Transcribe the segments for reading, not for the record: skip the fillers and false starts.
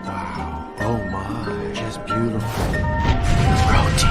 Wow. Oh my. Just beautiful. Roti.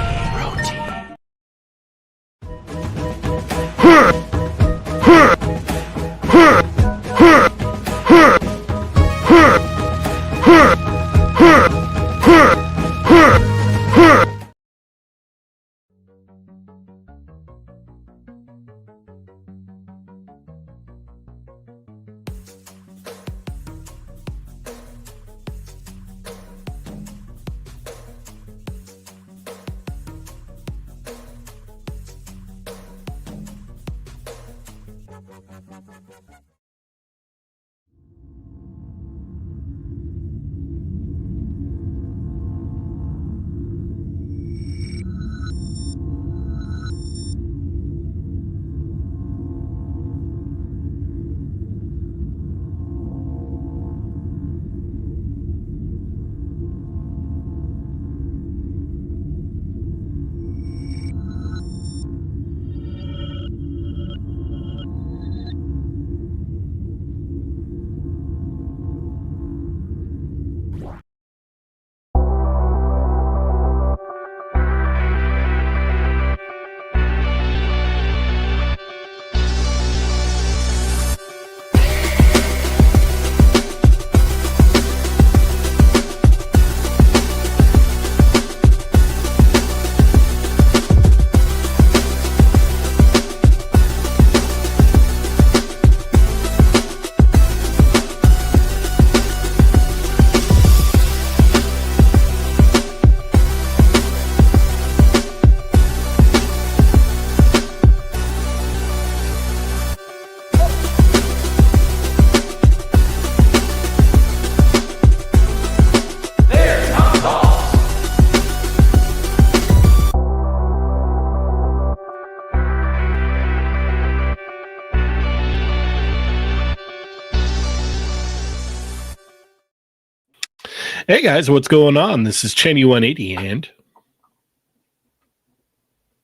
Hey guys, what's going on? This is Cheynee180 and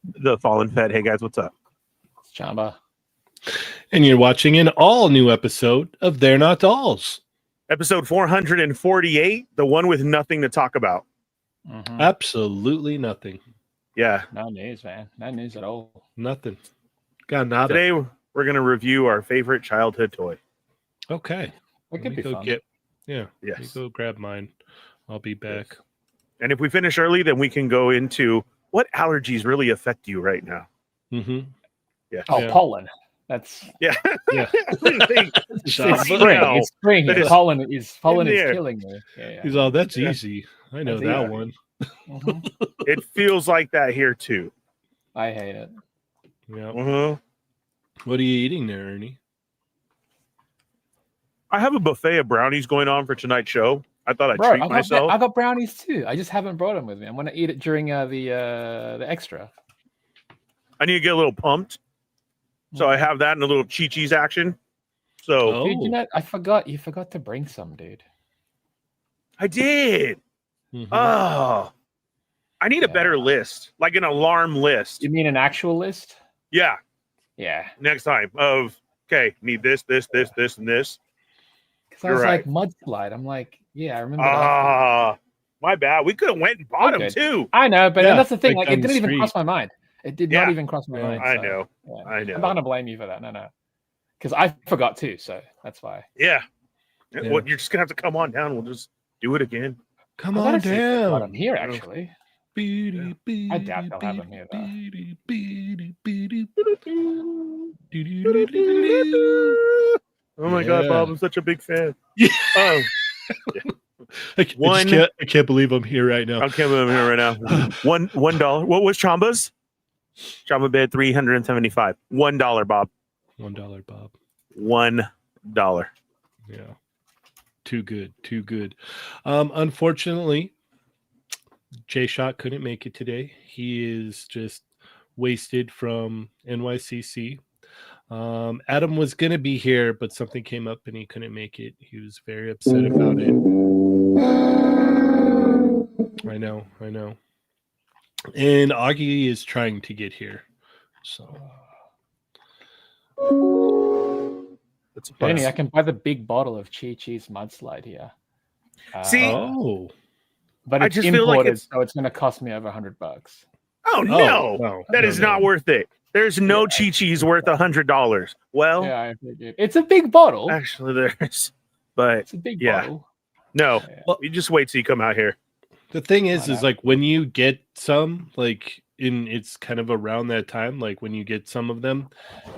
the Fallen Fett. Hey guys, what's up? It's Chamba. And you're watching an all new episode of They're Not Dolls. Episode 448, the one with nothing to talk about. Mm-hmm. Absolutely nothing. Yeah. No news, man. No news at all. Nothing. Got nada. Today we're going to review our favorite childhood toy. Okay. It could be fun. Yeah. Yes. Let me go grab mine. I'll be back. Yes. And if we finish early, then we can go into what allergies really affect you right now. Mm-hmm. Yeah. Oh, Yeah. pollen. That's Yeah. Yeah. it's spring. It's spring. That is- Pollen is there. killing me. Yeah. He's all, that's Yeah. easy. I know That's that easy. one. Mhm. It feels like that here too. I hate it. Yeah. Uh-huh. What are you eating there, Ernie? I have a buffet of brownies going on for tonight's show. I thought I'd Bro, treat myself. I got brownies too. I just haven't brought them with me. I'm gonna eat it during the extra. I need to get a little pumped. So I have that and a little Nycc action. So Oh. Dude, you know, I forgot. You forgot to bring some, dude. I did. Mhm. Oh, I need a Yeah. better list, like an alarm list. You mean an actual list? Yeah, Yeah. next time of okay, need this, and this. Because I You're was right. like mudslide. I'm like, yeah, I remember. that. Ah, my bad. We could have went and bought them good. too. I know, but Yeah, that's the thing. right Like, down it the didn't even street. cross my mind. It did Yeah. not even cross my Yeah, mind. I so, know. yeah. I know. I'm not gonna blame you for that. No. Because I forgot too, so that's why. Yeah. Yeah. Well, you're just gonna have to come on down. We'll just do it again. Come I gotta on see if they've got down. them here, actually. I doubt they'll have them here, though. Oh my God, Yeah. Bob! I'm such a big fan. Yeah. Oh, I just One- I can't believe I'm here right now. I'm coming over here right now. $1. What was Chamba's? Chamba bid $375. $1, Bob. $1, Bob. $1. Yeah. Too good. Unfortunately, J Shot couldn't make it today. He is just wasted from NYCC. Adam was gonna be here, but something came up and he couldn't make it. He was very upset about it. I know. And Augie is trying to get here. So That's a Jenny, plus. I can buy the big bottle of Nycc mudslide here. See? oh. But I it's just feel like imported, it's- so it's going to cost me over $100. Oh no, that is not worth it. There's no Chi-Chi's worth $100. Well, Yeah, I figured. It's a big bottle. actually, there's, but It's a big yeah. bottle. no. Yeah. Well, You just wait till you come out here. the thing is Why not? like when you get some, like it's kind of around that time, like when you get some of them,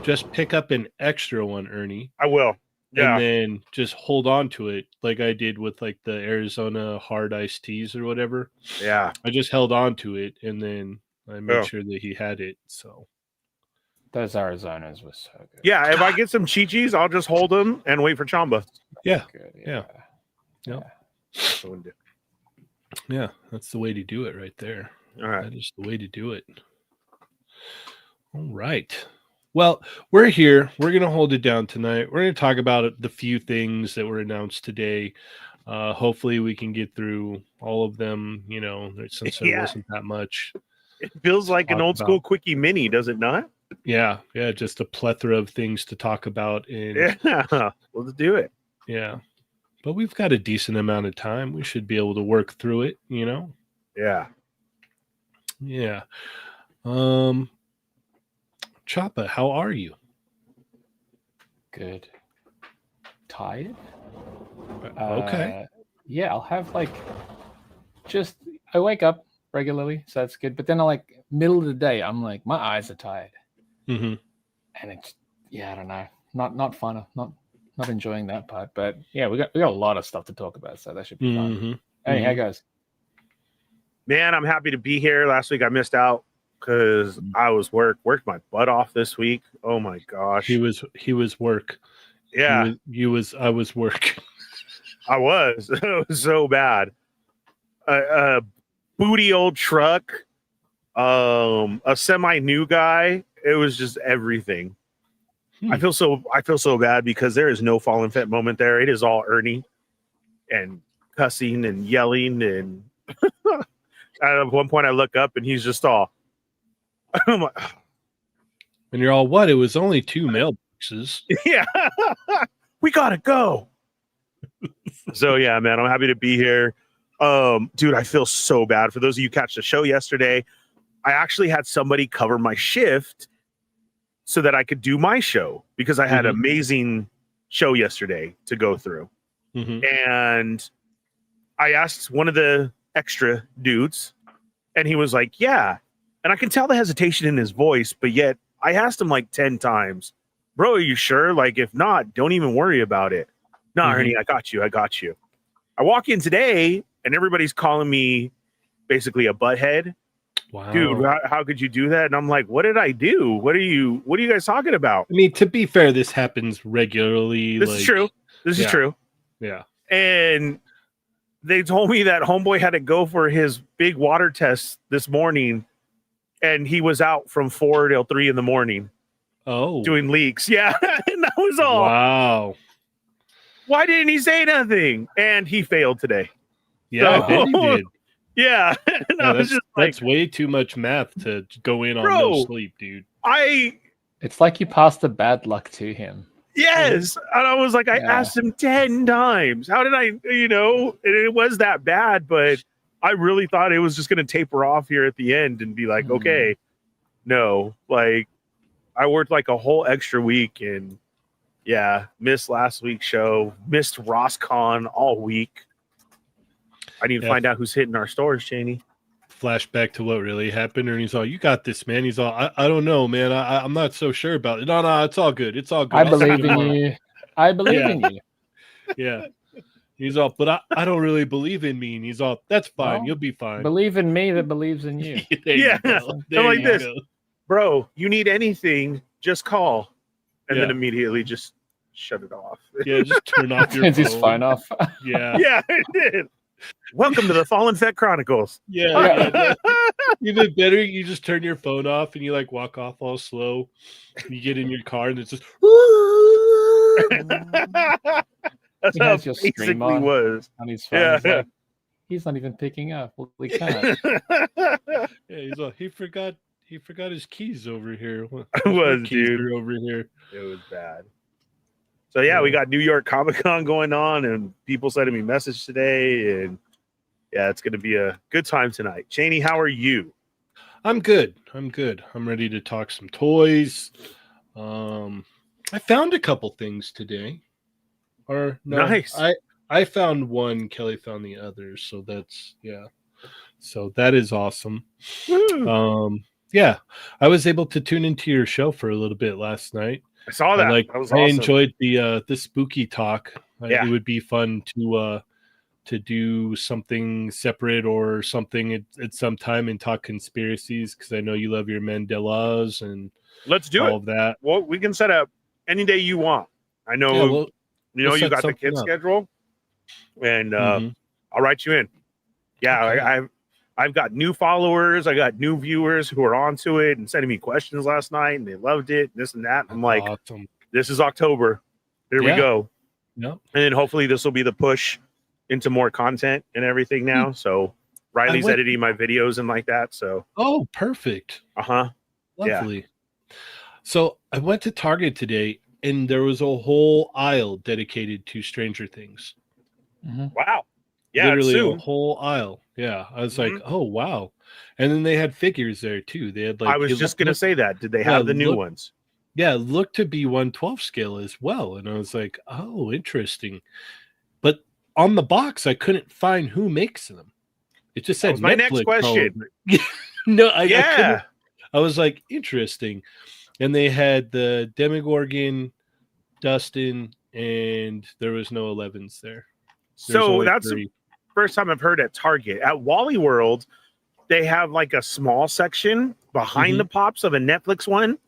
just pick up an extra one, Ernie, I will. Yeah. and then just hold on to it, like I did with like the Arizona hard iced teas or whatever. Yeah. I just held on to it, and then I made Oh. sure that he had it. So Those Arizonas were so good. Yeah. If I get some Chi-Chi's, I'll just hold them and wait for Chamba. yeah, Good, Yeah. Yep. That's what we'll do. yeah, that's the way to do it right there. All right. That is the way to do it. All right. Well, we're here. We're going to hold it down tonight. We're going to talk about the few things that were announced today. Hopefully we can get through all of them, since there Yeah. wasn't that much. It feels like an Talk old school quickie mini, does it not? Yeah, just a plethora of things to talk about. And Yeah. Let's do it. yeah. But we've got a decent amount of time. We should be able to work through it, Yeah. Yeah. Chapa, how are you? Good. Tired? Okay. Yeah, I'll have I wake up regularly, so that's good. But then middle of the day, I'm like, my eyes are tired. Mm-hmm. And it's, I don't know. Not fun. Not enjoying that part. But yeah, we got a lot of stuff to talk about, so that should be fun. Mm-hmm. Hey, how goes? Man, I'm happy to be here. Last week I missed out because I was worked my butt off this week. Oh my gosh. He was work. Yeah, I was work. I was. It was so bad. A booty old truck, a semi new guy. It was just everything. I feel so bad because there is no Fallen Fett moment there. It is all Ernie and cussing and yelling, and at one point I look up and he's just all I'm like, And you're all, what? It was only 2 mailboxes. yeah, we gotta go. So yeah, man, I'm happy to be here. Dude, I feel so bad. For those of you who catch the show yesterday, I actually had somebody cover my shift so that I could do my show because I had an amazing show yesterday to go through. Mm-hmm. And I asked one of the extra dudes, and he was like, yeah. And I can tell the hesitation in his voice, but yet I asked him 10 times, bro, are you sure? If not, don't even worry about it. No, Ernie, I got you. I walk in today and everybody's calling me basically a butthead. Wow. Dude, how could you do that? And I'm like, what did I do? What are you guys talking about? I mean, to be fair, this happens regularly. This is true. This is true. Yeah. And they told me that homeboy had to go for his big water test this morning, and he was out from 4 till 3 in the morning doing leaks. Yeah. And that was all. Wow. Why didn't he say nothing? And he failed today. Yeah, So- I bet he did. Yeah. And I was just that's way too much math to go in on no sleep, dude. It's like you passed the bad luck to him. Yes. And I was like, I Yeah. asked him 10 times. How did I, and it was that bad, but I really thought it was just going to taper off here at the end and be like, okay. No, like I worked like a whole extra week and yeah, missed last week's show, missed RossCon all week. I need to find out who's hitting our stores, Cheynee. Flashback to what really happened, and he's all, "You got this, man." He's all, "I don't know, man. I'm not so sure about it." No, it's all good. It's all good. I believe in you. I believe in you. Yeah. He's all, "But I don't really believe in me." And he's all, "That's fine. Well, You'll be fine." Believe in me that believes in you. Yeah. There I'm like you this. go. Bro, you need anything, just call. And then Yeah. immediately just shut it off. Yeah, just turn off your Turns phone. his phone off. Yeah. Yeah, it did. Welcome to the Fallen Fett Chronicles. Yeah. No. Even better, you just turn your phone off and you like walk off all slow. You get in your car and it's just That's He how has it your stream basically on. was. On his phone. Yeah. He's like, he's not even picking up. Well, we can't. yeah, he's all, he forgot his keys over here. It My was, keys dude. are over here. It was bad. So yeah, we got New York Comic Con going on, and people sending me message today, and yeah, it's gonna be a good time tonight. Cheynee, how are you? I'm good. I'm ready to talk some toys. I found a couple things today. Or no, Nice. I found one, Kelly found the other, so that's so that is awesome. Woo. Yeah, I was able to tune into your show for a little bit last night. I saw that. That was I awesome. enjoyed the spooky talk. Yeah. It would be fun to do something separate or something at some time and talk conspiracies, because I know you love your Mandelas and Let's do all it. of that. Well, we can set up any day you want. I know Yeah, we'll you set got the something kid up. schedule, and Mhm. I'll write you in. Yeah, Okay. I've got new followers. I got new viewers who are onto it and sending me questions last night, and they loved it. This and that. I'm like, Awesome. this is October. Here we Yeah. go. Yep. And then hopefully this will be the push into more content and everything now. So Riley's went- editing my videos and like that. So Oh, perfect. Yeah. Lovely. So I went to Target today, and there was a whole aisle dedicated to Stranger Things. Mhm. Wow. Yeah, Literally a soon. whole aisle. Yeah, I was like, Mhm. oh wow. And then they had figures there too. They had like, I was it just gonna looked- say that. Did they have the new ones? Yeah, it looked to be 1/12 scale as well. And I was like, oh, interesting. But on the box, I couldn't find who makes them. It just That said was my next Netflix all question. over it. No, I couldn't. Yeah. I was like, interesting. And they had the Demogorgon, Dustin, and there was no 11s there. There's So only that's 3. the first time I've heard at Target. At Wally World, they have like a small section behind Mhm. the pops of a Netflix one,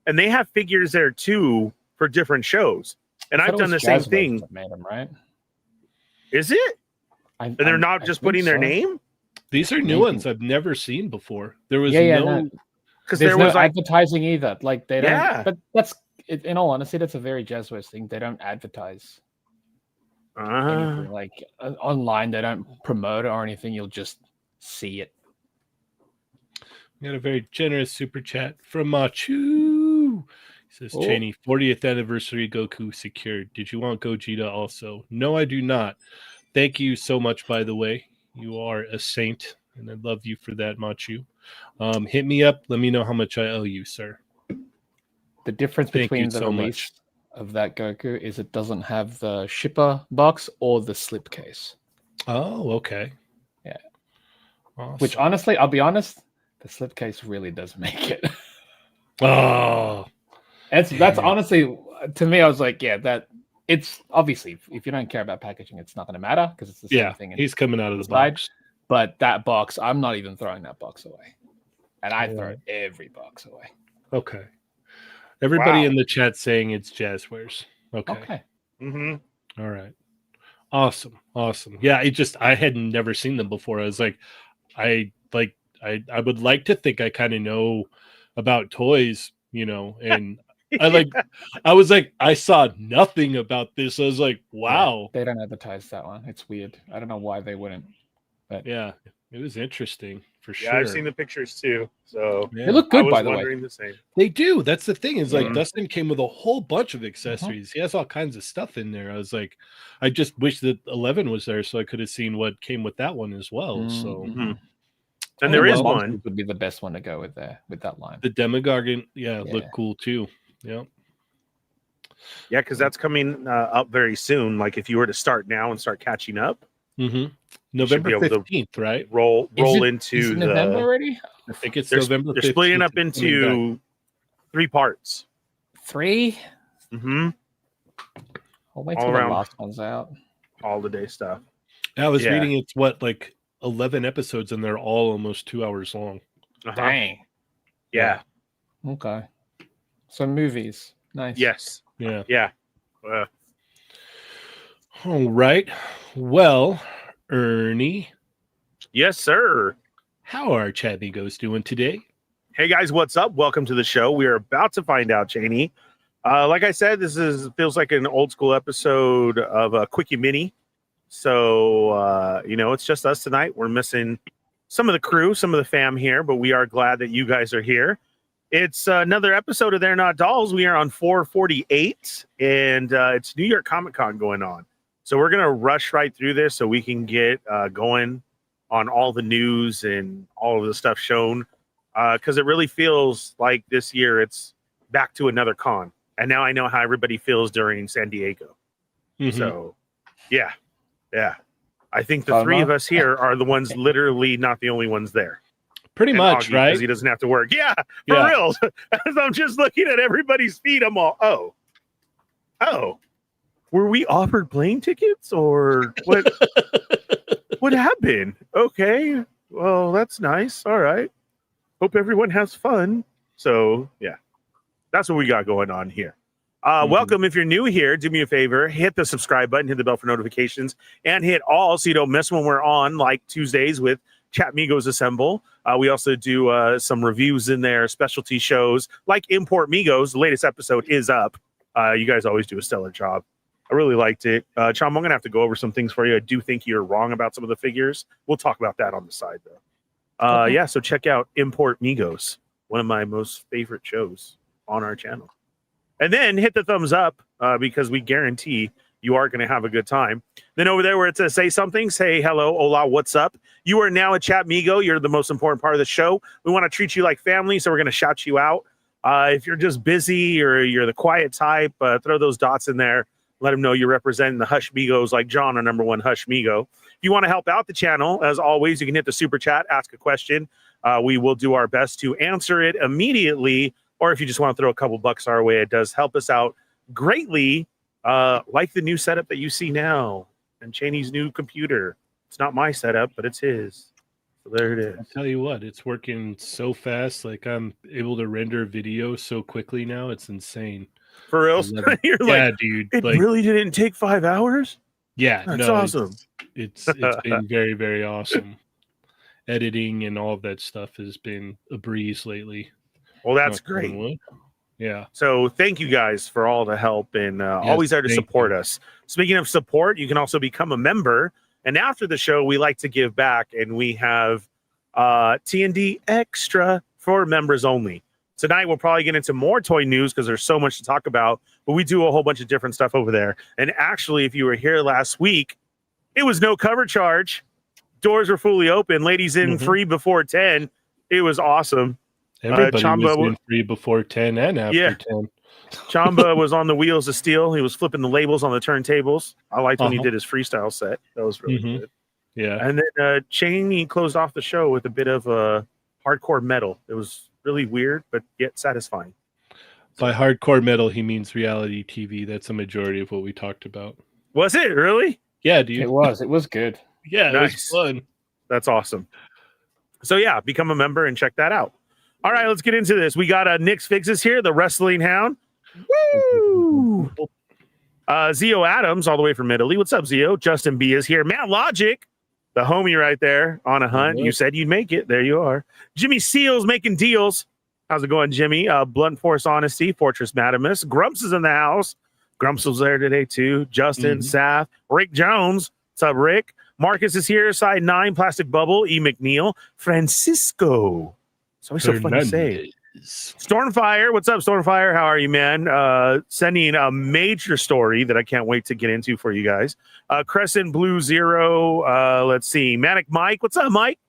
and they have figures there too for different shows. And I I've thought it done the was same Jazzwares thing. that made them, right? Is it? And they're not I just think putting their so. name? These are new Maybe. ones I've never seen before. There was Yeah, no. Because There's there no was like advertising either. Like they don't. Yeah. But that's in all honesty, that's a very Jazzwares thing. They don't advertise anything. Like online, they don't promote it or anything. You'll just see it. We got a very generous super chat from Machu. He says, Oh. Cheynee, 40th anniversary Goku secured. Did you want Gogeta also? No, I do not. Thank you so much, by the way. You are a saint, and I love you for that, Machu. Hit me up. Let me know how much I owe you, sir. The difference Thank between you the so release of that Goku is it doesn't have the shipper box or the slipcase. Oh, okay. Yeah. Awesome. Which honestly, I'll be honest, the slipcase really does make it. Oh, That's Damn. honestly, to me, I was like, yeah, that it's obviously if you don't care about packaging, it's not going to matter because it's the same yeah. thing. He's coming out of the inside. box. But that box, I'm not even throwing that box away, and I throw Right. every box away. Okay. Everybody Wow. in the chat saying it's Jazzwares. Okay. Okay. Mm-hmm. All right. Awesome. Yeah, I had never seen them before. I was like, I would like to think I kind of know about toys, and I was like, I saw nothing about this. I was like, wow. They don't advertise that one. It's weird. I don't know why they wouldn't. But Yeah, it was interesting for Yeah, sure. I've seen the pictures too. So Yeah. they look I good, was by the way. wondering the same. They do. That's the thing. Is like Mhm. Dustin came with a whole bunch of accessories. He has all kinds of stuff in there. I was like, I just wish that 11 was there so I could have seen what came with that one as well. So Mhm. And there The is monsters one. would be the best one to go with there with that line. The Demogorgon, Yeah. look cool too. Yeah. Yeah, because that's coming up very soon. Like if you were to start now and start catching up, Mm-hmm. You should be November able to 15th, right? roll Is it into November the. already? I think it's They're, November 15th. they're splitting up it's coming back. into 3 parts. 3? Mm-hmm. I'll wait All till the around. last one's out. All the day stuff. I was Yeah. reading it's like 11 episodes and they're all almost 2 hours long. Uh-huh. Dang. Yeah. Okay. So movies. Nice. Yes. Yeah. Yeah. All right. Well, Ernie, Yes, sir. how are Chatmigos doing today? Hey guys, what's up? Welcome to the show. We are about to find out, Cheynee. Like I said, this feels like an old school episode of a Quickie Mini. So it's just us tonight. We're missing some of the crew, some of the fam here, but we are glad that you guys are here. It's another episode of They're Not Dolls. We are on 448, and it's New York Comic Con going on. So we're gonna rush right through this so we can get going on all the news and all of the stuff shown. Because it really feels like this year it's back to another con. And now I know how everybody feels during San Diego. Mhm. So, yeah. I think the Fun, three huh? of us here are the ones literally not the only ones there. Pretty And much, Augie, right? Because he doesn't have to work. Yeah, for Yeah. real. As I'm just looking at everybody's feet, I'm all, oh. Were we offered plane tickets or what? What happened? Okay. Well, that's nice. All right. Hope everyone has fun. So, yeah, that's what we got going on here. Welcome. If you're new here, do me a favor, hit the subscribe button, hit the bell for notifications, and hit all so you don't miss when we're on, like Tuesdays with Chatmigos Assemble. We also do some reviews in there, specialty shows like Import Migos. The latest episode is up. You guys always do a stellar job. I really liked it. Chom, I'm going to have to go over some things for you. I do think you're wrong about some of the figures. We'll talk about that on the side, though. Okay. Yeah, so check out Import Migos, one of my most favorite shows on our channel. And then hit the thumbs up because we guarantee you are going to have a good time. Then over there where it says say something, say hello, hola, what's up? You are now a Chatmigo. You're the most important part of the show. We want to treat you like family, so we're going to shout you out. If you're just busy or you're the quiet type, throw those dots in there. Let them know you're representing the Hush Migos like John, our number one Hush Migo. If you want to help out the channel, as always, you can hit the super chat, ask a question. We will do our best to answer it immediately. Or if you just want to throw a couple bucks our way, it does help us out greatly. Like the new setup that you see now and Cheyney's new computer. It's not my setup, but it's his. So there it is. I tell you what, it's working so fast. Like I'm able to render video so quickly now. It's insane. For real? I love it. You're Yeah, like, dude. it Like, really didn't take 5 hours? yeah, That's no, awesome. It's been very, very awesome. Editing and all of that stuff has been a breeze lately. Well, that's Knock on great. wood. Yeah. So thank you guys for all the help and always there to thank support you. us. Speaking of support, you can also become a member. And after the show, we like to give back, and we have T&D Extra for members only. Tonight, we'll probably get into more toy news because there's so much to talk about, but we do a whole bunch of different stuff over there. And actually, if you were here last week, it was no cover charge. Doors were fully open. Ladies in free before 10. It was awesome. Everybody Chamba was in free before 10 and after Yeah. 10. Chamba was on the wheels of steel. He was flipping the labels on the turntables. I liked when he Uh-huh. did his freestyle set. That was really Mhm. good. Yeah. And then Cheynee closed off the show with a bit of hardcore metal. It was really weird, but yet satisfying. By hardcore metal, he means reality TV. That's a majority of what we talked about. Was it really? Yeah, dude. It was good. Yeah, it Nice. was fun. That's awesome. So yeah, become a member and check that out. All right, let's get into this. We got Nycc Fixes here, the Wrestling Hound. Woo! Zio Adams, all the way from Italy. What's up, Zio? Justin B is here. Matt Logic, the homie right there on a hunt. You said you'd make it. There you are. Jimmy Seals making deals. How's it going, Jimmy? Blunt Force Honesty, Fortress Madamus. Grumps is in the house. Grumps was there today, too. Justin, Saf, Rick Jones. What's up, Rick? Marcus is here. Side 9, Plastic Bubble. E. McNeil. Francisco. It's always so fun to say. Stormfire, what's up, Stormfire? How are you, man? Sending a major story that I can't wait to get into for you guys. Crescent Blue Zero. Let's see. Manic Mike, what's up, Mike?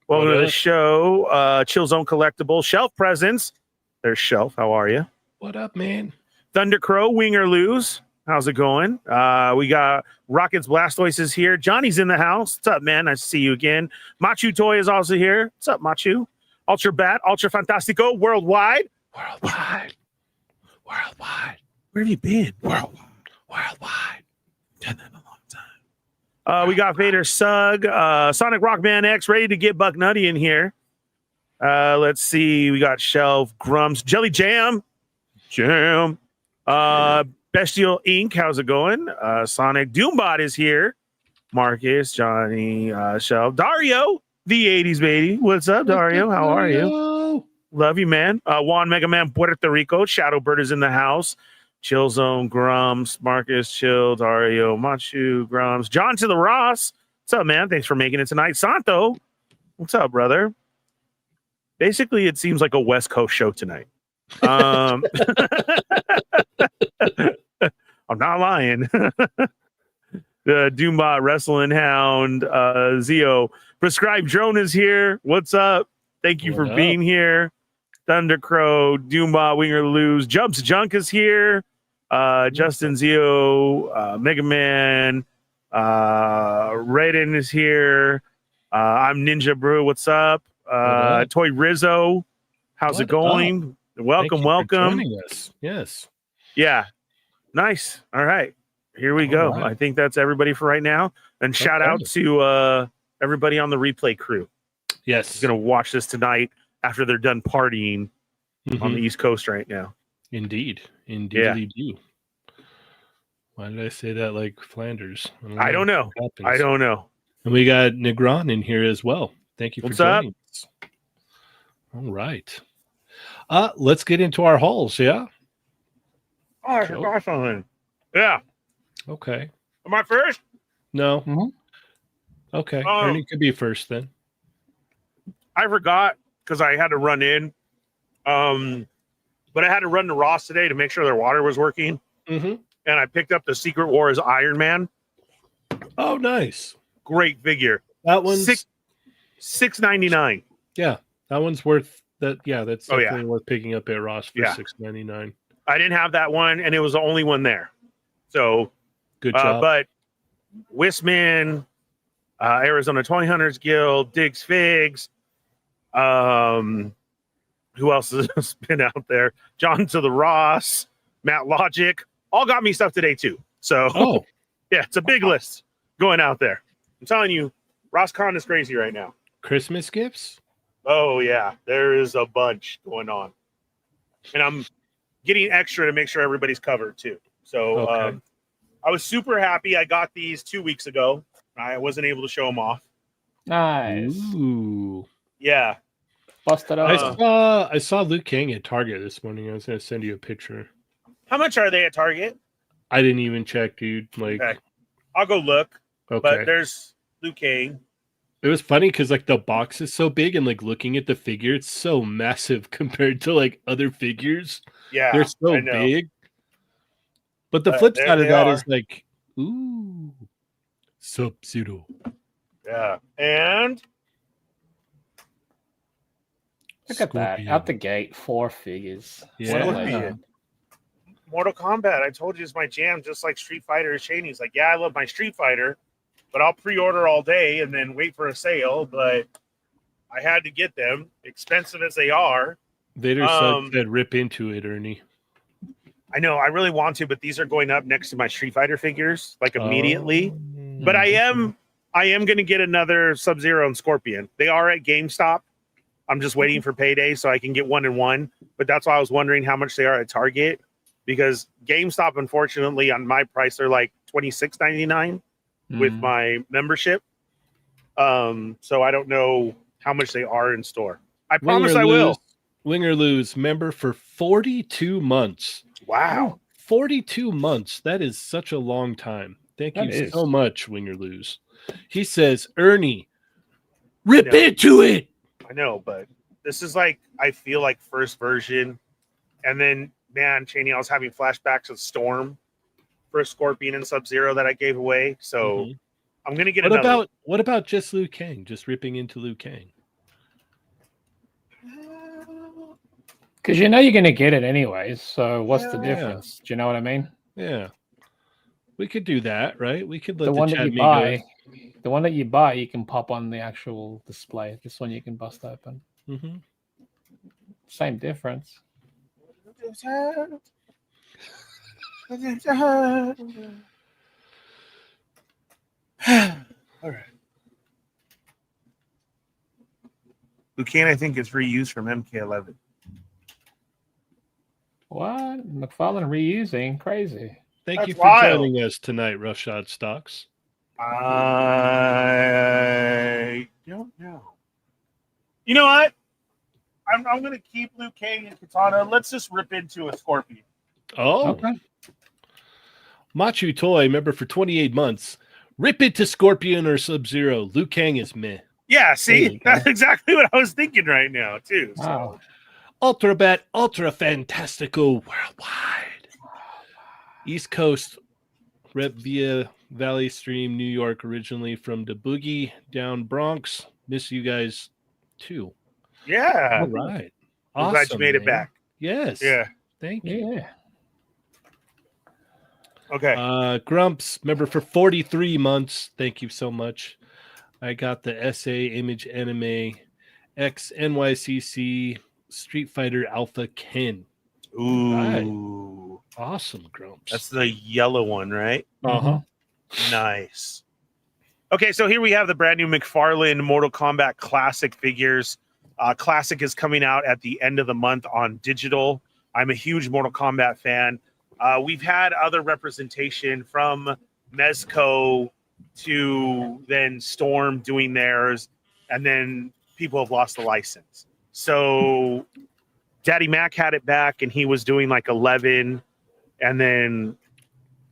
Welcome What to the up? show. Chill Zone Collectible Shelf Presents. There's Shelf. How are you? What up, man? Thunder Crow, wing or lose. How's it going? We got Rockets Blastoise is here. Johnny's in the house. What's up, man? Nice to see you again. Machu Toy is also here. What's up, Machu? Ultra Bat, Ultra Fantastico, worldwide. Worldwide. Where have you been? Worldwide. Done that in a long time. We got Vader Sug, Sonic Rockman X, ready to get Buck Nutty in here. Let's see. We got Shelf, Grumps, Jelly Jam. Bestial Inc. How's it going? Sonic Doombot is here. Marcus, Johnny, Shelf, Dario, the 80s baby. What's up, Dario? How are you? Love you, man. Juan Mega Man, Puerto Rico. Shadowbird is in the house. Chill Zone, Grumps, Marcus, Chill, Dario, Machu, Grumps, John to the Ross. What's up, man? Thanks for making it tonight. Santo, what's up, brother? Basically, it seems like a West Coast show tonight. I'm not lying. The Doombot Wrestling Hound, Zio, Prescribed Drone is here. What's up? Thank you for being here. Thunder Crow, Doombot, Winger Lose, Jumps Junk is here. Justin Zio, Mega Man, Raiden is here. I'm Ninja Brew. What's up? Toy Rizzo, how's it going? Welcome. Joining us. Yes. Yeah. Nice. All right. Here we go. Right. I think that's everybody for right now. And shout out to everybody on the replay crew. Yes. Going to watch this tonight after they're done partying on the East Coast right now. Indeed. Yeah. They do. Why did I say that like Flanders? I don't know. And we got Negron in here as well. Thank you for joining us. All right. Let's get into our hauls, yeah? Oh, I forgot something. Yeah. Okay. Am I first? No. Okay. Ernie could be first then. I forgot because I had to run in. But I had to run to Ross today to make sure their water was working. And I picked up the Secret Wars Iron Man. Oh, nice. Great figure. That one's $6.99. Yeah. That one's worth that. Yeah, that's definitely worth picking up at Ross for $6.99. I didn't have that one, and it was the only one there. So good job. But Wisman, Arizona Toy Hunters Guild, Diggs Figs, who else has been out there? John to the Ross, Matt Logic, all got me stuff today too. So yeah, it's a big list going out there. I'm telling you, RossCon is crazy right now. Christmas gifts? Oh yeah, there is a bunch going on, and I'm getting extra to make sure everybody's covered too. So I was super happy. I got these 2 weeks ago. I wasn't able to show them off. Nice. Ooh. Yeah. Busted up. I saw Luke King at Target this morning. I was going to send you a picture. How much are they at Target? I didn't even check, dude. Like, okay. I'll go look. Okay. But there's Luke King. It was funny because like the box is so big and like looking at the figure, it's so massive compared to like other figures. Yeah. They're so big. But the flip side of that is like, ooh, Sub-Zero. Yeah. And look at that. Out the gate, 4 figures. Yeah. Mortal Kombat. I told you it's my jam, just like Street Fighter is Cheyney's. Like, yeah, I love my Street Fighter, but I'll pre-order all day and then wait for a sale. But I had to get them, expensive as they are. Vader said rip into it, Ernie. I know, I really want to, but these are going up next to my Street Fighter figures, like immediately. But I am going to get another Sub-Zero and Scorpion. They are at GameStop. I'm just waiting for payday so I can get 1 and 1. But that's why I was wondering how much they are at Target, because GameStop, unfortunately, on my price, they're like $26.99 with my membership. So I don't know how much they are in store. I promise I will. Win or lose, member for 42 months. Wow. 42 months. That is such a long time. Thank you so much, Win or Lose. He says, Ernie, rip into it. I know, but this is like, I feel like first version. And then, man, Cheyney, I was having flashbacks of Storm for Scorpion and Sub-Zero that I gave away. So I'm going to get another. What about just Liu Kang? Just ripping into Liu Kang? Because you know you're going to get it anyways. So what's the Yeah. difference? Do you know what I mean? Yeah. We could do that, right? We could let The the one that chat you me buy, the one that you buy, you can pop on the actual display. This one you can bust open. go. Mm-hmm. Same difference. All right. Lucan, I think, is reused from MK11. What? McFarlane reusing? Crazy. Thank you That's for wild. joining us tonight, Roughshod Stocks. I don't know. You know what? I'm going to keep Liu Kang and Katana. Let's just rip into a Scorpion. Oh, Okay. Machu Toy, member for 28 months. Rip it to Scorpion or Sub-Zero. Liu Kang is meh. Yeah, There see? you go. That's exactly what I was thinking right now, too. So. Wow. Ultra Bat, Ultra Fantastico Worldwide. East Coast, rep via Valley Stream, New York, originally from the Boogie down Bronx. Miss you guys too. Yeah. All right. I'm glad you made it back. Yes. Yeah. Thank you. Yeah. Okay. Grumps, member for 43 months. Thank you so much. I got the SA Image Anime X NYCC Street Fighter Alpha Ken. Ooh. Right. Awesome, Grumps. That's the yellow one, right? Uh-huh. Nice. Okay, so here we have the brand new McFarlane Mortal Kombat Classic figures. Classic is coming out at the end of the month on digital. I'm a huge Mortal Kombat fan. We've had other representation from Mezco to then Storm doing theirs, and then people have lost the license. So Daddy Mac had it back, and he was doing like 11, and then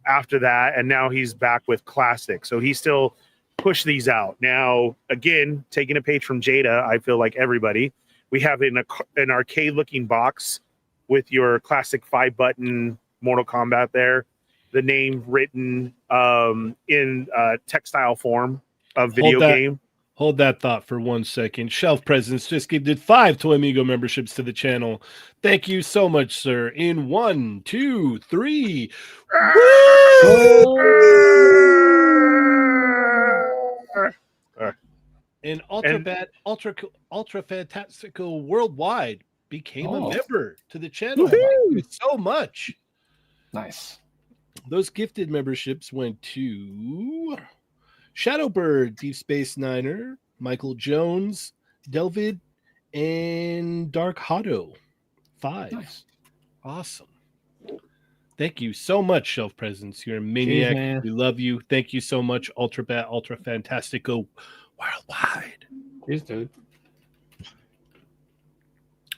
after that, and now he's back with Classic. So he still push these out. Now, again, taking a page from Jada, I feel like everybody, we have an arcade-looking box with your classic 5-button Mortal Kombat there, the name written in textile form of video game. Hold that thought for 1 second. Shelf Presence just gifted 5 Toy Amigo memberships to the channel. Thank you so much, sir. In 1, 2, 3. And Ultra Fantastical Worldwide became a member to the channel. Thank you so much. Nice. Those gifted memberships went to Shadowbird, Deep Space Niner, Michael Jones, Delvid, and Dark Hotto. 5. Nice. Awesome. Thank you so much, Shelf Presence. You're a maniac. Cheers, we love you. Thank you so much, Ultra Fantastico Worldwide. Cheers, dude.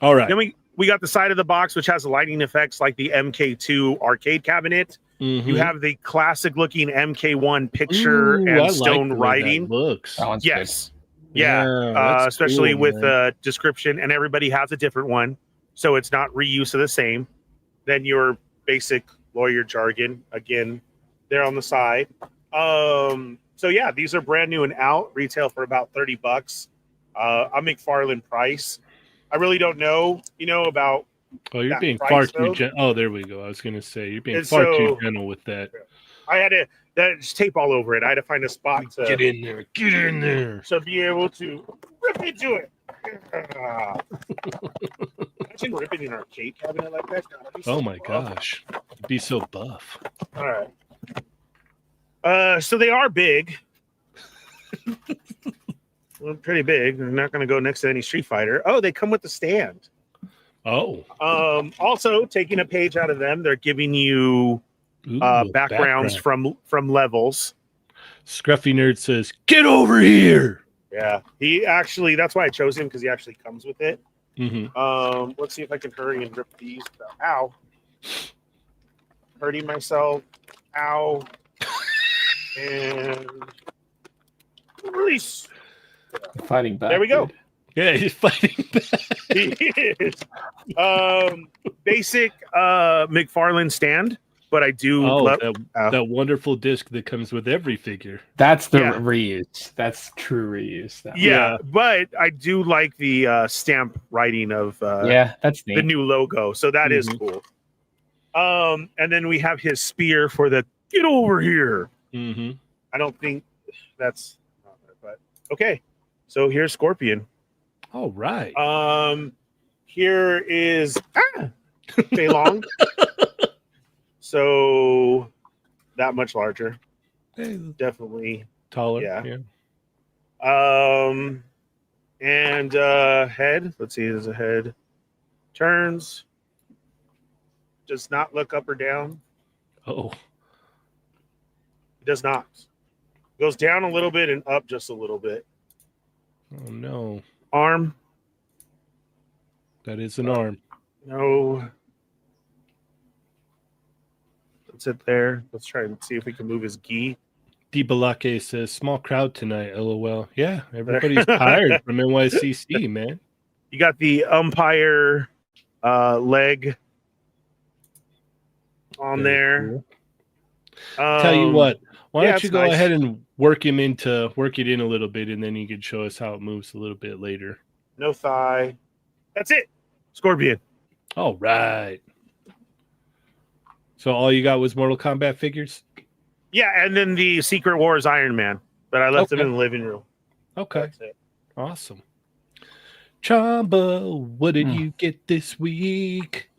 All right. Then we got the side of the box, which has lighting effects like the MK2 arcade cabinet. You have the classic looking MK1 picture and stone writing. Looks. Yes. Yeah. Especially cool, with man. the description, and everybody has a different one. So it's not reuse of the same. Then your basic lawyer jargon, again, there on the side. So yeah, these are brand new and out, retail for about $30. A McFarlane price. I really don't know, about. Oh, you're that being price, far too though. gentle. Oh, there we go. I was going to say you're being And far too so- gentle with that. I had to there's tape all over it. I had to find a spot to Get in there. Get in there. to be able to rip into it. Imagine ripping an arcade cabinet like that. God, that'd be so Oh my buff. gosh. You'd be so buff. All right. So they are big. Well, pretty big. They're not going to go next to any Street Fighter. Oh, they come with the stand. Oh. Also, taking a page out of them, they're giving you Ooh, backgrounds background. from levels. Scruffy Nerd says, "Get over here." Yeah, he actually. That's why I chose him, because he actually comes with it. Mm-hmm. Let's see if I can hurry and rip these. Ow! Hurting myself. Ow! And release. Fighting back. There we go. dude. Yeah, he's fighting back. He is. Basic McFarlane stand. but I do love. That wonderful disc that comes with every figure. That's the Yeah. reuse. That's true reuse. Yeah, but I do like the stamp writing of That's the neat. new logo, so that is cool. And then we have his spear for the get over here. Mm-hmm. I don't think that's not right, but okay. So here's Scorpion. All right. Here is Fei Long. So that much larger. Hey, Definitely taller. Yeah. And head. Let's see, there's a head. Turns. Does not look up or down. Oh. It does not. Goes down a little bit and up just a little bit. Oh no. Arm. That is an arm. No. Let's sit there. Let's try and see if we can move his gi. DiBalake says, small crowd tonight, LOL. Yeah, everybody's tired from NYCC, man. You got the umpire leg on Very there. cool. Tell you what, why don't it's you go nice. ahead and work it in a little bit, and then you can show us how it moves a little bit later. No thigh. That's it. Scorpion. All right. So all you got was Mortal Kombat figures? Yeah, and then the Secret Wars Iron Man, but I left him in the living room. Okay. That's it. Awesome. Chamba, what did you get this week?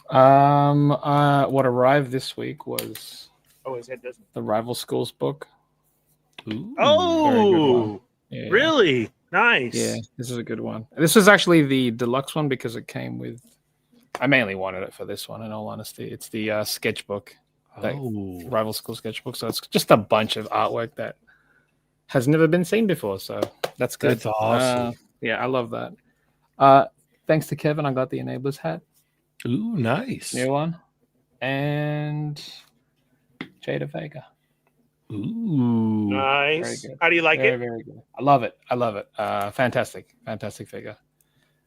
What arrived this week was his head doesn't. the Rival Schools book. Ooh, Oh, Yeah. really? Nice. Yeah, this is a good one. This is actually the deluxe one because it came with. I mainly wanted it for this one. In all honesty, it's the sketchbook, Rival School sketchbook. So it's just a bunch of artwork that has never been seen before. So that's good. That's awesome. Yeah, I love that. Thanks to Kevin, I got the Enablers hat. Ooh, nice. New one. And Jada Vega. Ooh. Nice. Very good. How do you like it? Very good. I love it. Fantastic figure.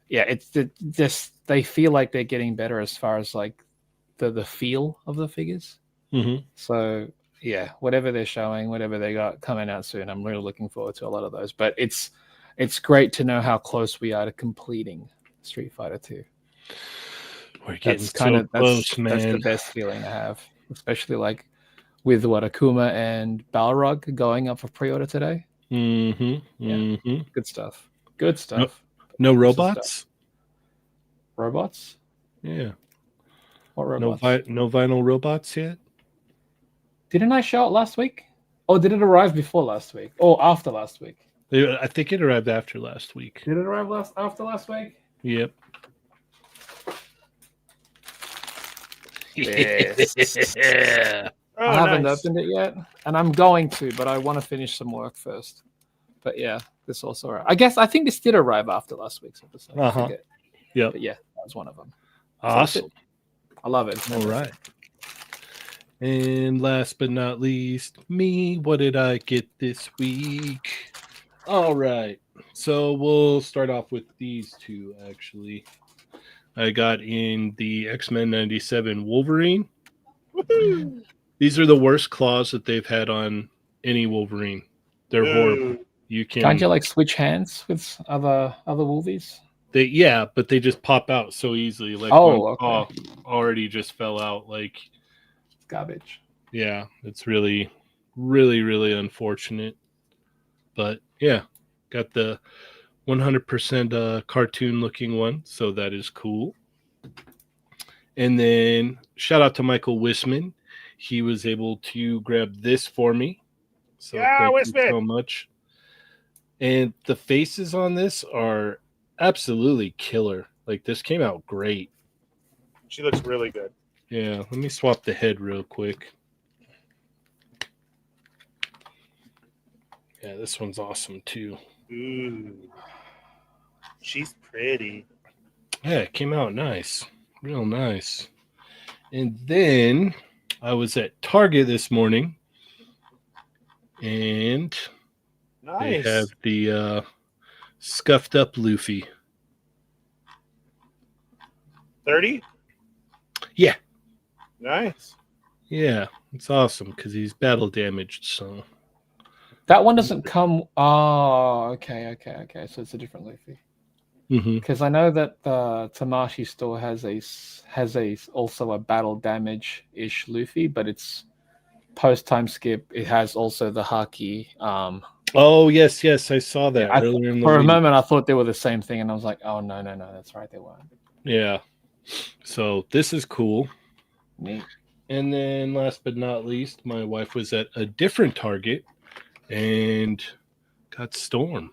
Yeah, it's just they feel like they're getting better as far as like the feel of the figures. Mm-hmm. So yeah, whatever they're showing, whatever they got coming out soon, I'm really looking forward to a lot of those. But it's great to know how close we are to completing Street Fighter 2. We're getting close, man. That's the best feeling I have, especially like with Akuma and Balrog going up for pre-order today. Mm-hmm. Yeah. Mm-hmm. Good stuff. Good stuff. No robots? Robots? Yeah. What robots? No vinyl robots yet? Didn't I show it last week? Oh, did it arrive before last week? Or after last week? I think it arrived after last week. Did it arrive after last week? Yep. Yes. Oh, I haven't nice. opened it yet, and I'm going to, but I want to finish some work first. But yeah, this also arrived. I think this did arrive after last week's episode. I forget. Yep. But yeah, that was one of them. Awesome. I love it. All right. And last but not least, me. What did I get this week? All right. So we'll start off with these two, actually. I got in the X-Men 97 Wolverine. Woohoo! These are the worst claws that they've had on any Wolverine. They're horrible. Can't you like switch hands with other Wolvies? But they just pop out so easily. Like one claw already just fell out. Like garbage. Yeah, it's really, really, really unfortunate. But yeah, got the 100% cartoon looking one, so that is cool. And then shout out to Michael Wisman. He was able to grab this for me. So thank you so much. And the faces on this are absolutely killer. Like, this came out great. She looks really good. Yeah, let me swap the head real quick. Yeah, this one's awesome too. Ooh. She's pretty. Yeah, it came out nice. Real nice. And then I was at Target this morning, and nice. They have the scuffed up Luffy. 30? Yeah. Nice. Yeah, it's awesome because he's battle damaged. So That one doesn't come. Oh, okay. So it's a different Luffy. Because I know that the Tamashi store has also a battle damage ish Luffy, but it's post time skip. It has also the Haki. Oh yes, I saw that earlier in the for week. a moment, I thought they were the same thing, and I was like, "Oh no, that's right, they weren't." Yeah. So this is cool. Neat. And then, last but not least, my wife was at a different Target and got Storm.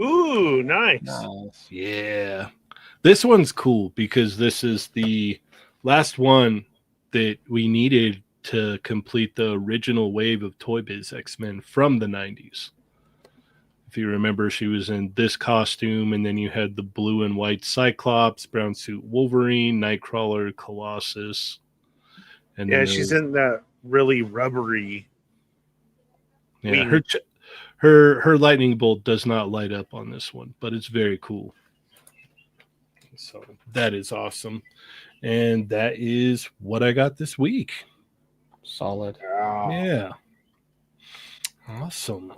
Ooh, nice. Yeah. This one's cool because this is the last one that we needed to complete the original wave of Toy Biz X-Men from the 90s. If you remember, she was in this costume, and then you had the blue and white Cyclops, brown suit Wolverine, Nightcrawler, Colossus. And yeah, she's in that really rubbery. Yeah, her lightning bolt does not light up on this one, but it's very cool. So that is awesome. And that is what I got this week. Solid. Yeah. Awesome.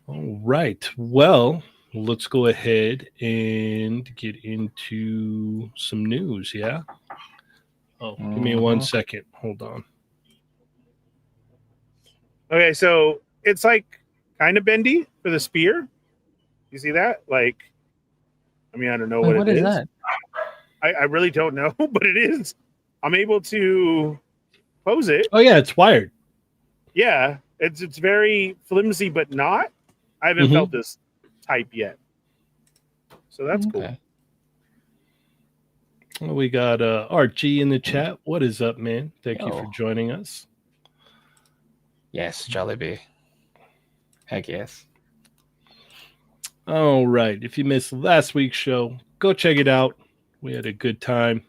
All right. Well, let's go ahead and get into some news. Yeah. Oh, give me 1 second. Hold on. Okay, so it's like kind of bendy for the spear. You see that? Like, I mean, I don't know what it is. That? I really don't know, but it is. I'm able to pose it. Oh yeah, it's wired. Yeah, it's very flimsy, but not. I haven't felt this type yet, so that's cool. Well, we got RG in the chat. What is up, man? Thank you for joining us. Yes, Jollibee. Heck yes. All right. If you missed last week's show, go check it out. We had a good time.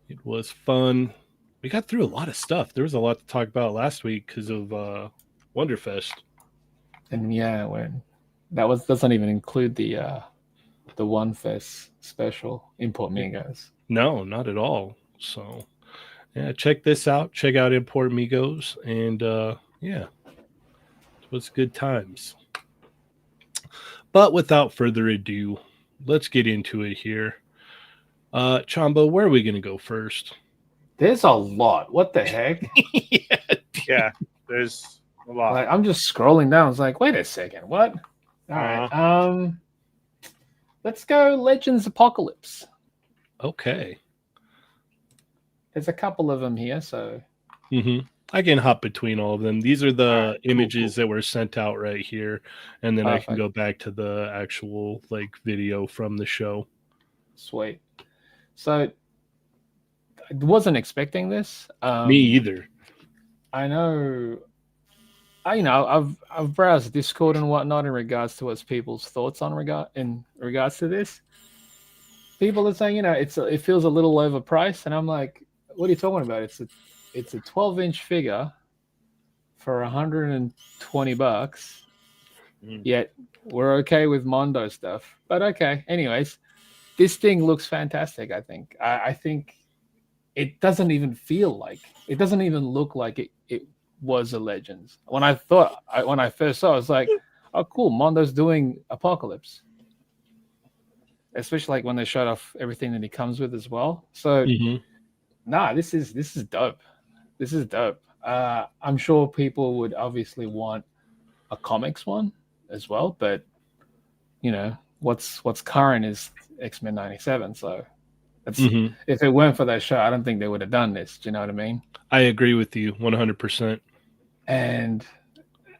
It was fun. We got through a lot of stuff. There was a lot to talk about last week because of Wonderfest. And yeah, doesn't even include the One Fest special Import Migos. No, not at all. So yeah, check this out. Check out Import Migos, and yeah, it was good times. But without further ado, let's get into it here. Chamba, where are we going to go first? There's a lot. What the heck? Yeah, there's a lot. Like, I'm just scrolling down. I was like, wait a second. What? All right. Let's go Legends Apocalypse. Okay. There's a couple of them here, so. I can hop between all of them. These are the images that were sent out right here, and then I can go back to the actual video from the show. Sweet. So I wasn't expecting this. Me either. I know. I've browsed Discord and whatnot in regards to what's people's thoughts in regards to this. People are saying, it feels a little overpriced, and I'm like, what are you talking about? It's a 12-inch figure for $120. Yet we're okay with Mondo stuff. But okay, anyways, this thing looks fantastic. I think. I think it doesn't even look like it was a Legends. When I first saw it, I was like, oh cool, Mondo's doing Apocalypse. Especially when they showed off everything that he comes with as well. So this is dope. This is dope. I'm sure people would obviously want a comics one as well, but what's current is X-Men 97. So if it weren't for that show, I don't think they would have done this. Do you know what I mean? I agree with you 100%. And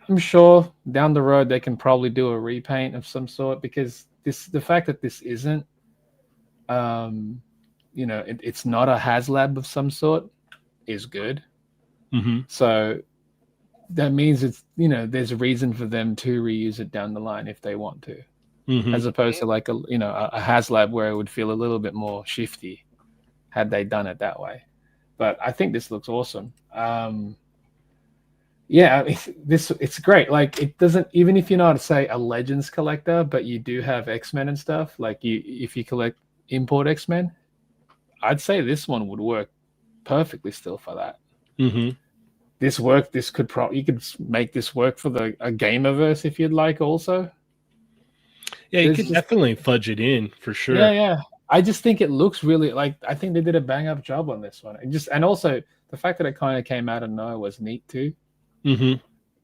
I'm sure down the road they can probably do a repaint of some sort, because the fact that this isn't, it's not a HasLab of some sort is good. So that means it's, there's a reason for them to reuse it down the line if they want to, as opposed to a HasLab where it would feel a little bit more shifty had they done it that way. But I think this looks awesome. It's great. It doesn't, even if you're not, say, a Legends collector, but you do have X-Men and stuff, if you collect import X-Men, I'd say this one would work perfectly still for that. Mm-hmm. This could you could make this work for a Gamerverse if you'd like also. Yeah, you could definitely fudge it in for sure. Yeah. I just think it looks really I think they did a bang up job on this one. And also the fact that it kind of came out of nowhere was neat too. Mm-hmm.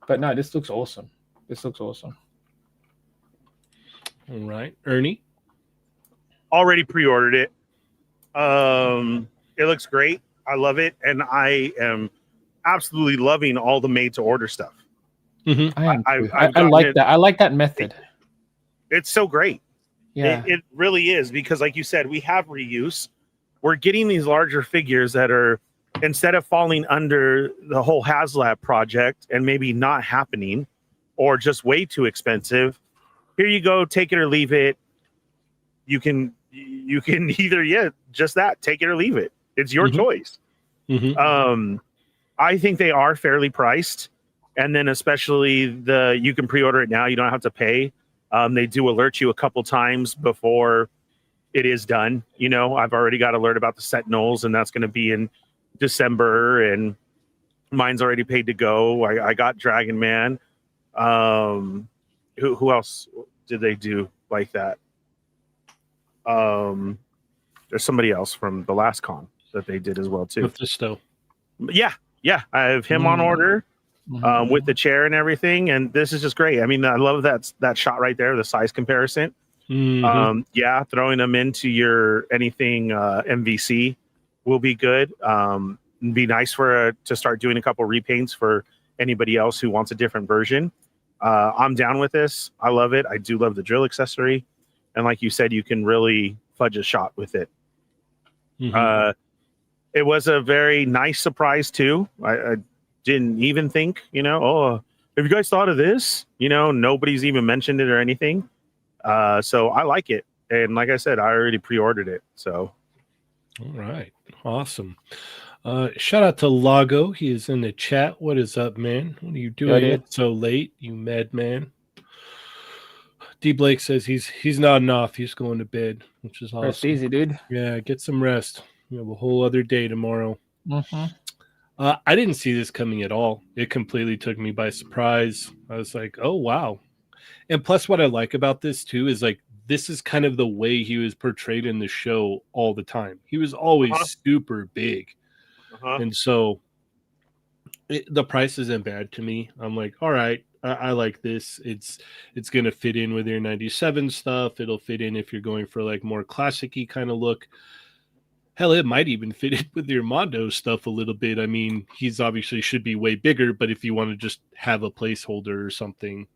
But no, this looks awesome. All right, Ernie. Already pre-ordered it. It looks great. I love it, and I am absolutely loving all the made-to-order stuff. Mm-hmm. I like that. I like that method. It's so great. Yeah, it really is, because like you said, we have reuse. We're getting these larger figures that are, instead of falling under the whole HasLab project and maybe not happening or just way too expensive, here you go, take it or leave it. You can either just that, take it or leave it. It's your choice. Mm-hmm. I think they are fairly priced, and then especially you can pre-order it now, you don't have to pay. They do alert you a couple times before it is done. You know, I've already got alert about the Sentinels, and that's going to be in December, and mine's already paid to go. I got Dragon Man. Who else did they do like that? There's somebody else from the last con that they did as well too. Mephisto. Yeah. I have him on order. With the chair and everything, and this is just great. I mean, I love that shot right there, the size comparison. Mm-hmm. Throwing them into your anything MVC will be good. Be nice to start doing a couple repaints for anybody else who wants a different version. I'm down with this. I love it. I do love the drill accessory, and like you said, you can really fudge a shot with it. Mm-hmm. It was a very nice surprise too. I didn't even think, have you guys thought of this? Nobody's even mentioned it or anything. So I like it. And like I said, I already pre-ordered it. So. All right. Awesome. Shout out to Lago. He is in the chat. What is up, man? What are you doing so late, you madman? D Blake says he's nodding off. He's going to bed, which is awesome. Rest easy, dude. Yeah, get some rest. We have a whole other day tomorrow. Mm-hmm. I didn't see this coming at all. It completely took me by surprise. I was like, oh, wow. And plus what I like about this too is like, this is kind of the way he was portrayed in the show all the time. He was always super big. And so the price isn't bad to me. I'm like, all right, I like this. It's going to fit in with your 97 stuff. It'll fit in if you're going for like more classic-y kind of look. Hell, it might even fit in with your Mondo stuff a little bit. I mean, he's obviously should be way bigger, but if you want to just have a placeholder or something,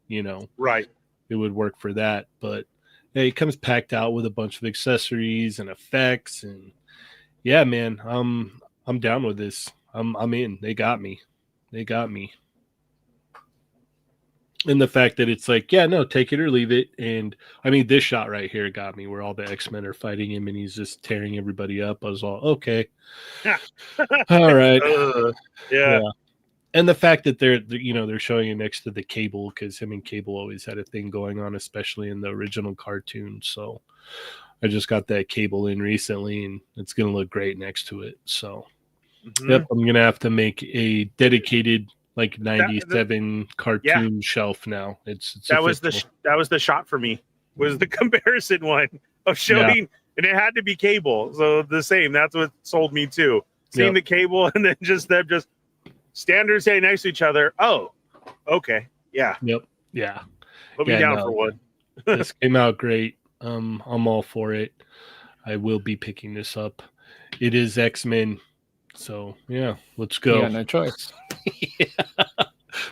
right, it would work for that. But yeah, it comes packed out with a bunch of accessories and effects, and yeah, man, I'm down with this. I'm in. They got me. And the fact that it's like, yeah, no, take it or leave it. And I mean, this shot right here got me where all the X-Men are fighting him and he's just tearing everybody up. I was all, okay. All right. Yeah. And the fact that they're showing it next to the Cable, because him and Cable always had a thing going on, especially in the original cartoon. So I just got that Cable in recently and it's going to look great next to it. So, yep, I'm going to have to make a dedicated like 97 cartoon shelf now. That was the shot for me, was the comparison one of showing, and it had to be Cable. So the same, that's what sold me too. Seeing the Cable and then just them just standard saying next to each other. Oh, okay. Yeah. Yep. Yeah. Put me down for one. This came out great. I'm all for it. I will be picking this up. It is X-Men. So yeah, let's go. You got no choice.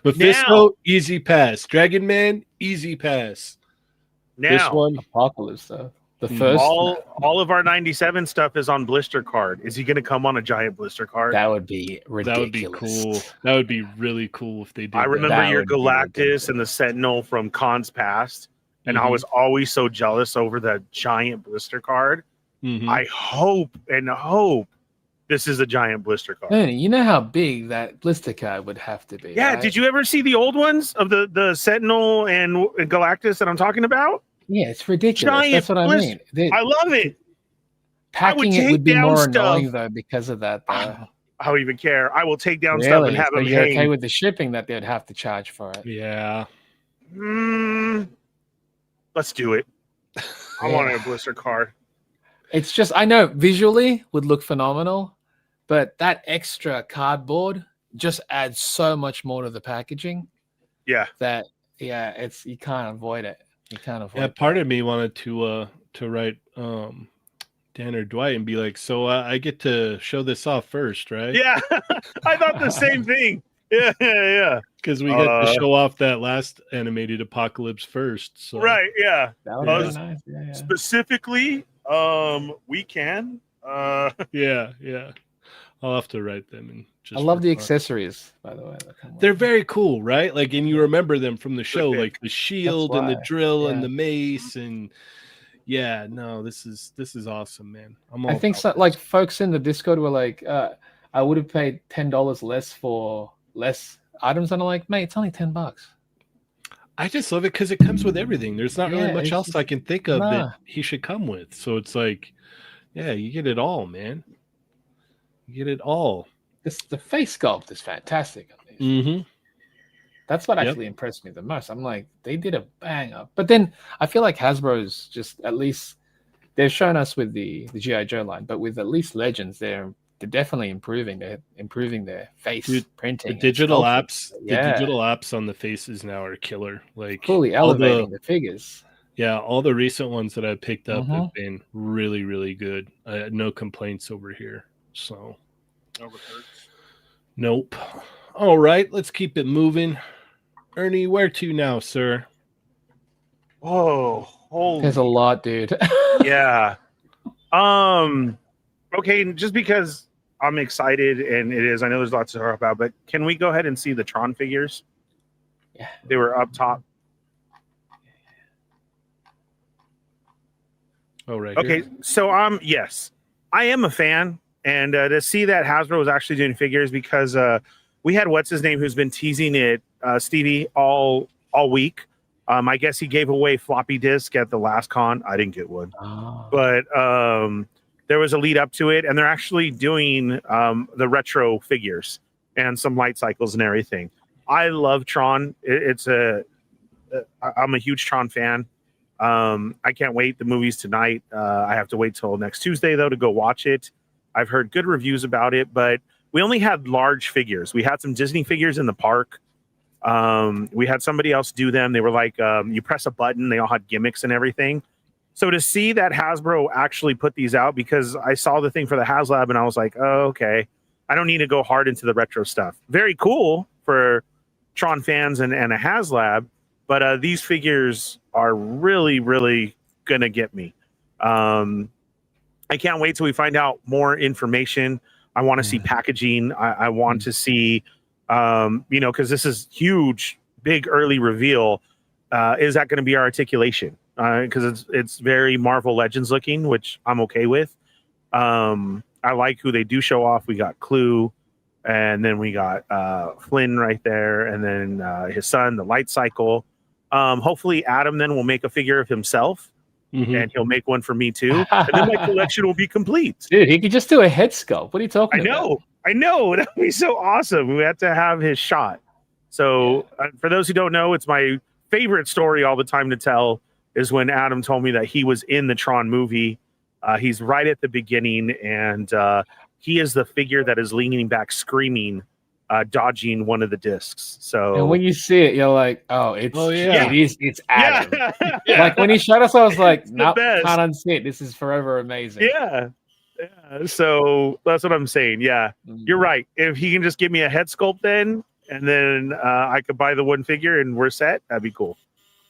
Mephisto, easy pass. Dragon Man, easy pass. Now, this one, Apocalypse though. The first, all of our 97 stuff is on blister card. Is he going to come on a giant blister card? That would be ridiculous. That would be cool. That would be really cool if they did. I remember your Galactus and the Sentinel from cons past, and I was always so jealous over that giant blister card. I hope this is a giant blister card. Man, you know how big that blister card would have to be. Yeah, right? Did you ever see the old ones of the Sentinel and Galactus that I'm talking about? Yeah, it's ridiculous. Giant That's what I mean. I love it. Packing it would be more annoying though because of that. Though. I don't even care. I will take down stuff and Really? have So them you're hang. okay with the shipping that they'd have to charge for it? Yeah. Let's do it. I want a blister card. It's just, I know visually would look phenomenal, but that extra cardboard just adds so much more to the packaging. Yeah. That it's you can't avoid it. You can't avoid. Yeah, part of me wanted to write Dan or Dwight and be like, so I get to show this off first, right? Yeah. I thought the same thing. Yeah. Because we got to show off that last animated Apocalypse first. So. Right, yeah. That would be really nice. Yeah. Specifically, we can. Yeah. I'll have to write them and just. I love the accessories, by the way. They're very cool, right? Like, and you remember them from the show, like the shield and the drill and the mace, and this is awesome, man. I think so. Like folks in the Discord were like, I would have paid $10 less for less items, and I'm like, mate, it's only $10. I just love it because it comes with everything. There's not really much else I can think of that he should come with. So it's like, you get it all, man. You get it all. The face sculpt is fantastic on these. Mm-hmm. That's what actually impressed me the most. I'm like, they did a bang up. But then I feel like Hasbro's just, at least they've shown us with the G.I. Joe line, but with at least Legends, they're definitely improving their face printing. The digital apps on the faces now are killer. Like fully elevating the figures. Yeah, all the recent ones that I picked up have been really, really good. No complaints over here. So nope. All right, let's keep it moving. Ernie, where to now, sir? Oh, there's a lot, dude. Yeah. Okay, just because I'm excited and I know there's lots to talk about, but can we go ahead and see the Tron figures? Yeah. They were up top. Oh, right. Okay, here. so yes, I am a fan, and to see that Hasbro was actually doing figures, because we had what's his name who's been teasing it, Stevie, all week. I guess he gave away floppy disk at the last con. I didn't get one, but there was a lead up to it, and they're actually doing the retro figures and some light cycles and everything. I love Tron. I'm a huge Tron fan. I can't wait. The movie's tonight. I have to wait till next Tuesday though to go watch it. I've heard good reviews about it, but we only had large figures. We had some Disney figures in the park. We had somebody else do them. They were like, you press a button, they all had gimmicks and everything. So to see that Hasbro actually put these out, because I saw the thing for the HasLab and I was like, oh, okay, I don't need to go hard into the retro stuff. Very cool for Tron fans and a HasLab, but these figures are really, really going to get me. I can't wait till we find out more information. I want to see packaging. I want to see, because this is huge, big early reveal. Is that going to be our articulation? Because it's very Marvel Legends looking, which I'm okay with. I like who they do show off. We got Clue, and then we got Flynn right there, and then his son, the Light Cycle. Hopefully Adam then will make a figure of himself, and he'll make one for me too, and then my collection will be complete. Dude, he could just do a head sculpt. What are you talking about? I know. That would be so awesome. We have to have his shot. So for those who don't know, it's my favorite story all the time to tell is when Adam told me that he was in the Tron movie. He's right at the beginning, and he is the figure that is leaning back, screaming, dodging one of the discs. So, and when you see it, you're like, it's Adam. Yeah. Like when he showed us, I was like, nope, best. can't unsee it. This is forever amazing. Yeah. So that's what I'm saying. Yeah, you're right. If he can just give me a head sculpt then, and then I could buy the one figure and we're set, that'd be cool.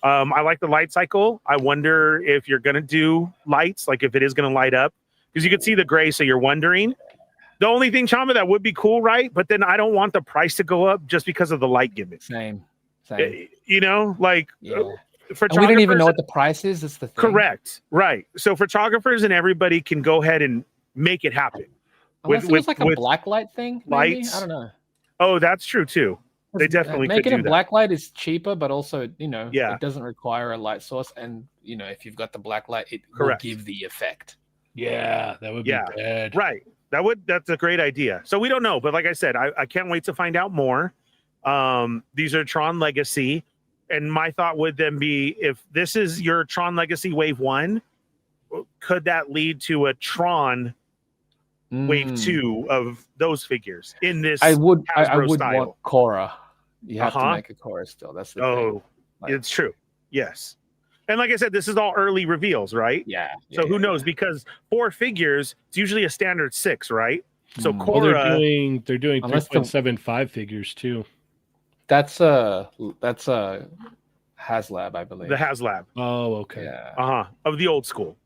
I like the light cycle. I wonder if you're going to do lights, like if it is going to light up, because you can see the gray. So you're wondering. The only thing, Chamba, that would be cool, right? But then I don't want the price to go up just because of the light gimmick. Same. You know, like and we don't even know what the price is. That's the thing. Correct. Right. So photographers and everybody can go ahead and make it happen. Unless it was like a black light thing, maybe? Lights. I don't know. Oh, that's true too. They definitely making could do a that. black light is cheaper, but also, Yeah. it doesn't require a light source. And, if you've got the black light, it Correct. will give the effect. Yeah, that would be bad. Right. That's a great idea. So we don't know, but like I said, I can't wait to find out more. These are Tron Legacy, and my thought would then be, if this is your Tron Legacy Wave 1, could that lead to a Tron Wave 2 of those figures in this I would style? want Korra. You have to make a Korra still. That's the thing. Like, it's true. Yes. And like I said, this is all early reveals, right? Yeah. So who knows? Because 4 figures, it's usually a standard 6, right? So Korra, Well, they're doing 3.75 figures too. That's a HasLab, I believe. The HasLab. Oh, okay. Yeah. Of the old school.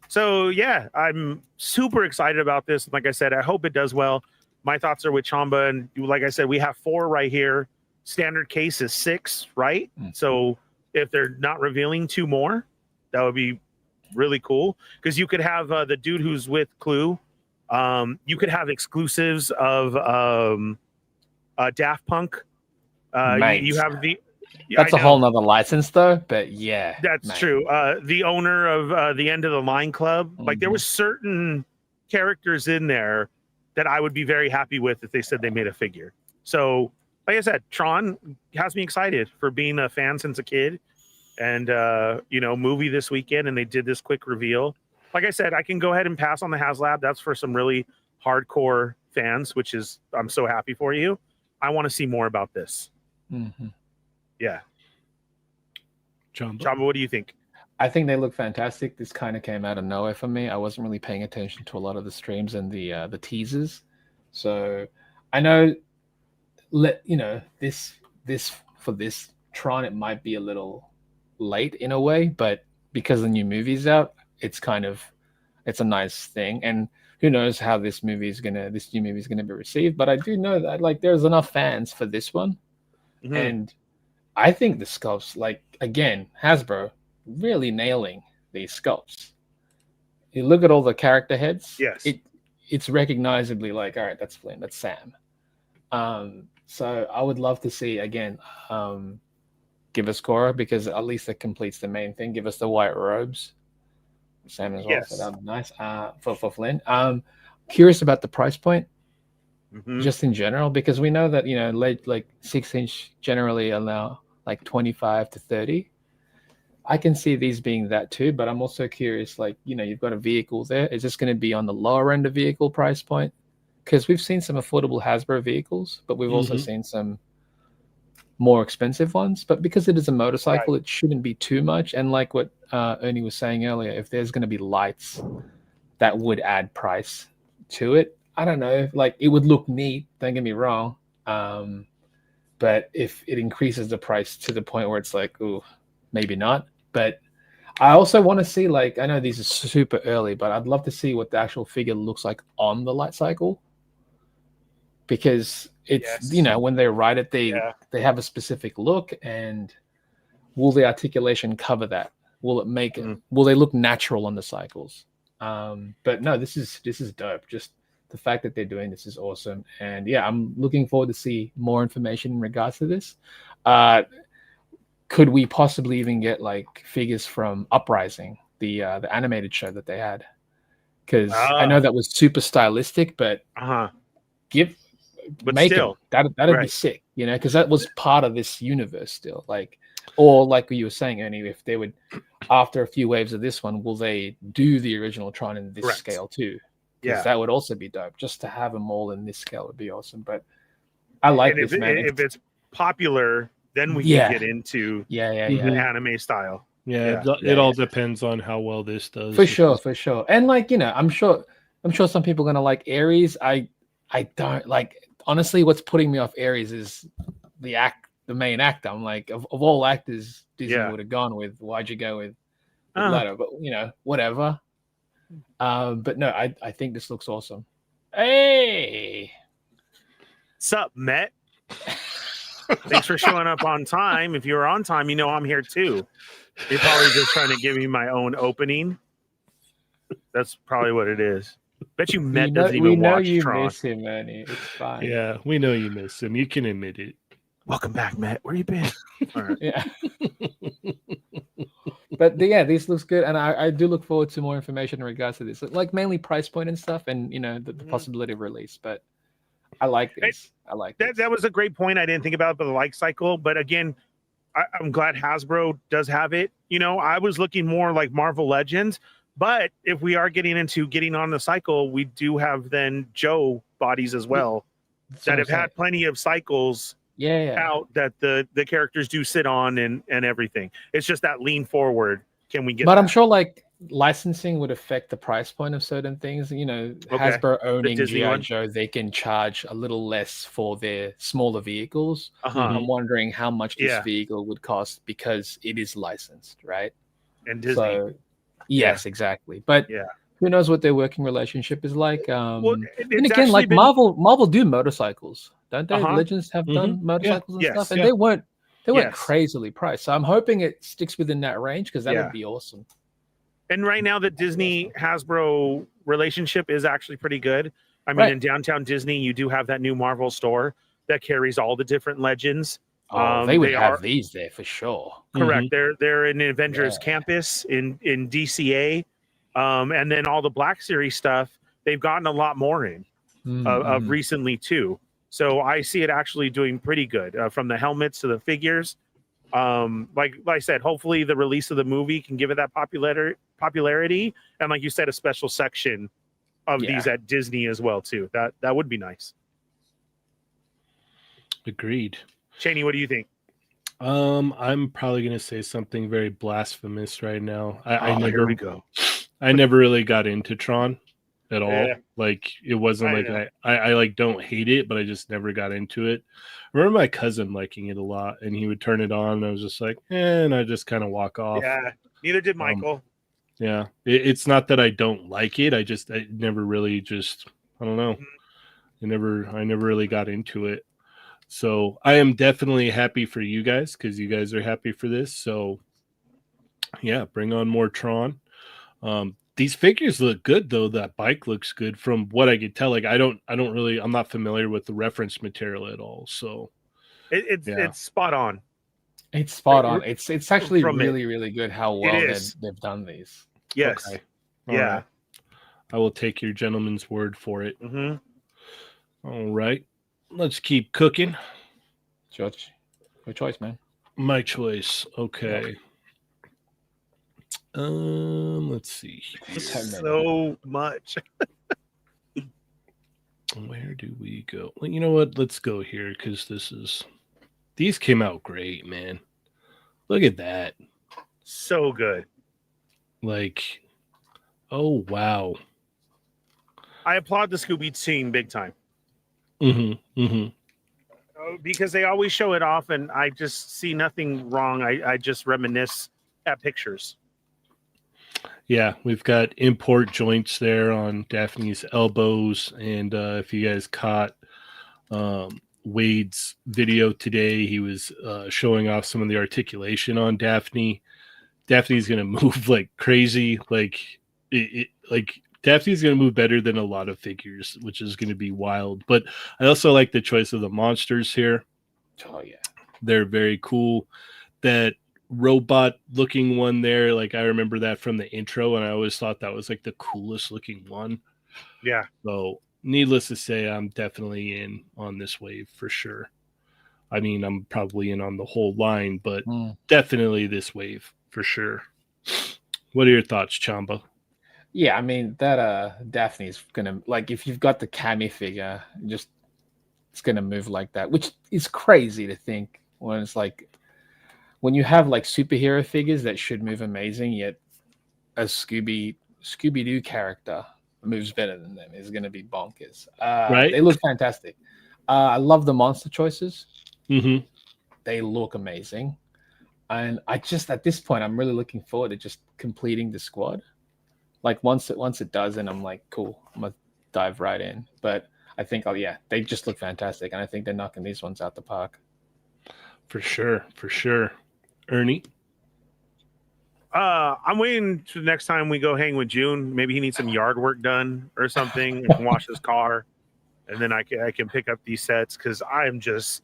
So yeah, I'm super excited about this. Like I said, I hope it does well. My thoughts are with Chamba, and like I said, we have 4 right here. Standard case is 6, right? So if they're not revealing 2 more, that would be really cool, because you could have the dude who's with Clue. You could have exclusives of Daft Punk. You have the. That's a whole nother license, though. But yeah, that's true. The owner of the End of the Line Club, like there was certain characters in there that I would be very happy with if they said they made a figure. So, like I said, Tron has me excited for being a fan since a kid, and movie this weekend, and they did this quick reveal. Like I said, I can go ahead and pass on the HasLab. That's for some really hardcore fans, which is, I'm so happy for you. I want to see more about this. Yeah. Chamba, what do you think? I think they look fantastic. This kind of came out of nowhere for me. I wasn't really paying attention to a lot of the streams and the teasers. So I know, this for this Tron, it might be a little late in a way, but because the new movie's out, it's a nice thing. And who knows how this new movie is gonna be received. But I do know that there's enough fans for this one. And I think the sculpts, again, Hasbro really nailing these sculpts. You look at all the character heads. Yes. It's recognizably all right, that's Flynn, that's Sam. So I would love to see, again, give us Korra, because at least it completes the main thing. Give us the white robes. Sam as well. Yes. So that would be nice. For Flynn. Curious about the price point. Just in general, because we know that 6-inch generally allow 25 to 30. I can see these being that too, but I'm also curious, you've got a vehicle there. Is this going to be on the lower end of vehicle price point? Because we've seen some affordable Hasbro vehicles, but we've also seen some more expensive ones. But because it is a motorcycle, it shouldn't be too much. And like what Ernie was saying earlier, if there's going to be lights, that would add price to it. I don't know, it would look neat, don't get me wrong. But if it increases the price to the point where it's ooh, maybe not. But I also want to see, I know these are super early, but I'd love to see what the actual figure looks like on the light cycle. Because it's, when they ride it, they have a specific look, and will the articulation cover that? Will it make it, will they look natural on the cycles? But no, this is dope. Just the fact that they're doing this is awesome. And yeah, I'm looking forward to see more information in regards to this. Could we possibly even get figures from Uprising, the animated show that they had? Because I know that was super stylistic, but make still, them. That'd be sick, because that was part of this universe still. Or like you were saying, Ernie, if they would, after a few waves of this one, will they do the original Tron in this scale too? Because that would also be dope. Just to have them all in this scale would be awesome. But I like this, man. If it's popular, then we can get into the anime style. It all depends on how well this does. For sure. And I'm sure some people are gonna like Ares. I don't like, honestly, what's putting me off Ares is the main actor. I'm of all actors Disney would have gone with, why'd you go with Leto? But whatever. But no, I think this looks awesome. Hey, sup, Met? Thanks for showing up on time. If you're on time, I'm here too. You're probably just trying to give me my own opening. That's probably what it is. Bet you Met doesn't even watch Tron. We know you miss him, Ernie. It's fine. Yeah, we know you miss him. You can admit it. Welcome back, Met. Where you been? All right. Yeah. But yeah, this looks good, and I do look forward to more information in regards to this, like mainly price point and stuff, and the possibility of release. But I like this. I like that. this. That was a great point. I didn't think about the life cycle, but again, I'm glad Hasbro does have it. I was looking more like Marvel Legends, but if we are getting on the cycle, we do have then Joe bodies as well that have had plenty of cycles out that the characters do sit on and everything. It's just that lean forward. Can we get But that? I'm sure like licensing would affect the price point of certain things. Hasbro owning G.I. Joe, they can charge a little less for their smaller vehicles. I'm wondering how much this vehicle would cost because it is licensed, right? And Disney. So, yes, exactly. But who knows what their working relationship is like? And again, like Marvel do motorcycles, don't they? Legends have done motorcycles and stuff, and they weren't crazily priced. So I'm hoping it sticks within that range because that would be awesome. And right now, the Disney Hasbro relationship is actually pretty good. I mean, in downtown Disney, you do have that new Marvel store that carries all the different legends. They would have these there for sure. Correct. They're in Avengers Campus in DCA, and then all the Black Series stuff. They've gotten a lot more of recently too. So I see it actually doing pretty good from the helmets to the figures. Like I said, hopefully the release of the movie can give it that popularity, and like you said, a special section of these at Disney as well too. That would be nice. Agreed. Cheynee, what do you think? I'm probably gonna say something very blasphemous right now. Here we go. I never really got into Tron at all. Like it wasn't like I like don't hate it, but I just never got into it. I remember my cousin liking it a lot, and he would turn it on, and I was just like, and I just kind of walk off. Yeah, neither did Michael. It's not that I don't like it. I never really I don't know. I never really got into it. So I am definitely happy for you guys because you guys are happy for this. So yeah, bring on more Tron. These figures look good though. That bike looks good from what I could tell. Like I'm not familiar with the reference material at all. So it's spot on. It's spot on. It's actually really good how well they've done these. Yes. Okay. Right. I will take your gentleman's word for it. All right. Let's keep cooking. Judge, your choice, man. My choice. Okay. Let's see. So much. Where do we go? Well, you know what? Let's go here because these came out great, man. Look at that. So good. Like, oh wow. I applaud the Scooby team big time. Because they always show it off, and I just see nothing wrong. I just reminisce at pictures. Yeah, we've got import joints there on Daphne's elbows, and if you guys caught Wade's video today, he was showing off some of the articulation on Daphne. Daphne's gonna move like crazy, like Daphne's going to move better than a lot of figures, which is going to be wild. But I also like the choice of the monsters here. Oh, yeah. They're very cool. That robot-looking one there, like I remember that from the intro, and I always thought that was like the coolest-looking one. Yeah. So needless to say, I'm definitely in on this wave for sure. I mean, I'm probably in on the whole line, but definitely this wave for sure. What are your thoughts, Chamba? Yeah, I mean that Daphne's gonna, like, if you've got the Cammy figure, it's gonna move like that, which is crazy to think when it's like when you have like superhero figures that should move amazing, yet a Scooby-Doo character moves better than them is gonna be bonkers. Right? They look fantastic. I love the monster choices. They look amazing, and I just at this point I'm really looking forward to just completing the squad. Like once it does, and I'm like, cool, I'm gonna dive right in. But I think, they just look fantastic, and I think they're knocking these ones out the park. For sure. Ernie? I'm waiting to the next time we go hang with June. Maybe he needs some yard work done or something. I can wash his car, and then I can pick up these sets because I'm just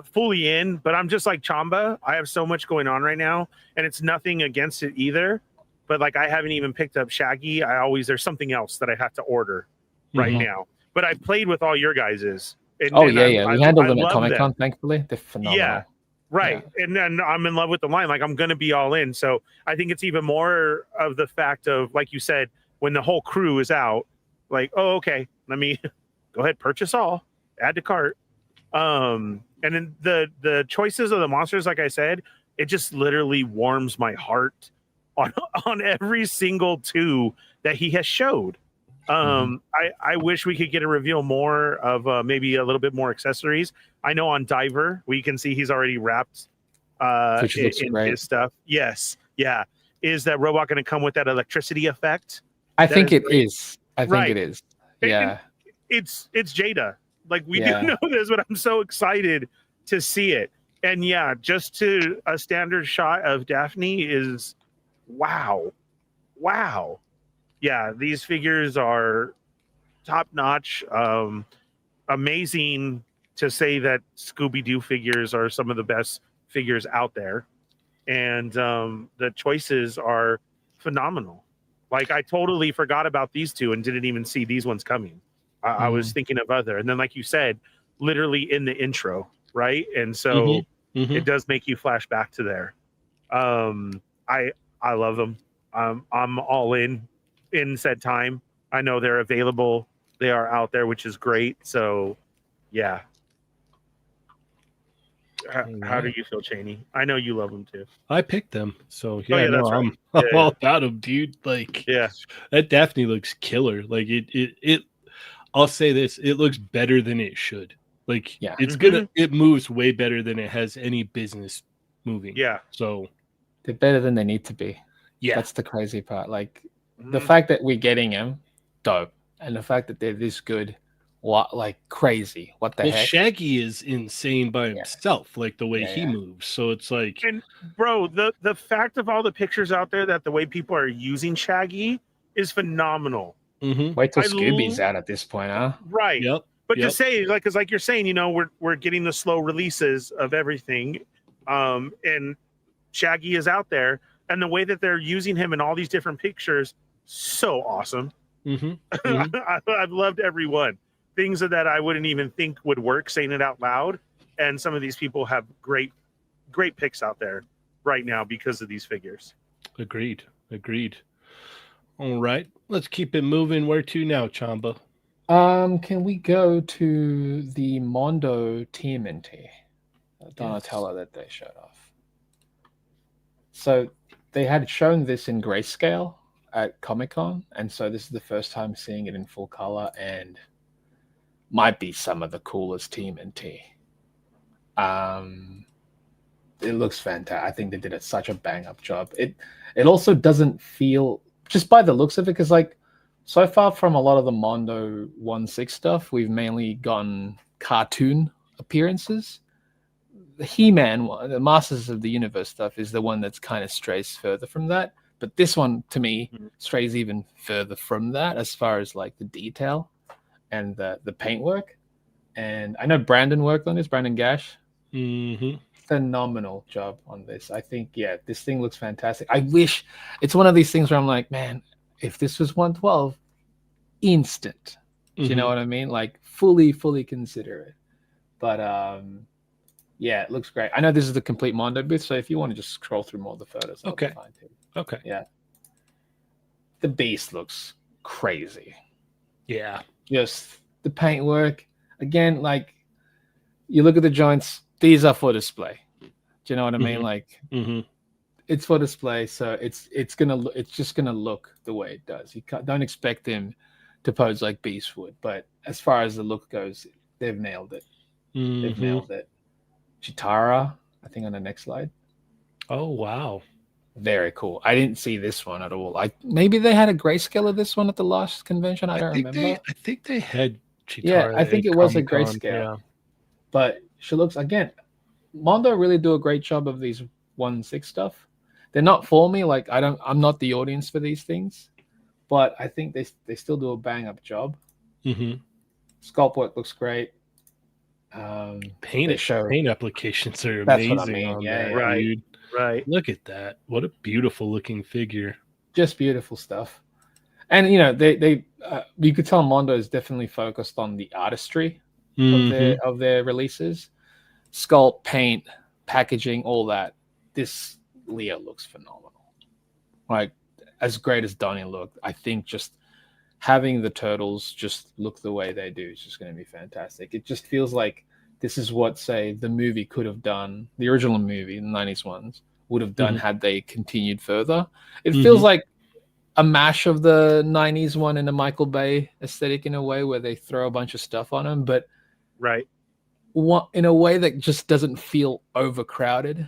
fully in, but I'm just like Chamba. I have so much going on right now, and it's nothing against it either. But like, I haven't even picked up Shaggy. There's something else that I have to order right now. But I played with all your guys's. And, yeah. We handled them at love Comic Con, them. thankfully. They're phenomenal. Yeah, right. Yeah. And then I'm in love with the line. Like, I'm going to be all in. So I think it's even more of the fact of, like you said, when the whole crew is out, like, oh, okay, let me go ahead, purchase all, add to cart. And then the choices of the monsters, like I said, it just literally warms my heart on every single 2 that he has showed. I wish we could get a reveal more of maybe a little bit more accessories. I know on Diver we can see he's already wrapped in his stuff. Yes, yeah. Is that robot going to come with that electricity effect? I think it is. I think it is. Yeah, it's Jada. Like, we do know this, but I'm so excited to see it. And yeah, just to a standard shot of Daphne is wow. Yeah, these figures are top notch. Amazing to say that Scooby-Doo figures are some of the best figures out there. And the choices are phenomenal. Like, I totally forgot about these 2 and didn't even see these ones coming. I was thinking of other. And then, like you said, literally in the intro, right? And so it does make you flash back to there. I love them. I'm all in said time. I know they're available. They are out there, which is great. So, yeah. How do you feel, Cheynee? I know you love them too. I picked them, so that's right. I'm all about them, dude. Like, yeah, that Daphne looks killer. Like, it. I'll say this: it looks better than it should. Like, it's gonna. It moves way better than it has any business moving. Yeah. So they're better than they need to be. Yeah, that's the crazy part. Like, the fact that we're getting them, dope, and the fact that they're this good, like crazy. What the heck? Shaggy is insane by himself, like the way he moves. So it's like, and bro, the fact of all the pictures out there that the way people are using Shaggy is phenomenal. Wait till Scooby's out at this point, huh? Right. Yep. But to say, like, because like you're saying, you know, we're getting the slow releases of everything, and Shaggy is out there, and the way that they're using him in all these different pictures, so awesome. I've loved every one. Things that I wouldn't even think would work, saying it out loud, and some of these people have great picks out there right now because of these figures. Agreed. All right, let's keep it moving. Where to now, Chamba? Can we go to the Mondo TMNT Donatello that they showed off? So they had shown this in grayscale at Comic-Con, and so this is the first time seeing it in full color, and might be some of the coolest TMNT. It looks fantastic. I think they did such a bang-up job. It also doesn't feel, just by the looks of it, because like so far from a lot of the Mondo 1/6 stuff, we've mainly gotten cartoon appearances. The He-Man one, the Masters of the Universe stuff, is the one that's kind of strays further from that. But this one, to me, strays even further from that as far as like the detail and the paintwork. And I know Brandon worked on this, Brandon Gash. Phenomenal job on this. I think, this thing looks fantastic. I wish it's one of these things where I'm like, man, if this was 112, instant. Do you know what I mean? Like fully consider it. But it looks great. I know this is the complete Mondo booth, so if you want to just scroll through more of the photos, okay. Fine too. Okay. Yeah. The beast looks crazy. Yeah. Just the paintwork. Again, like you look at the joints, these are for display. Do you know what I mean? Like it's for display, so it's just gonna look the way it does. You don't expect him to pose like Beast would, but as far as the look goes, they've nailed it. They've nailed it. Chitara, I think on the next slide. Oh wow. Very cool. I didn't see this one at all. Maybe they had a grayscale of this one at the last convention. I don't remember. I think they had Chitara. Yeah, I think it was a grayscale. Yeah. But she looks, again, Mondo really do a great job of these 1/6 stuff. They're not for me. Like I'm not the audience for these things, but I think they still do a bang up job. Sculpt work looks great. Paint show. paint applications are That's what I amazing mean, on yeah, that, yeah. Right. dude. Right. Look at that. What a beautiful looking figure. Just beautiful stuff. And you know, they you could tell Mondo is definitely focused on the artistry Mhm. of their releases, sculpt, paint, packaging, all that. This Leo looks phenomenal. Like as great as Donnie looked, I think just having the turtles just look the way they do is just going to be fantastic. It just feels like this is what, say, the movie could have done. The original movie, the '90s ones, would have done had they continued further. It feels like a mash of the '90s one and the Michael Bay aesthetic in a way, where they throw a bunch of stuff on them, but Right. in a way that just doesn't feel overcrowded.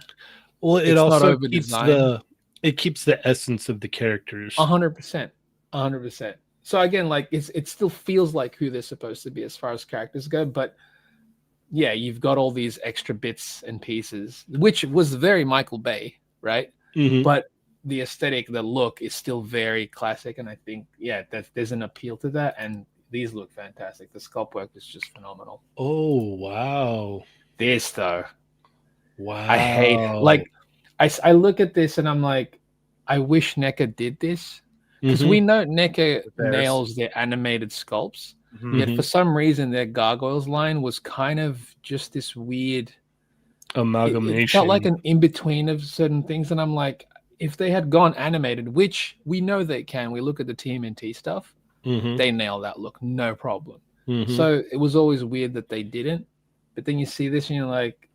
Well, it It's not also over keeps designed. it keeps the essence of the characters. 100%, 100%. So again, like it still feels like who they're supposed to be as far as characters go, but yeah, you've got all these extra bits and pieces, which was very Michael Bay, right? Mhm. But the aesthetic, the look is still very classic, and I think there's an appeal to that, and these look fantastic. The sculpt work is just phenomenal. Oh, wow. This though, Wow. I hate like I look at this and I'm like, I wish NECA did this, because we know NECA nails their animated sculpts, yet for some reason their Gargoyles line was kind of just this weird amalgamation. It felt like an in-between of certain things, and I'm like, if they had gone animated, which we know they can, we look at the TMNT stuff, they nail that look, no problem. So it was always weird that they didn't, but then you see this and you're like,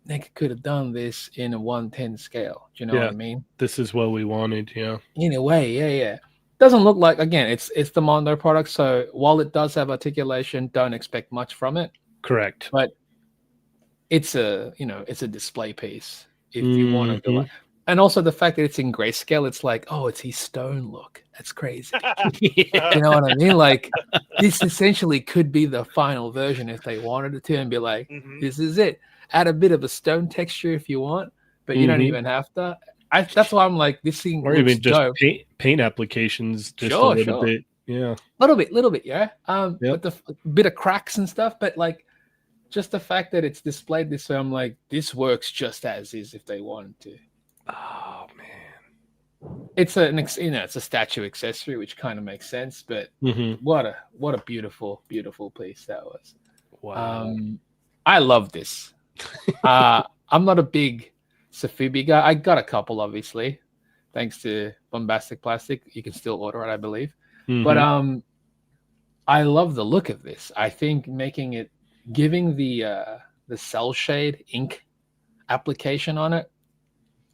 NECA could have done this in a 1/10 scale. Do you know what I mean? This is what we wanted, yeah. In a way, yeah. Doesn't look like, again, it's the Mondo product, so while it does have articulation, don't expect much from it. Correct. But it's a display piece if you want to go. And also the fact that it's in grayscale, it's like, oh, it's his stone look. That's crazy. You know what I mean? Like, this essentially could be the final version if they wanted it to, and be like, this is it. Add a bit of a stone texture if you want, but you don't even have to. That's why I'm like, this thing or looks even just dope. paint applications, just Sure, a little bit. Yeah. Little bit, yeah. But the bit of cracks and stuff, but like, just the fact that it's displayed this way, I'm like, this works just as is if they wanted to. Oh man, it's a statue accessory, which kind of makes sense. But what a beautiful piece that was. Wow. I love this. I'm not a big Safubi guy. I got a couple, obviously, thanks to Bombastic Plastic. You can still order it, I believe. But I love the look of this. I think giving the cell shade ink application on it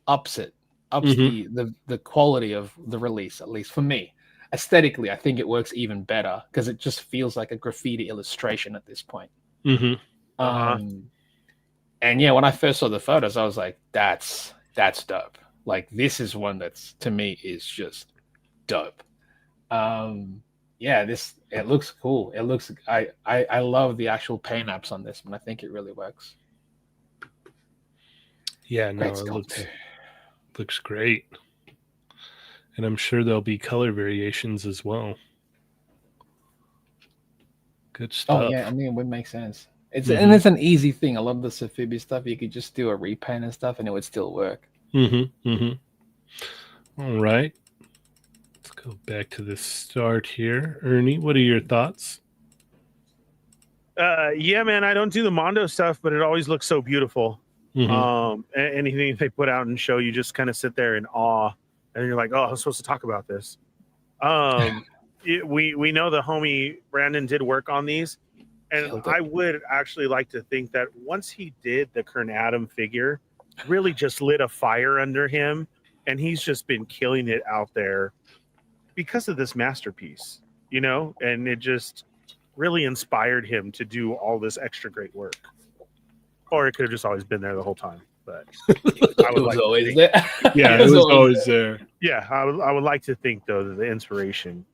ups the quality of the release, at least for me. Aesthetically, I think it works even better because it just feels like a graffiti illustration at this point. And yeah, when I first saw the photos, I was like, that's dope. Like, this is one that's, to me, is just dope. It looks cool. It looks, I love the actual paint apps on this one. I think it really works. Yeah, no, it looks great. And I'm sure there'll be color variations as well. Good stuff. Oh yeah, I mean, it would make sense. And it's an easy thing. I love the Safubi stuff. You could just do a repaint and stuff, and it would still work. All right. Let's go back to the start here. Ernie, what are your thoughts? Yeah, man, I don't do the Mondo stuff, but it always looks so beautiful. Anything they put out and show, you just kind of sit there in awe, and you're like, oh, I'm supposed to talk about this. We know the homie Brandon did work on these, and I would actually like to think that once he did the Kern Adam figure, really just lit a fire under him, and he's just been killing it out there because of this masterpiece, and it just really inspired him to do all this extra great work. Or it could have just always been there the whole time, but I would like always there. Yeah, it was always there. Yeah, I would like to think though that the inspiration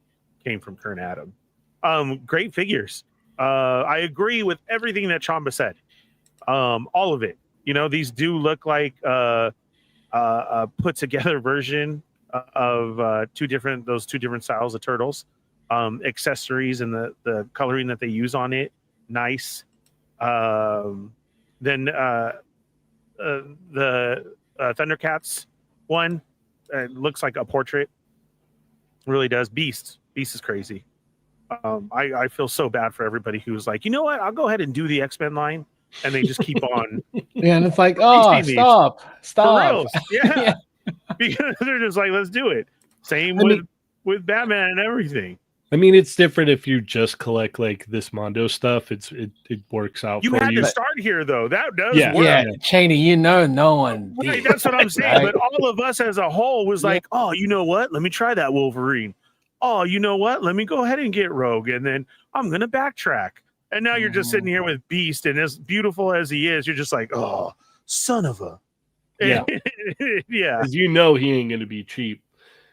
came from Kern Adam. Great figures. I agree with everything that Chamba said. All of it. These do look like a put together version of those two different styles of turtles. Accessories and the coloring that they use on it, nice. Then the Thundercats one looks like a portrait. Really does. Beast is crazy. I feel so bad for everybody who's like, you know what? I'll go ahead and do the X-Men line, and they just keep on. Yeah, and it's like, oh, releasing these. stop. For reals. Yeah. Yeah. Because they're just like, let's do it. Same I mean- with Batman and everything. I mean, it's different if you just collect like this Mondo stuff. It works out You for had you. to start here, though. That does Yeah. work. Yeah, Cheynee, no one. Right, did. that's what I'm saying. Right? But all of us as a whole was like, oh, you know what? Let me try that Wolverine. Oh, you know what? Let me go ahead and get Rogue. And then I'm going to backtrack. And now you're just sitting here with Beast. And as beautiful as he is, you're just like, oh, son of a. Yeah. Yeah. Because you know he ain't going to be cheap.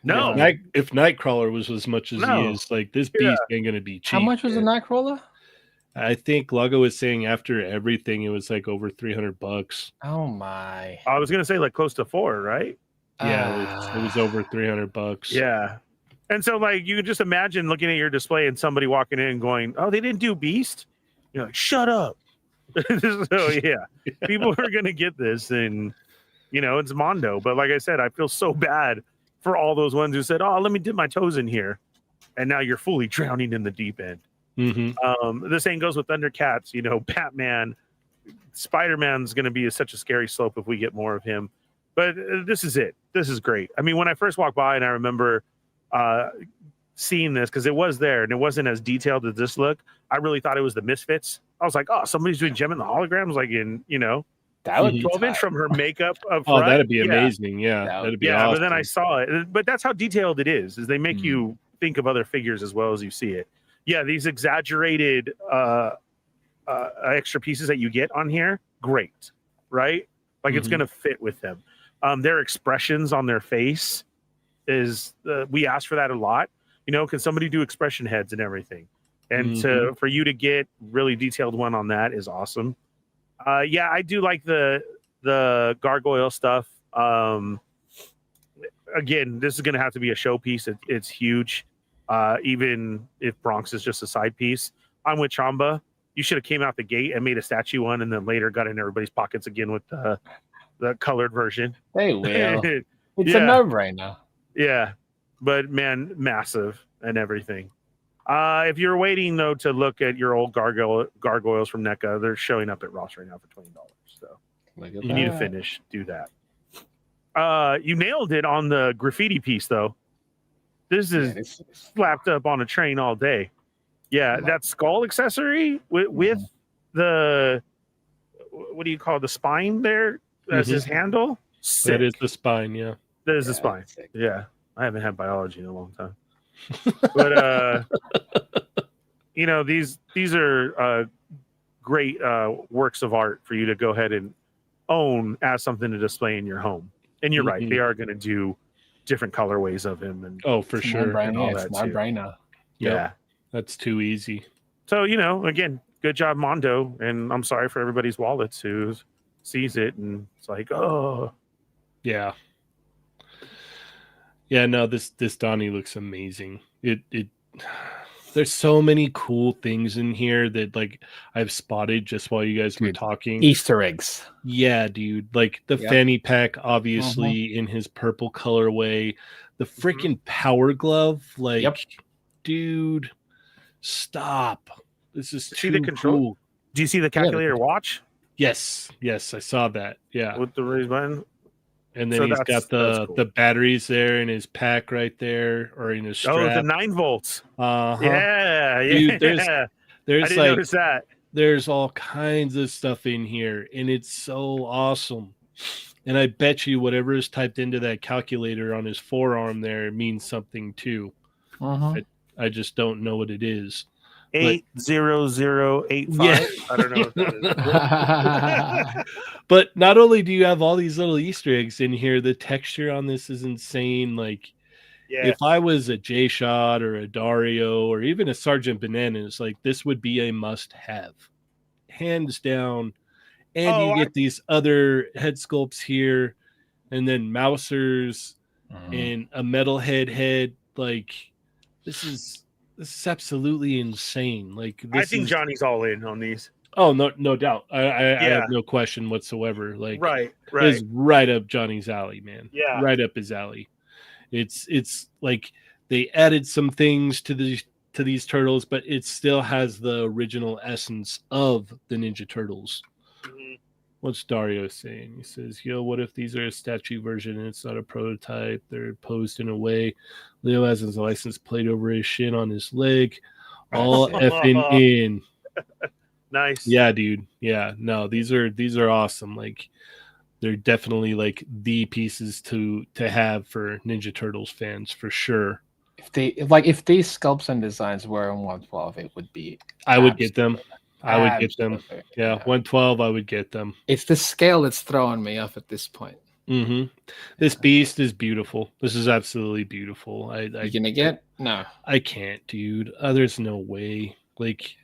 No. If Nightcrawler was as much as No. he is, like this Beast ain't going to be cheap. How much was the Nightcrawler? I think Lago was saying after everything, it was like over $300. Oh my. I was going to say like close to 4, right? Yeah, it was over $300. Yeah. And so, like, you can just imagine looking at your display and somebody walking in and going, oh, they didn't do Beast? You're like, shut up. So, yeah, people are going to get this. And, you know, it's Mondo. But like I said, I feel so bad for all those ones who said, oh, let me dip my toes in here. And now you're fully drowning in the deep end. Mm-hmm. The same goes with Thundercats. You know, Batman, Spider-Man's going to be such a scary slope if we get more of him. But this is it. This is great. I mean, when I first walked by and I remember seeing this, because it was there and it wasn't as detailed as this look, I really thought it was the Misfits. I was like, oh, somebody's doing Gem and the Holograms, like in, you know, That would be 12 inch tight. from her makeup up Oh, front. that'd be Yeah. amazing. Yeah, that'd be awesome. But then I saw it. But that's how detailed it is they make you think of other figures as well as you see it. Yeah, these exaggerated extra pieces that you get on here, great, right? Like it's going to fit with them. Their expressions on their face is, we ask for that a lot. You know, can somebody do expression heads and everything? And for you to get really detailed one on that is awesome. Yeah, I do like the gargoyle stuff. Again, this is going to have to be a showpiece. It's huge. Even if Bronx is just a side piece. I'm with Chamba. You should have came out the gate and made a statue one and then later got in everybody's pockets again with the colored version. They will. It's Yeah. a no-brainer. Yeah, but man, massive and everything. If you're waiting though to look at your old gargoyles from NECA, they're showing up at Ross right now for $20. So Look at you need to that. finish. Do that. You nailed it on the graffiti piece though. This is slapped up on a train all day. Yeah, that skull accessory with the, what do you call the spine there as his handle? Sick. That is the spine. Yeah. That is the spine. Yeah, I haven't had biology in a long time. But you know, these are great works of art for you to go ahead and own as something to display in your home. And you're right, they are going to do different colorways of him. And oh, for sure, and all that It's too. no-brainer. Yeah. That's too easy. So you know, again, good job, Mondo. And I'm sorry for everybody's wallets who sees it and it's like, oh, Yeah. Yeah, no, this Donnie looks amazing. It there's so many cool things in here that like I've spotted just while you guys were talking. Easter eggs. Yeah, dude. Like the fanny pack, obviously in his purple colorway. The freaking power glove, like dude, stop. This is see too the control. cool. Do you see the calculator watch Yes, I saw that. Yeah. with the raised button? And then So he's that's got the cool. the batteries there in his pack right there, or in his strap. Oh, the 9 volts. Uh-huh. Yeah, Dude, there's I there's didn't like notice that. there's all kinds of stuff in here, and it's so awesome. And I bet you whatever is typed into that calculator on his forearm there means something too. I just don't know what it is. 80085. Yeah. I don't know what that is. But not only do you have all these little Easter eggs in here, the texture on this is insane. Like, Yeah. if I was a J-Shot or a Dario or even a Sergeant Bananas, like this would be a must-have, hands down. And you get these other head sculpts here, and then Mousers and a metalhead head. Like, this is absolutely insane. Like, I think Johnny's all in on these. Oh, no doubt. I Yeah. have no question whatsoever. Like, Right. it's right up Johnny's alley, man. Yeah. Right up his alley. It's like they added some things to these turtles, but it still has the original essence of the Ninja Turtles. Mhm. What's Dario saying? He says, "Yo, what if these are a statue version and it's not a prototype? They're posed in a way. Leo has his license plate over his shin on his leg, all effing in." Nice. Yeah, dude. Yeah, no, these are awesome. Like, they're definitely like the pieces to have for Ninja Turtles fans for sure. If these sculpts and designs were on 112, it would be. I would get them. I would get them. absolutely, Yeah, 112. I would get them. It's the scale that's throwing me off at this point. Mm-hmm. This beast is beautiful. This is absolutely beautiful. You gonna get? No, I can't, dude. There's no way. Like,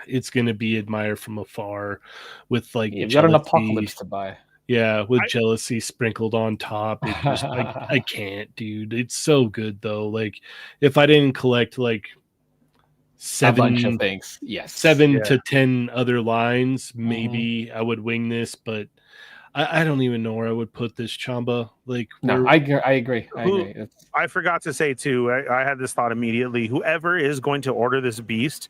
it's gonna be admired from afar, with like you've got an jealousy. apocalypse to buy. Yeah, with jealousy sprinkled on top. It just I can't, dude. It's so good though. Like, if I didn't collect like A bunch of 7 things. Yes. to 10 other lines, maybe I would wing this, but I don't even know where I would put this, Chamba. Like, No, I agree. I forgot to say too. I had this thought immediately. Whoever is going to order this beast,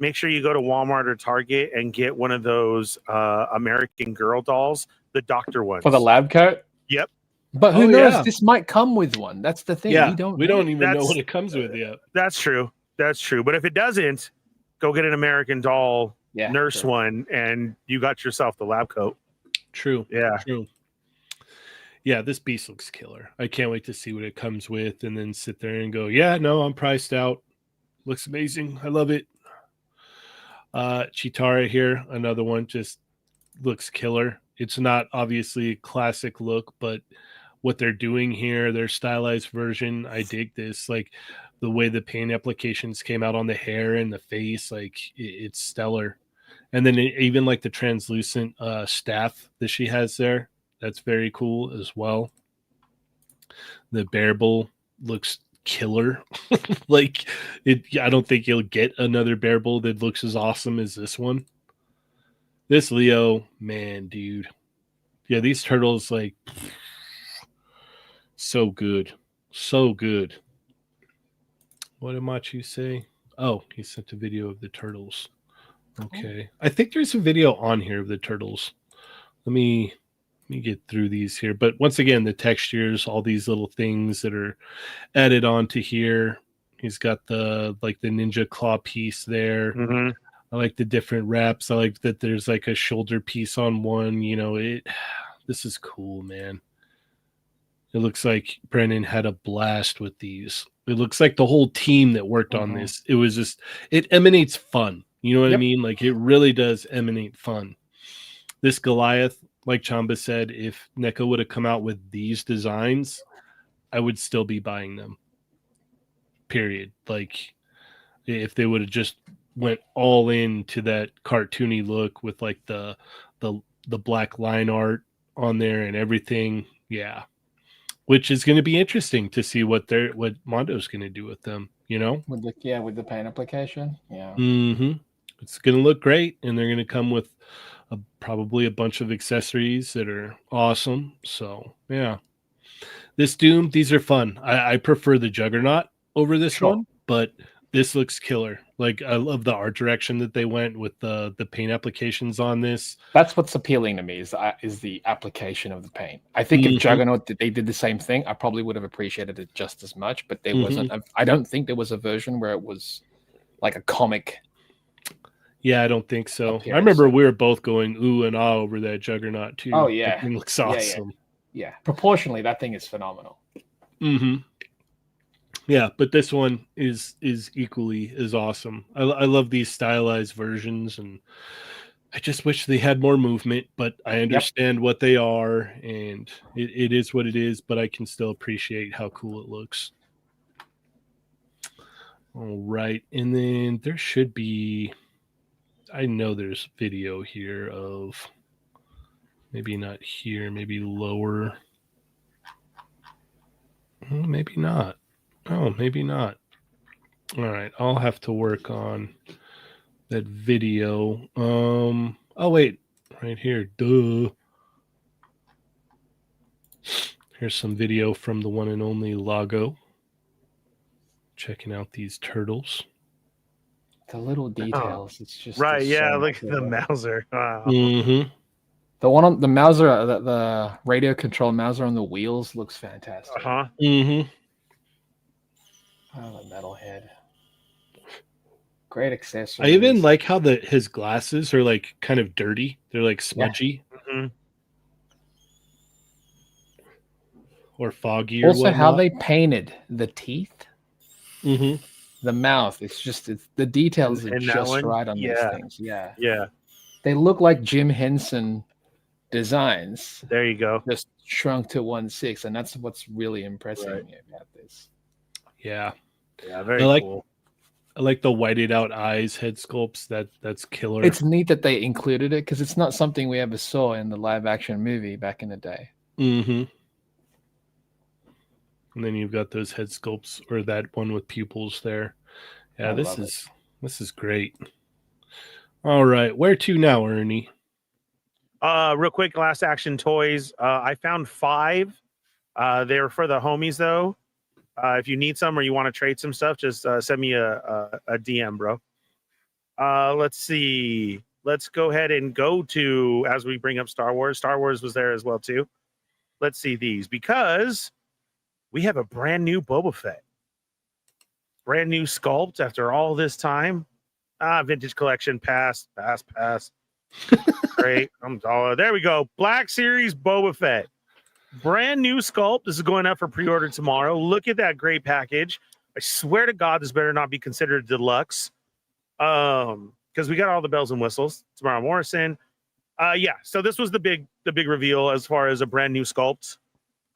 make sure you go to Walmart or Target and get one of those American Girl dolls, the doctor ones for the lab coat. Yep. But who knows? This might come with one. That's the thing. Yeah, we don't even know what it comes with yet. That's true. That's true. But if it doesn't, go get an American doll nurse one, and you got yourself the lab coat. True. Yeah. True. Yeah, this beast looks killer. I can't wait to see what it comes with, and then sit there and go, yeah, no, I'm priced out. Looks amazing. I love it. Chitara here, another one, just looks killer. It's not obviously a classic look, but what they're doing here, their stylized version, I dig this. Like, the way the paint applications came out on the hair and the face, like, it's stellar. And then even like the translucent staff that she has there, that's very cool as well. The bearable looks killer. Like, I don't think you'll get another bearable that looks as awesome as this one. This Leo, man, dude. Yeah, these turtles, like, so good. So good. What did Machu say? Oh, he sent a video of the turtles. Okay. I think there's a video on here of the turtles. Let me get through these here. But once again, the textures, all these little things that are added onto here. He's got the ninja claw piece there. Mm-hmm. I like the different wraps. I like that there's like a shoulder piece on one. You know, this is cool, man. It looks like Brennan had a blast with these. It looks like the whole team that worked on this. It was just, it emanates fun. You know what I mean? Like, it really does emanate fun. This Goliath, like Chamba said, if NECA would have come out with these designs, I would still be buying them. Period. Like, if they would have just went all into that cartoony look with like the black line art on there and everything, yeah. Which is going to be interesting to see what Mondo's going to do with them, you know? With the paint application. Yeah. Mm-hmm. It's going to look great, and they're going to come with probably a bunch of accessories that are awesome. So, yeah. This Doom, these are fun. I prefer the Juggernaut over this one, but this looks killer. Like, I love the art direction that they went with the paint applications on this. That's what's appealing to me is the application of the paint. I think if Juggernaut they did the same thing, I probably would have appreciated it just as much. But there wasn't. I don't think there was a version where it was like a comic. Yeah, I don't think so. I remember we were both going ooh and ah over that Juggernaut too. Oh yeah, it looks awesome. Yeah. Proportionally, that thing is phenomenal. Mm-hmm. Yeah, but this one is equally as awesome. I love these stylized versions, and I just wish they had more movement, but I understand what they are, and it is what it is, but I can still appreciate how cool it looks. All right, and then there should be, I know there's video here of, maybe not here, maybe lower. Maybe not. Oh, maybe not. All right, I'll have to work on that video. Oh wait, right here. Duh. Here's some video from the one and only Lago. Checking out these turtles. The little details. It's just Right, there's yeah, so look much at the of it. Mauser. Wow. Mm-hmm. The one on the Mauser, the radio controlled Mauser on the wheels looks fantastic. Uh-huh. Mm-hmm. Oh, the metal head. Great I accessories. even like how his glasses are like kind of dirty. They're like smudgy Mhm. or foggy or also how whatnot. they painted the teeth, Mm-hmm. the mouth. It's the details are And that just one? right on these Yeah. things. Yeah, Yeah, they look like Jim Henson designs, there you go. just shrunk to 1/6, and that's what's really impressing Right. me about this. Yeah. Yeah, very I like cool. I like the whited out eyes head sculpts. That's killer. It's neat that they included it because it's not something we ever saw in the live action movie back in the day. Mm-hmm. And then you've got those head sculpts or that one with pupils there. Yeah, I this love is great. All right, where to now, Ernie? Real quick, last action toys. I found 5. They're for the homies though. If you need some or you want to trade some stuff, just send me a DM, bro. Let's see. Let's go ahead and go to, as we bring up Star Wars. Star Wars was there as well too. Let's see these because we have a brand new Boba Fett. Brand new sculpt after all this time. Vintage collection, pass. Great. There we go. Black Series Boba Fett. Brand new sculpt. This is going up for pre-order tomorrow. Look at that great package. I swear to God, this better not be considered deluxe. Because we got all the bells and whistles. Tamara Morrison. Yeah. So this was the big reveal as far as a brand new sculpt.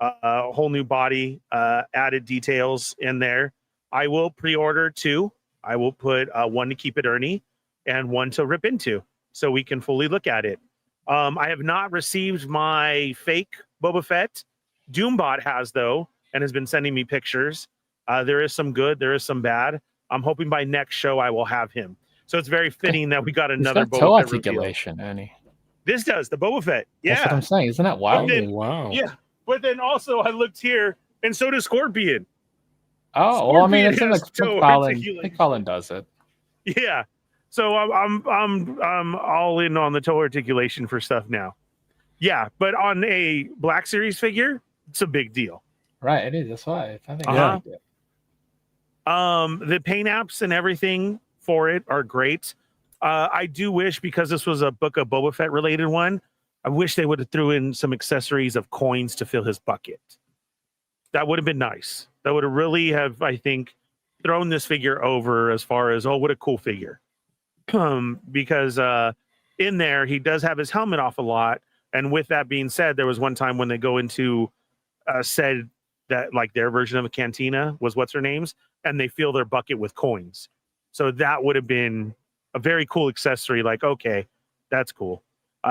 A whole new body, added details in there. I will pre-order 2. I will put one to keep it Ernie and one to rip into so we can fully look at it. I have not received my fake Boba Fett. Doombot has, though, and has been sending me pictures. There is some good, there is some bad. I'm hoping by next show I will have him. So it's very fitting that we got another It's got toe Boba Fett reveal. articulation, Ernie. This does, the Boba Fett. That's what Yeah. I'm saying. Isn't that wild? then- wow. Yeah. But then also I looked here, and so does Scorpion. Oh, well, I mean, Scorpion it's in has like toe articulation. McFarlane does it. Yeah. So I'm all in on the toe articulation for stuff now. Yeah, but on a Black Series figure, it's a big deal. Right, it is. That's why I think I Uh-huh. liked it. The paint apps and everything for it are great. I do wish, because this was a Book of Boba Fett related one, I wish they would have threw in some accessories of coins to fill his bucket. That would have been nice. That would have really have, I think, thrown this figure over as far as, oh, what a cool figure. Because in there, he does have his helmet off a lot. And with that being said, there was one time when they go into said that like their version of a cantina was what's her name's, and they fill their bucket with coins. So that would have been a very cool accessory. Like, okay, that's cool.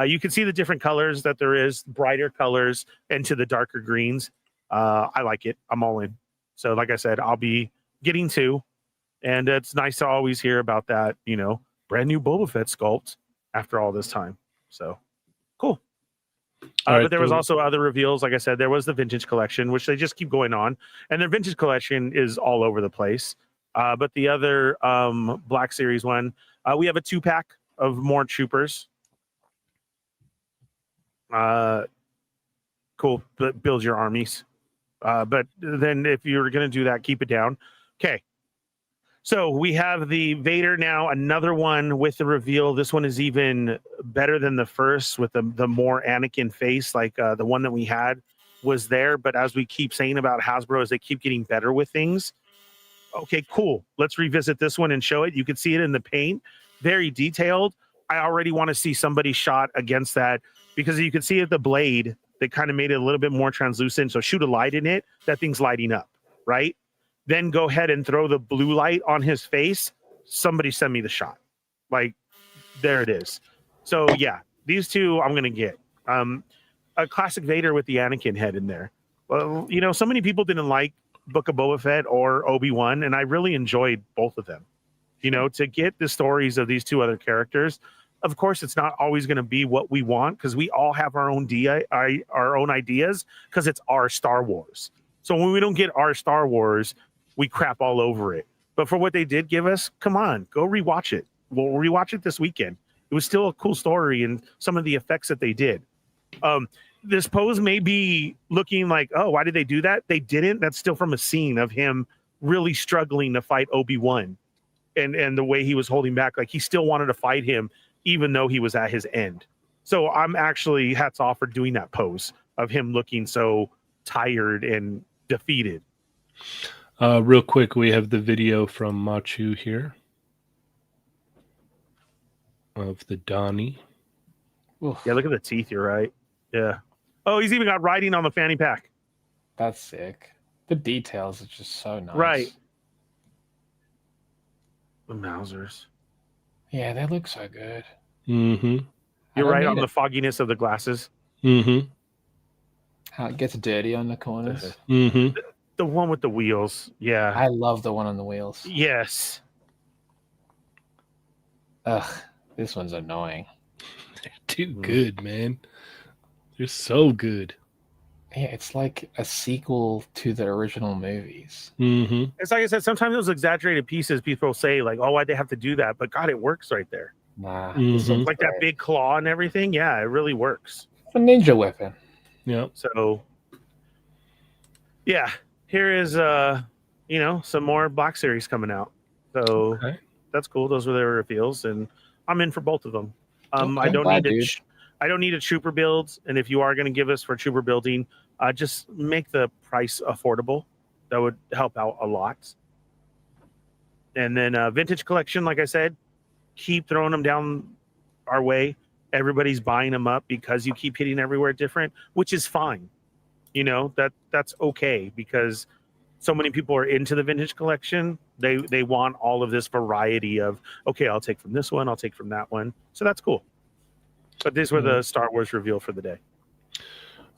You can see the different colors that there is, brighter colors into the darker greens. I like it. I'm all in. So like I said, I'll be getting 2. And it's nice to always hear about that, brand new Boba Fett sculpt after all this time. So cool. But there was also other reveals. Like I said, there was the vintage collection, which they just keep going on. And their vintage collection is all over the place. But the other Black Series one, we have a 2-pack of more troopers. Cool. Build your armies. But then if you're going to do that, keep it down. Okay. So we have the Vader now, another one with the reveal. This one is even better than the first with the more Anakin face. Like the one that we had was there. But as we keep saying about Hasbro, as they keep getting better with things. Okay, cool. Let's revisit this one and show it. You can see it in the paint. Very detailed. I already want to see somebody shot against that because you can see it, the blade, they kind of made it a little bit more translucent. So shoot a light in it, that thing's lighting up, right? Then go ahead and throw the blue light on his face. Somebody send me the shot. Like, there it is. So yeah, these 2 I'm going to get. A classic Vader with the Anakin head in there. Well, so many people didn't like Book of Boba Fett or Obi-Wan, and I really enjoyed both of them. You know, to get the stories of these two other characters. Of course, it's not always going to be what we want because we all have our own our own ideas because it's our Star Wars. So when we don't get our Star Wars, we crap all over it. But for what they did give us, come on, go rewatch it. We'll rewatch it this weekend. It was still a cool story and some of the effects that they did. This pose may be looking like, oh, why did they do that? They didn't. That's still from a scene of him really struggling to fight Obi-Wan and the way he was holding back. Like he still wanted to fight him even though he was at his end. So I'm actually hats off for doing that pose of him looking so tired and defeated. Real quick, we have the video from Machu here of the Donnie. Oof, Yeah, look at the teeth. You're right. Yeah. Oh, he's even got writing on the fanny pack. that's sick. The details are just so nice. Right. The Mausers. Yeah, they look so good. Mm-hmm. You're don't right need on it. the fogginess of the glasses. Mm-hmm. How it gets dirty on the corners. Mm-hmm. The one with the wheels. Yeah. I love the one on the wheels. Yes. Ugh, this one's annoying. They're too good, man. They're so good. Yeah, it's like a sequel to the original movies. Mm-hmm. It's like I said, sometimes those exaggerated pieces people say, like, oh, why'd they have to do that? But God, it works right there. Nah, Mhm. this one's Like that great. big claw and everything. Yeah, it really works. It's a ninja weapon. Yeah. So yeah, here is some more Black Series coming out. So Okay. that's cool. Those were their reveals, and I'm in for both of them. I Okay. don't Glad, need dude. I don't need a trooper build, and if you are going to give us for trooper building, just make the price affordable. That would help out a lot. And then vintage collection, like I said, keep throwing them down our way. Everybody's buying them up because you keep hitting everywhere different, which is fine. You know, that's okay because so many people are into the vintage collection. They want all of this variety of, okay, I'll take from this one, I'll take from that one. So that's cool. But these were the Star Wars reveal for the day.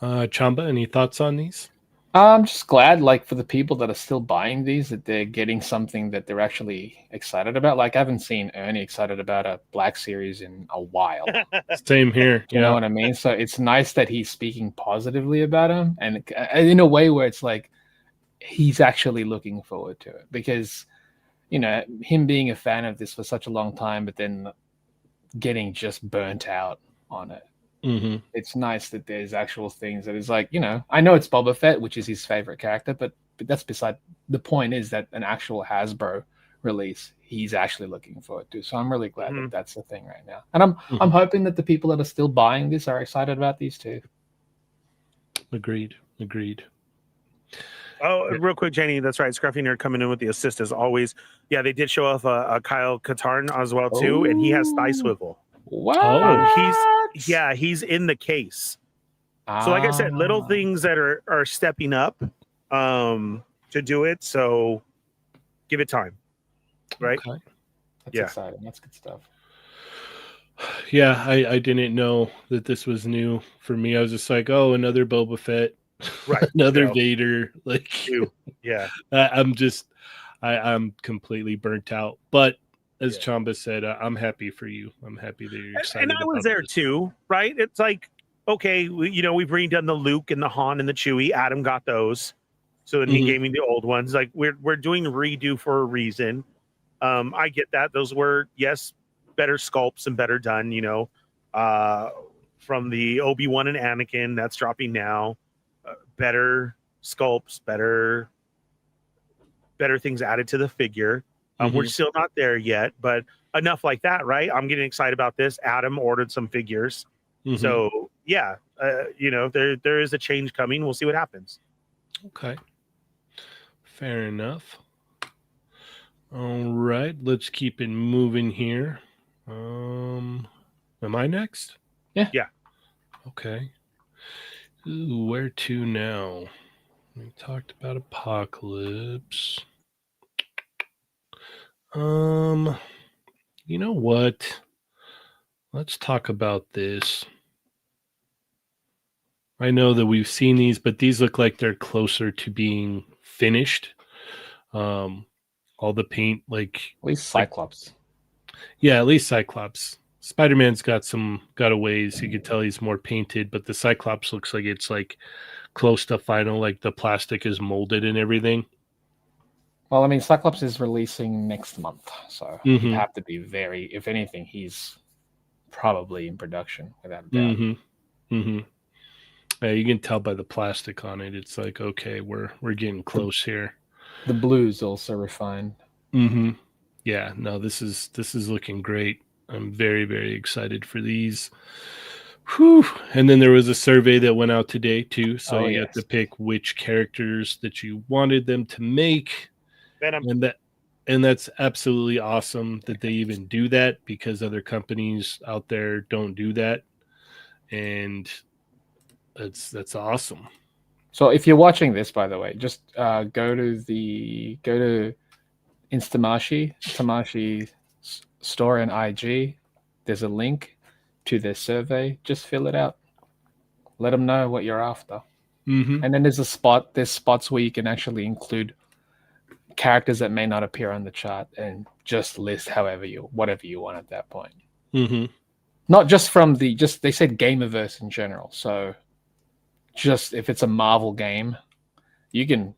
Chamba, any thoughts on these? I'm just glad, like, for the people that are still buying these, that they're getting something that they're actually excited about. Like, I haven't seen Ernie excited about a Black Series in a while. Same here. You know what I mean? So it's nice that he's speaking positively about him, and in a way where it's like he's actually looking forward to it, because him being a fan of this for such a long time, but then getting just burnt out on it. Mm-hmm. It's nice that there's actual things that is like, I know it's Boba Fett, which is his favorite character, but that's beside the point. Is that an actual Hasbro release he's actually looking forward to. So I'm really glad that that's the thing right now, and I'm hoping that the people that are still buying this are excited about these too. Agreed. Oh, real quick, Janie, that's right. Scruffy Nerd coming in with the assist as always. Yeah, they did show off a Kyle Katarn as well too, and he has thigh swivel. What? He's in the case. So like I said, little things that are stepping up to do it. So give it time. Right? Okay. That's Yeah. exciting. That's good stuff. Yeah, I didn't know that this was new for me. I was just like, oh, another Boba Fett, Right. another No. Vader. Like, Yeah. I'm completely burnt out. But as Yeah. Chamba said, I'm happy for you. I'm happy that you're excited. And I was about there this. too, right? It's like, okay, we've redone the Luke and the Han and the Chewie. Adam got those. So then he Mhm. gave me the old ones. Like we're doing redo for a reason. I get that. Those were, yes, better sculpts and better done, from the Obi-Wan and Anakin, that's dropping now. Better sculpts, better things added to the figure. We're still not there yet, but enough like that, right? I'm getting excited about this. Adam ordered some figures. Mhm. So yeah, there is a change coming. We'll see what happens. Okay. Fair enough. All right, let's keep it moving here. Am I next? Yeah. Yeah. Okay. Ooh, where to now? We talked about Apocalypse. You know what? Let's talk about this. I know that we've seen these, but these look like they're closer to being finished. all the paint, like At least Cyclops. yeah, at least Cyclops. Spider-Man's got a ways. You could tell he's more painted, but the Cyclops looks like it's like close to final, like the plastic is molded and everything. Well, I mean, Cyclops is releasing next month, so he'd Mhm. have to be very. If anything, he's probably in production without a doubt. Yeah, you can tell by the plastic on it. It's like, okay, we're getting close here. The blue's also refined. Yeah, no, this is looking great. I'm very, very excited for these. Whew. And then there was a survey that went out today too. So you got to pick which characters that you wanted them to make. Venom. And that's absolutely awesome that they even do that, because other companies out there don't do that. And that's awesome. So if you're watching this, by the way, just go to Tamashi store and IG. There's a link to their survey. Just fill it out. Let them know what you're after. And then there's spots where you can actually include characters that may not appear on the chart and just list whatever you want at that point. Not just from they said Gameverse in general. So just if it's a Marvel game, you can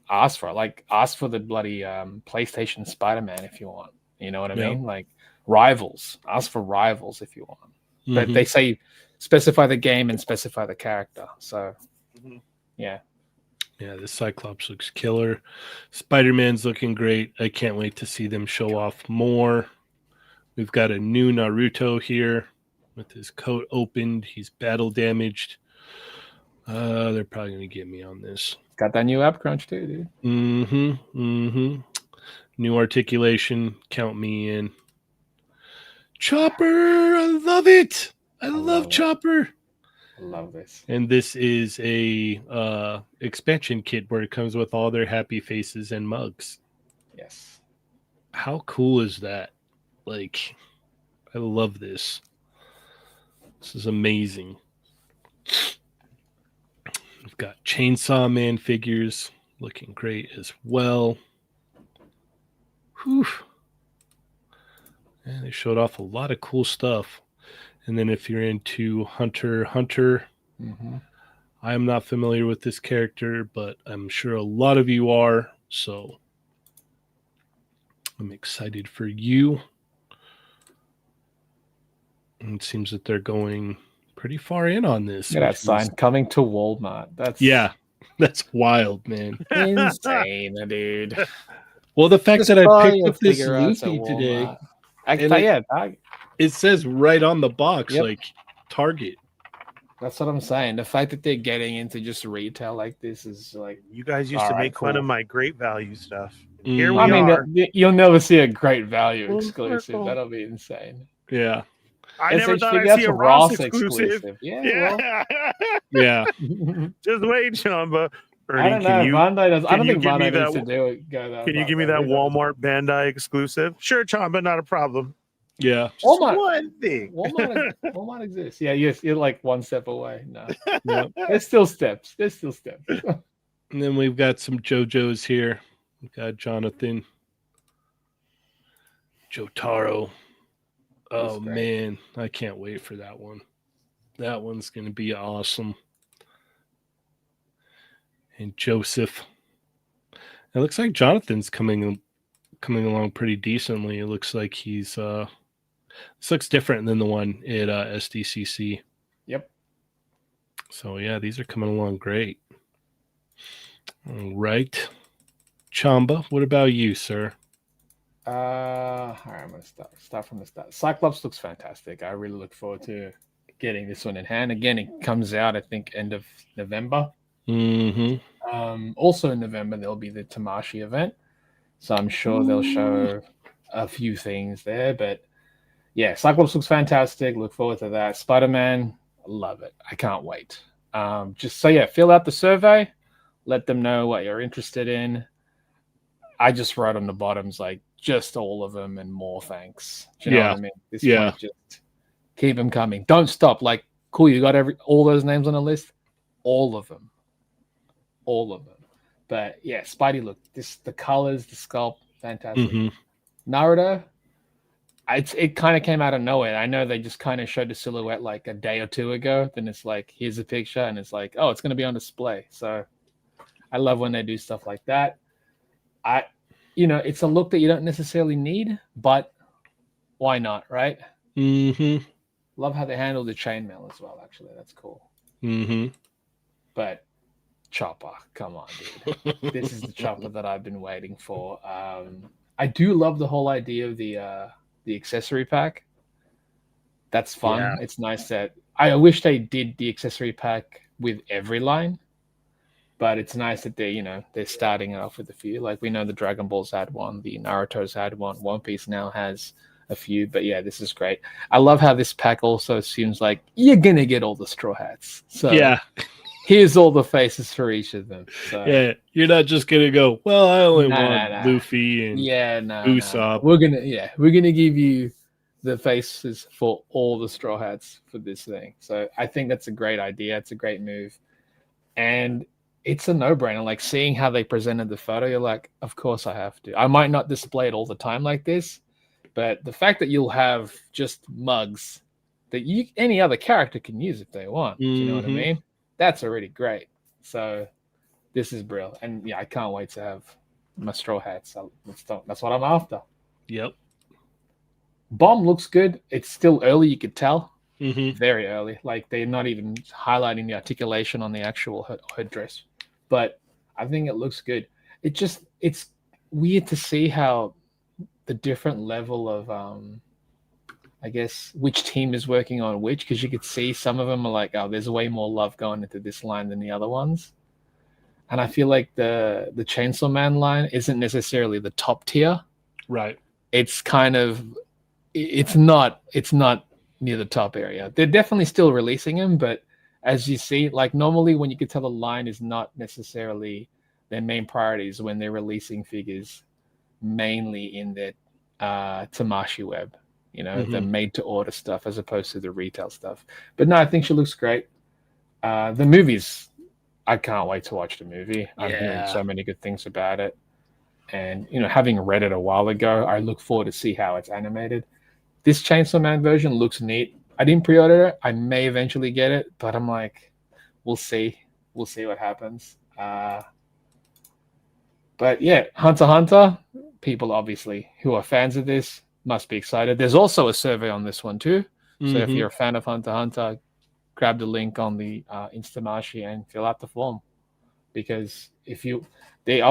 ask for the bloody PlayStation Spider-Man if you want. You know what I mean? Like rivals. Ask for rivals if you want. But they say specify the game and specify the character. So yeah. Yeah, the Cyclops looks killer. Spider-Man's looking great. I can't wait to see them show off more. We've got a new Naruto here with his coat opened. He's battle damaged. They're probably going to get me on this. Got that new app crunch too, dude. New articulation. Count me in. Chopper! I love it! I love Chopper! I love this. And this is a expansion kit where it comes with all their happy faces and mugs. Yes. How cool is that? Like, I love this. This is amazing. We've got Chainsaw Man figures looking great as well. Whew. And they showed off a lot of cool stuff. And then if you're into Hunter, I am not familiar with this character, but I'm sure a lot of you are. So I'm excited for you. And it seems that they're going pretty far in on this. Look at that sign coming to Walmart. That's wild, man. Insane, dude. Well, the fact that I picked up this Luffy today, it says right on the box, like Target. That's what I'm saying. The fact that they're getting into just retail like this is like, you guys used to make fun of my great value stuff. Here we are. You'll never see a great value exclusive. That'll be insane. Yeah. I never thought I'd see a Ross exclusive. Yeah. Yeah. Just wait, Chamba. Ernie, I don't know. I don't think Bandai needs to do it. Can you give me that Walmart Bandai exclusive? Sure, Chamba, not a problem. Yeah. Just one thing. Walmart exists. Yeah, you're like one step away. No. There's still steps. And then we've got some JoJo's here. We've got Jonathan. Jotaro. Oh, man. I can't wait for that one. That one's going to be awesome. And Joseph. It looks like Jonathan's coming along pretty decently. It looks like he's this looks different than the one at SDCC. Yep. So yeah, these are coming along great. All right. Chamba, what about you, sir? All right, I'm gonna start from the start. Cyclops looks fantastic. I really look forward to getting this one in hand. Again, it comes out, I think, end of November. Also in November, there'll be the Tamashi event. So I'm sure they'll show a few things there. But yeah, Cyclops looks fantastic. Look forward to that. Spider-Man, love it. I can't wait. Fill out the survey. Let them know what you're interested in. I just wrote on the bottoms, like, just all of them and more thanks. Do you know what I mean? This point, just keep them coming. Don't stop. Like, cool, you got all those names on the list? All of them. But yeah, Spidey, look, the colors, the sculpt, Fantastic. Mhm. Naruto, it kind of came out of nowhere. I know they just kind of showed the silhouette like a day or two ago. Then it's like, here's a picture, and it's like, oh, it's going to be on display. So I love when they do stuff like that. It's a look that you don't necessarily need, but why not, right? Mhm. Love how they handle the chainmail as well. Actually, that's cool. Mhm. But Chopper, come on, dude. This is the Chopper that I've been waiting for. I do love the whole idea of the accessory pack. That's fun. Yeah. It's nice that I wish they did the accessory pack with every line, but it's nice that they're starting it off with a few. Like we know the Dragon Balls had one, the Naruto's had one, One Piece now has a few. But yeah, this is great. I love how this pack also assumes like you're gonna get all the Straw Hats. So Yeah. here's all the faces for each of them. So Yeah. You're not just gonna go, well, I only Nah, want nah, nah. Luffy and no. Usopp. We're gonna give you the faces for all the Straw Hats for this thing. So I think that's a great idea. It's a great move, and it's a no-brainer. Like seeing how they presented the photo, you're like, of course I have to. I might not display it all the time like this, but the fact that you'll have just mugs that any other character can use if they want. Do you know what I Mhm. mean? That's already great. So this is brilliant, and yeah, I can't wait to have my Straw Hats. That's what I'm after. Yep. Bomb looks good. It's still early, you could tell. Mhm. Very early. Like they're not even highlighting the articulation on the actual hood dress. But I think it looks good. It's weird to see how the different level of I guess which team is working on which, because you could see some of them are like, oh, there's way more love going into this line than the other ones. And I feel like the Chainsaw Man line isn't necessarily the top tier. Right. It's kind of it's not near the top area. They're definitely still releasing them, but as you see, like normally when you could tell the line is not necessarily their main priorities when they're releasing figures mainly in their Tamashi web, the made to order stuff as opposed to the retail stuff. But no, I think she looks great. The movies, I can't wait to watch the movie. I'm hearing so many good things about it. And having read it a while ago, I look forward to see how it's animated. This Chainsaw Man version looks neat. I didn't pre-order it. I may eventually get it, but I'm like, we'll see. We'll see what happens. But yeah, Hunter x Hunter, people obviously who are fans of this must be excited. There's also a survey on this one too. So if you're a fan of Hunter x Hunter, grab the link on the Instamashi and fill out the form. Because they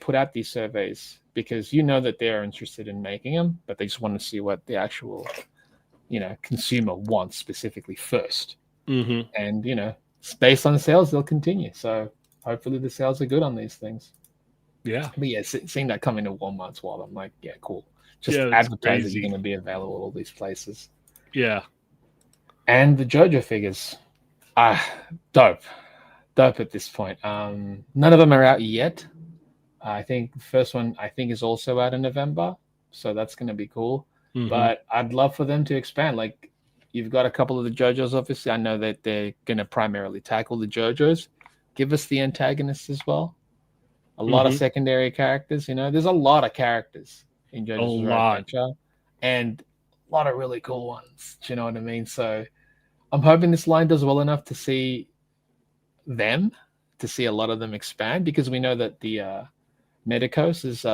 put out these surveys because that they're interested in making them, but they just want to see what the actual consumer wants specifically first. And based on the sales, they'll continue. So hopefully the sales are good on these things. Yeah. But yeah, seeing that come into Walmart's while I'm like, yeah, cool. Just Yeah, advertise that you're going to be available at all these places. Yeah. And the JoJo figures, dope at this point. None of them are out yet. I think the first one is also out in November, so that's going to be cool. But I'd love for them to expand. Like you've got a couple of the JoJos, obviously. I know that they're going to primarily tackle the JoJos. Give us the antagonists as well. A lot of secondary characters. There's a lot of characters in JoJo's Bizarre Adventure, and a lot of really cool ones. Do you know what I mean? So I'm hoping this line does well enough to see a lot of them expand, because we know that the Medicos is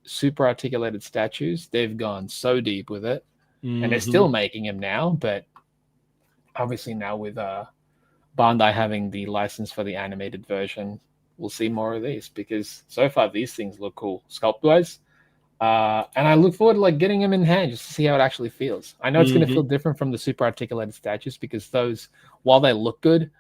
super articulated statues. They've gone so deep with it, and they're still making them now. But obviously now with Bandai having the license for the animated version, we'll see more of these, because so far these things look cool sculpt wise. And I look forward to getting them in hand just to see how it actually feels. I know it's going to feel different from the super articulated statues, because those, while they look good,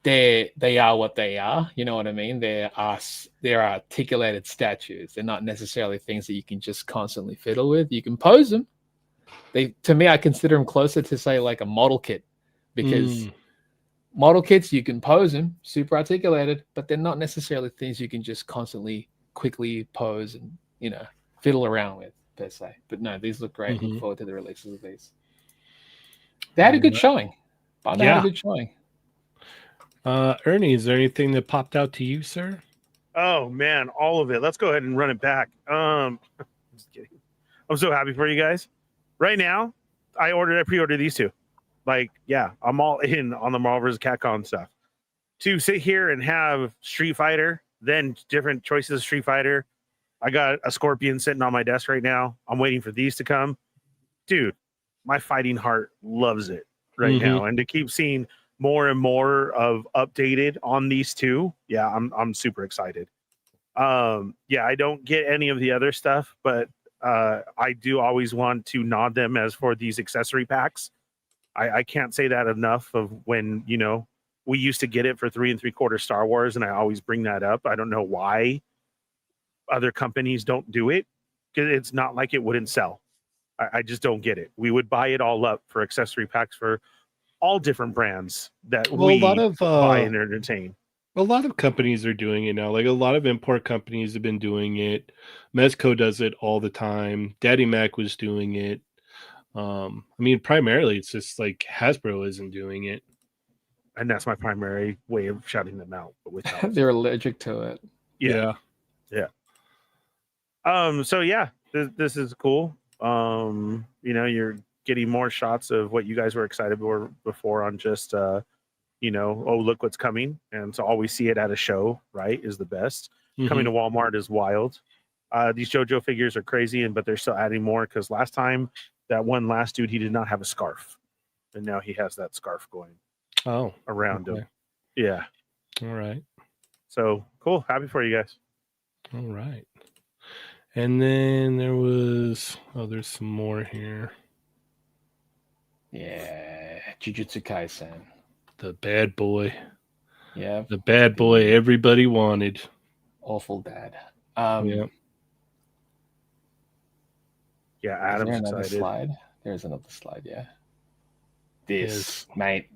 they are what they are. You know what I mean? They're articulated statues. They're not necessarily things that you can just constantly fiddle with. You can pose them. To me, I consider them closer to say like a model kit, because model kits, you can pose them, super articulated, but they're not necessarily things you can just constantly quickly pose and fiddle around with per se. But no, these look great. Look forward to the releases of these. They had a good showing. Bandai had a good showing. Ernie, is there anything that popped out to you, sir? Oh man, all of it. Let's go ahead and run it back. Just kidding. I'm so happy for you guys. Right now, I pre-ordered these two. Like, yeah, I'm all in on the Marvel vs. Capcom stuff. To sit here and have Street Fighter, then different choices of Street Fighter. I got a Scorpion sitting on my desk right now. I'm waiting for these to come. Dude, my fighting heart loves it right now. And to keep seeing more and more of updated on these two, yeah, I'm super excited. Yeah, I don't get any of the other stuff, but I do always want to nod them as for these accessory packs. I can't say that enough of when, you know, we used to get it for 3 3/4 Star Wars, and I always bring that up. I don't know why other companies don't do it, because it's not like it wouldn't sell. I just don't get it. We would buy it all up for accessory packs for all different brands that we buy and entertain. A lot of companies are doing it now. Like a lot of import companies have been doing it. Mezco does it all the time. Daddy Mac was doing it. I mean, primarily it's just like Hasbro isn't doing it. And that's my primary way of shouting them out. But without They're allergic to it. Yeah. So yeah, this is cool. You know, you're getting more shots of what you guys were excited for before on just you know, oh, look what's coming. And to always see it at a show, right, is the best. Coming to Walmart is wild. These JoJo figures are crazy, but they're still adding more, because last time, that one last dude, he did not have a scarf. And now he has that scarf going around him. Yeah. All right. So cool. Happy for you guys. All right. And then there was, there's some more here. Yeah. Jujutsu Kaisen. The bad boy. Yeah. The bad boy everybody wanted. Awful dad. Yeah. Yeah, Adam's is there another excited. slide? There's another slide, yeah. This, Yes. mate.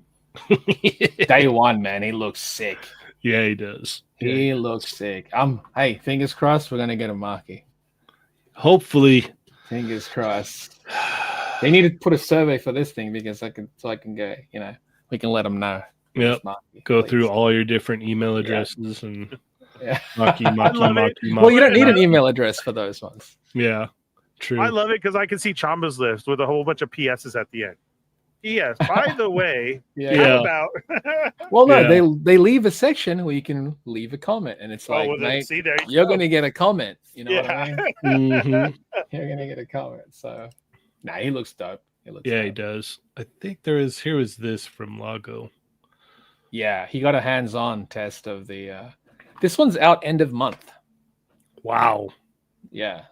Day one, man. He looks sick. Yeah, he does. He looks sick. Hey, fingers crossed we're gonna get a Marky. Hopefully. Fingers crossed. They need to put a survey for this thing, because I can go, you know, we can let them know. Yep. Marky, Go please. through all your different email addresses and Yeah. Maki. Well, you don't need an email address for those ones. Yeah, true. I love it because I can see Chamba's list with a whole bunch of PSs at the end. Yes, by the way, Yeah. how about? Well, no, Yeah. they leave a section where you can leave a comment, and it's like, well, then, mate, see, there you're go. gonna get a comment. You know what I mean? Mhm. You're gonna get a comment. So, nah, he looks dope. Yeah, he does. I think here was this from Lago. Yeah, he got a hands-on test of the. This one's out end of month. Wow. Yeah.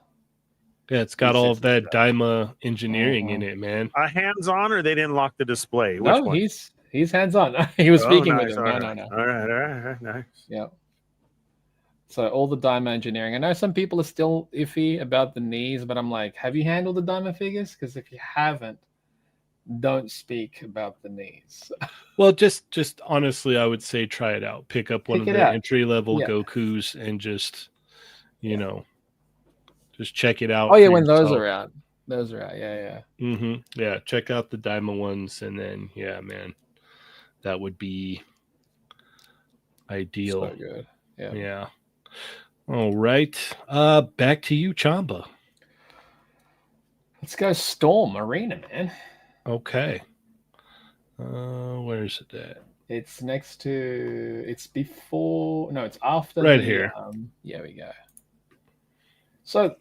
Yeah, it's got all of that Daima engineering in it, man. Hands-on, or they didn't lock the display? Which No, one? he's hands-on. He was speaking nice. with him. All No, right. no. All right, nice. Yeah. So all the Daima engineering. I know some people are still iffy about the knees, but I'm like, have you handled the Daima figures? Because if you haven't, don't speak about the knees. Well, just honestly, I would say try it out. Pick up one Pick of it the out. entry-level Yeah. Gokus and just, you know, just check it out. Oh yeah, for when those yourself. are out. Those are out. Yeah. Yeah, check out the Daima ones, and then man, that would be ideal. So good. Yeah. Yeah. All right. Back to you, Chamba. Let's go Storm Arena, man. Okay. Where's it at? It's next to. It's before. No, it's after. Right here. Yeah, we go. So,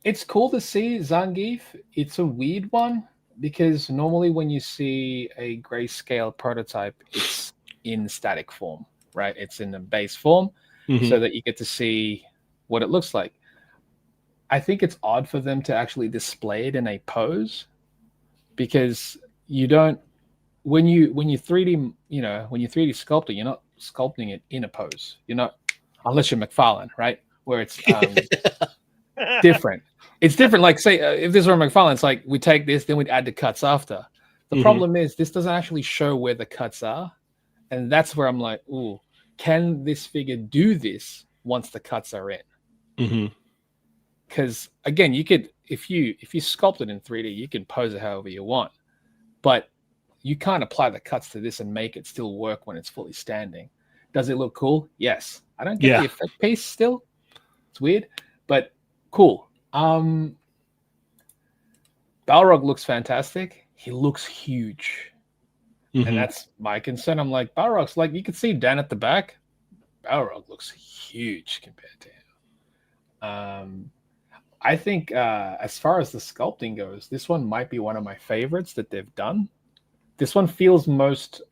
it's cool to see Zangief. It's a weird one because normally when you see a grayscale prototype, it's in static form, right? It's in the base form, so that you get to see what it looks like. I think it's odd for them to actually display it in a pose, because you don't when you 3D, when you 3D sculpt it, you're not sculpting it in a pose. You're not, unless you're McFarlane, right? Where it's different. It's different. Like, say, if this were McFarlane, it's like we take this, then we'd add the cuts after. The problem is this doesn't actually show where the cuts are, and that's where I'm like, ooh, can this figure do this once the cuts are in? Because again, you could, if you sculpt it in 3D, you can pose it however you want, but you can't apply the cuts to this and make it still work when it's fully standing. Does it look cool? Yes. I don't get Yeah. the effect piece still. It's weird, but cool. Balrog looks fantastic. He looks huge. Mhm. And that's my concern. I'm like, Balrog's like, you can see Dan at the back. Balrog looks huge compared to him. I think as far as the sculpting goes, this one might be one of my favorites that they've done. This one feels most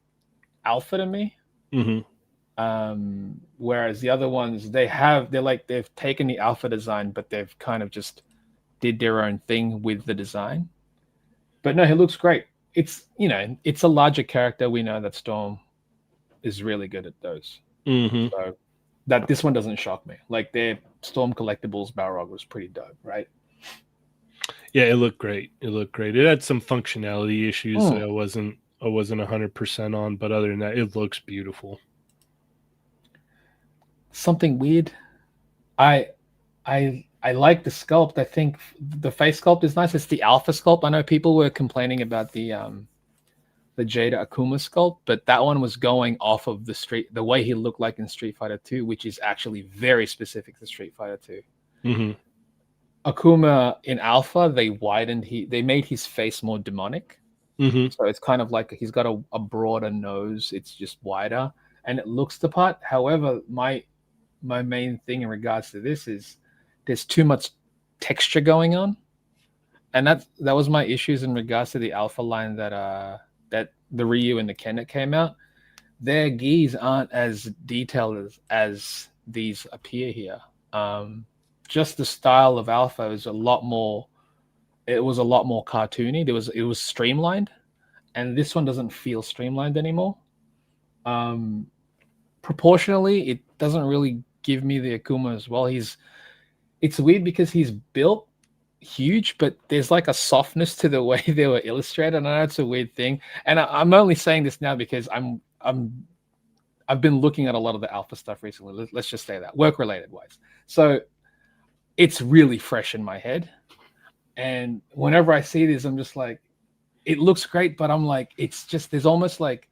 alpha to me. Mhm. Whereas the other ones, they've taken the alpha design, but they've kind of just did their own thing with the design. But no, he looks great. It's it's a larger character. We know that Storm is really good at those. Mhm. So that this one doesn't shock me. Like their Storm collectibles Balrog was pretty dope, right? Yeah, it looked great. It had some functionality issues that I wasn't 100% on, but other than that, it looks beautiful. Something weird. I like the sculpt. I think the face sculpt is nice. It's the alpha sculpt. I know people were complaining about the Jada Akuma sculpt, but that one was going off of the way he looked like in Street Fighter 2, which is actually very specific to Street Fighter 2. Mm-hmm. Akuma in alpha, they made his face more demonic. Mm-hmm. So it's kind of like he's got a broader nose. It's just wider and it looks the part. However, my main thing in regards to this is there's too much texture going on. And that was my issues in regards to the alpha line that the Ryu and the Ken that came out. Their gis aren't as detailed as these appear here. Just the style of alpha is a lot more cartoony. It was streamlined, and this one doesn't feel streamlined anymore. Proportionally, it doesn't really give me the Akuma as well. It's weird because he's built huge, but there's like a softness to the way they were illustrated. And I know it's a weird thing, and I'm only saying this now because I've been looking at a lot of the alpha stuff recently. Let's just say that, work related wise. So it's really fresh in my head, and whenever I see this, I'm just like, it looks great, but I'm like, it's just, there's almost like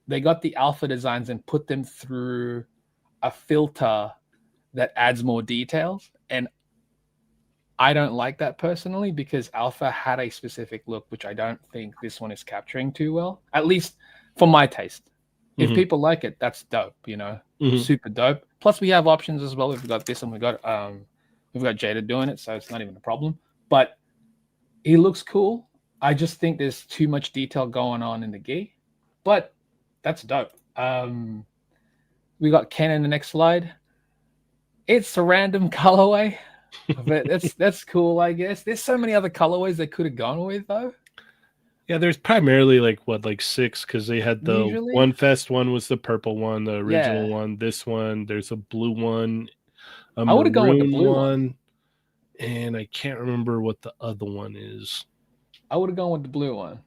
they got the alpha designs and put them through a filter that adds more details, and I don't like that personally because alpha had a specific look which I don't think this one is capturing too well, at least for my taste. If people like it, that's dope, super dope. Plus we have options as well. We've got this and we've got Jada doing it, so it's not even a problem. But he looks cool. I just think there's too much detail going on in the gi, but that's dope. We got Ken in the next slide. It's a random colorway, but that's cool, I guess. There's so many other colorways they could have gone with, though. Yeah, there's primarily like 6 because they had the Usually? One Fest one was the purple one, the original one. This one, there's a blue one, I would have gone with the blue one, and I can't remember what the other one is. I would have gone with the blue one.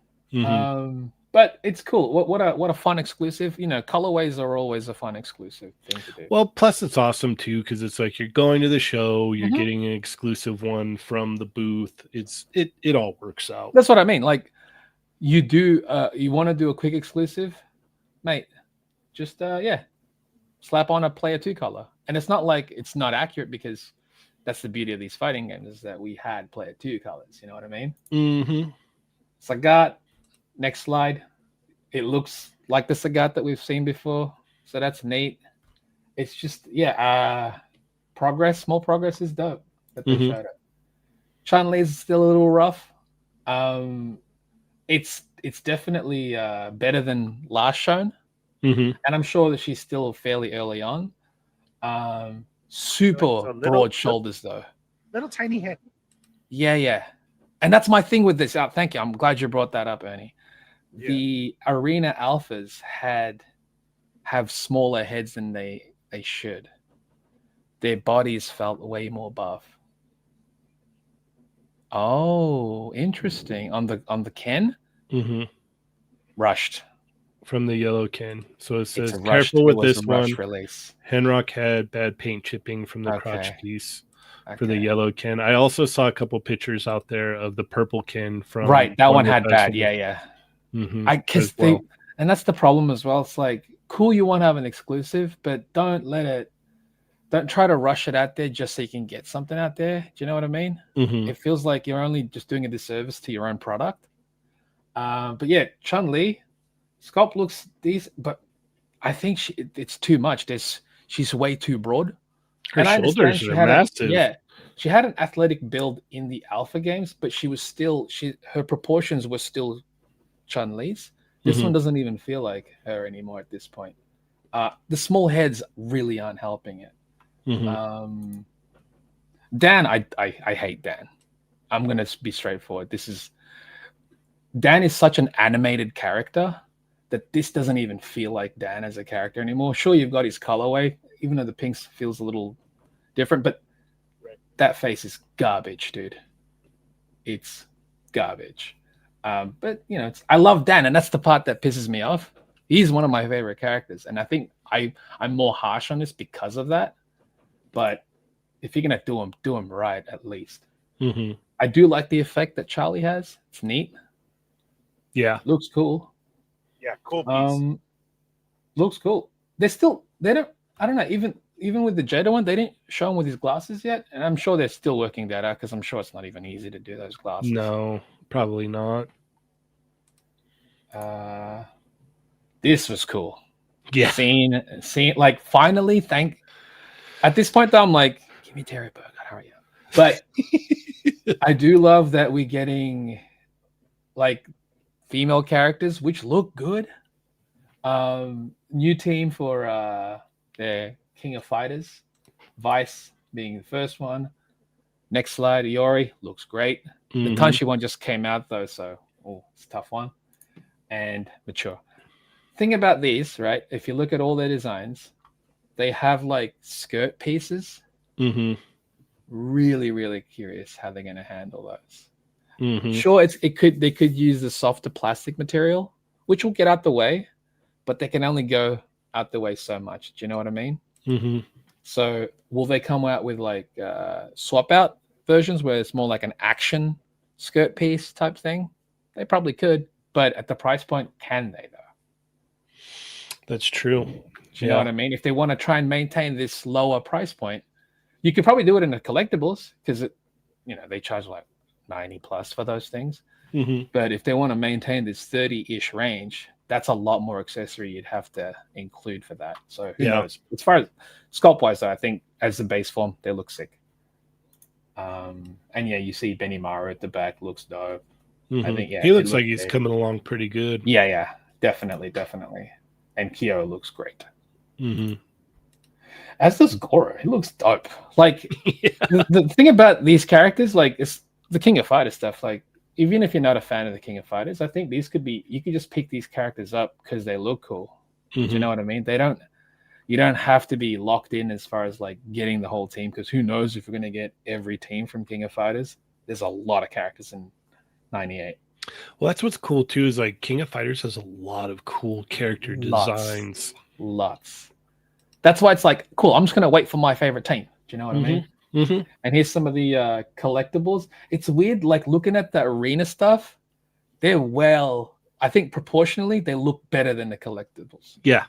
But it's cool. What a fun exclusive. Colorways are always a fun exclusive thing to do. Well, plus it's awesome too because it's like you're going to the show, you're getting an exclusive one from the booth. It all works out. That's what I mean. Like you want to do a quick exclusive, mate? Just slap on a player 2 color, and it's not like it's not accurate because that's the beauty of these fighting games is that we had player 2 colors. You know what I mean? Mm-hmm. Sagat. Next slide. It looks like the Sagat that we've seen before, so that's neat. It's just small progress is dope that they showed it. Chun-Li is still a little rough. It's definitely better than last shown, and I'm sure that she's still fairly early on. Super broad shoulders though, little tiny head. Yeah, and that's my thing with this. Thank you. I'm glad you brought that up, Ernie. Yeah. The arena alphas have smaller heads than they should. Their bodies felt way more buff. Oh, interesting. On the Ken? Rushed. From the yellow Ken. So it says, careful with this one. Release. Henrock had bad paint chipping from the crotch piece. For the yellow Ken. I also saw a couple pictures out there of the purple Ken from that one had bad. Yeah. Mm-hmm. And that's the problem as well. It's like cool you want to have an exclusive, but don't try to rush it out there just so you can get something out there. Do you know what I mean? Mhm. It feels like you're only just doing a disservice to your own product. But yeah, Chun-Li, sculpt looks decent, but I think it's too much. She's way too broad. Her shoulders are massive. She had an athletic build in the alpha games, but she was still her proportions were still Chun-Li's. This Mhm. one doesn't even feel like her anymore at this point. The small heads really aren't helping it. Mhm. Dan, I hate Dan. I'm gonna be straightforward. Dan is such an animated character that this doesn't even feel like Dan as a character anymore. Sure, you've got his colorway, even though the pink feels a little different, but that face is garbage, dude. It's garbage. But you know, I love Dan, and that's the part that pisses me off. He's one of my favorite characters, and I think I'm more harsh on this because of that. But if you're gonna do him right, at least. Mhm. I do like the effect that Charlie has. It's neat. Yeah. Looks cool. Yeah, cool piece. Looks cool. They don't. I don't know. Even with the Jada one, they didn't show him with his glasses yet, and I'm sure they're still working that out because I'm sure it's not even easy to do those glasses. No, probably not. This was cool. Yeah. Seeing like finally at this point though, I'm like, give me Terry Burger, hurry up. But I do love that we're getting like female characters which look good. New team for the King of Fighters, Vice being the first one. Next slide, Iori looks great. The Tanshi one just came out though, so it's a tough one. And Mature. Thing about these, right? If you look at all their designs, they have like skirt pieces. Really, really curious how they're going to handle those. Sure, they could use the softer plastic material, which will get out the way, but they can only go out the way so much. Do you know what I mean? So will they come out with like swap out versions where it's more like an action skirt piece type thing? They probably could, but at the price point, can they though? That's true. Do you know what I mean? If they want to try and maintain this lower price point, you could probably do it in the collectibles because they charge like 90 plus for those things. But if they want to maintain this 30-ish range, that's a lot more accessory you'd have to include for that. So who knows? As far as sculpt wise, though, I think as the base form, they look sick. And yeah, you see Benny Mara at the back looks dope. I think he looks like he's coming along pretty good. Yeah, definitely. And Kyo looks great. As does Goro. He looks dope. Like the thing about these characters, like it's the King of Fighters stuff. Like even if you're not a fan of the King of Fighters, I think you could just pick these characters up because they look cool. Do you know what I mean? You don't have to be locked in as far as like getting the whole team because who knows if we're going to get every team from King of Fighters. There's a lot of characters in 98. Well, that's what's cool too is like King of Fighters has a lot of cool character designs. Lots. That's why it's like, cool, I'm just going to wait for my favorite team. Do you know what I mean? And here's some of the collectibles. It's weird, like looking at the arena stuff, I think proportionally, they look better than the collectibles. Yeah,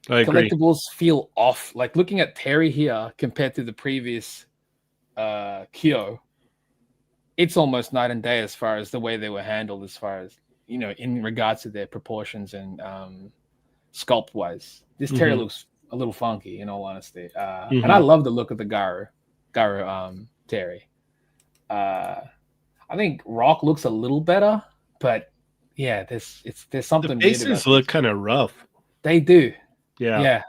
I agree. Collectibles feel off. Like looking at Terry here compared to the previous Kyo, it's almost night and day as far as the way they were handled, as far as, in regards to their proportions and sculpt wise. This Terry looks a little funky, in all honesty. And I love the look of the Garu Terry. I think Rock looks a little better, but yeah, there's something. The faces look kind of rough. They do. Yeah.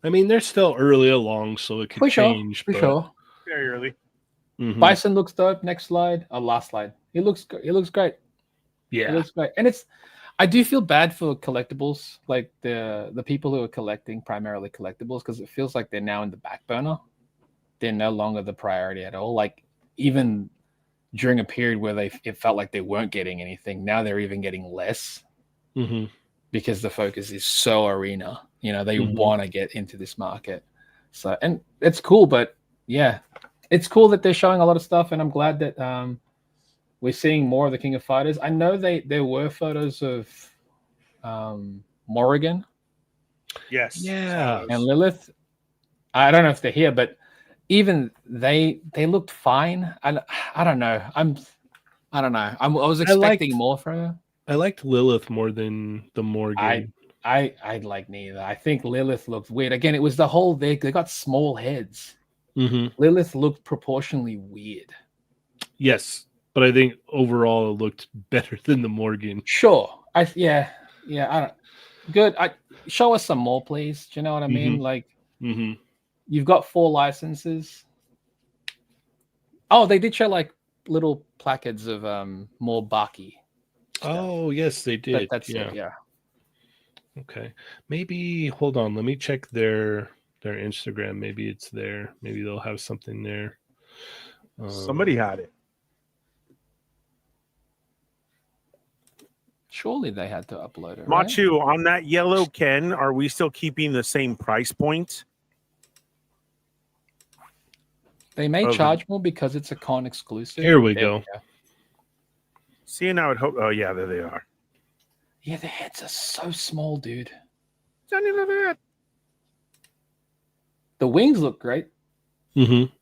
I mean, they're still early along, so it could change. For sure. Very early. Bison looks dope. Next slide. Last slide. He looks great. Yeah. It looks great. And I do feel bad for collectibles, like the people who are collecting primarily collectibles, because it feels like they're now in the back burner. They're no longer the priority at all. Like even during a period where it felt like they weren't getting anything, now they're even getting less because the focus is so arena. They want to get into this market. So, and it's cool, but yeah, it's cool that they're showing a lot of stuff, and I'm glad that we're seeing more of the King of Fighters. I know there were photos of Morrigan Yes. Yeah. And Lilith, I don't know if they're here, but even they looked fine. I don't know. I don't know. I was expecting more from her. I liked Lilith more than the Morgan. I like neither. I think Lilith looked weird. Again, it was the whole they got small heads. Mm-hmm. Lilith looked proportionally weird. Yes, but I think overall it looked better than the Morgan. Sure. Yeah. I don't. Good. Show us some more, please. Do you know what I mean? Like, you've got 4 licenses. Oh, they did show like little placards of more Baki stuff. Oh, yes, they did. That's it. Yeah. Okay. Maybe hold on. Let me check their Instagram. Maybe it's there. Maybe they'll have something there. Somebody had it. Surely they had to upload it. Machu, on that yellow Ken, are we still keeping the same price point? They may charge more because it's a con exclusive. Here we go. Seeing I would hope. Oh yeah, there they are. Yeah, the heads are so small, dude. Johnny, look at that. The wings look great. Mm-hmm.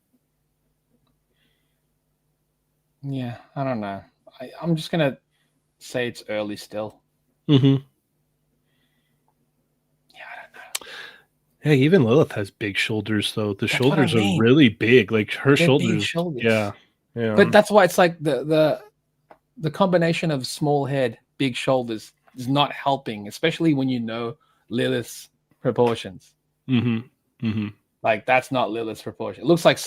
Yeah, I don't know. I'm just gonna say it's early still. Mm-hmm. Yeah, I don't know. Hey, even Lilith has big shoulders, though. The shoulders are really big. Like her shoulders. Yeah. But that's why it's like the combination of small head, big shoulders is not helping, especially when you know Lilith's proportions. Mm-hmm. Mm-hmm. Like that's not Lilith's proportion. It looks like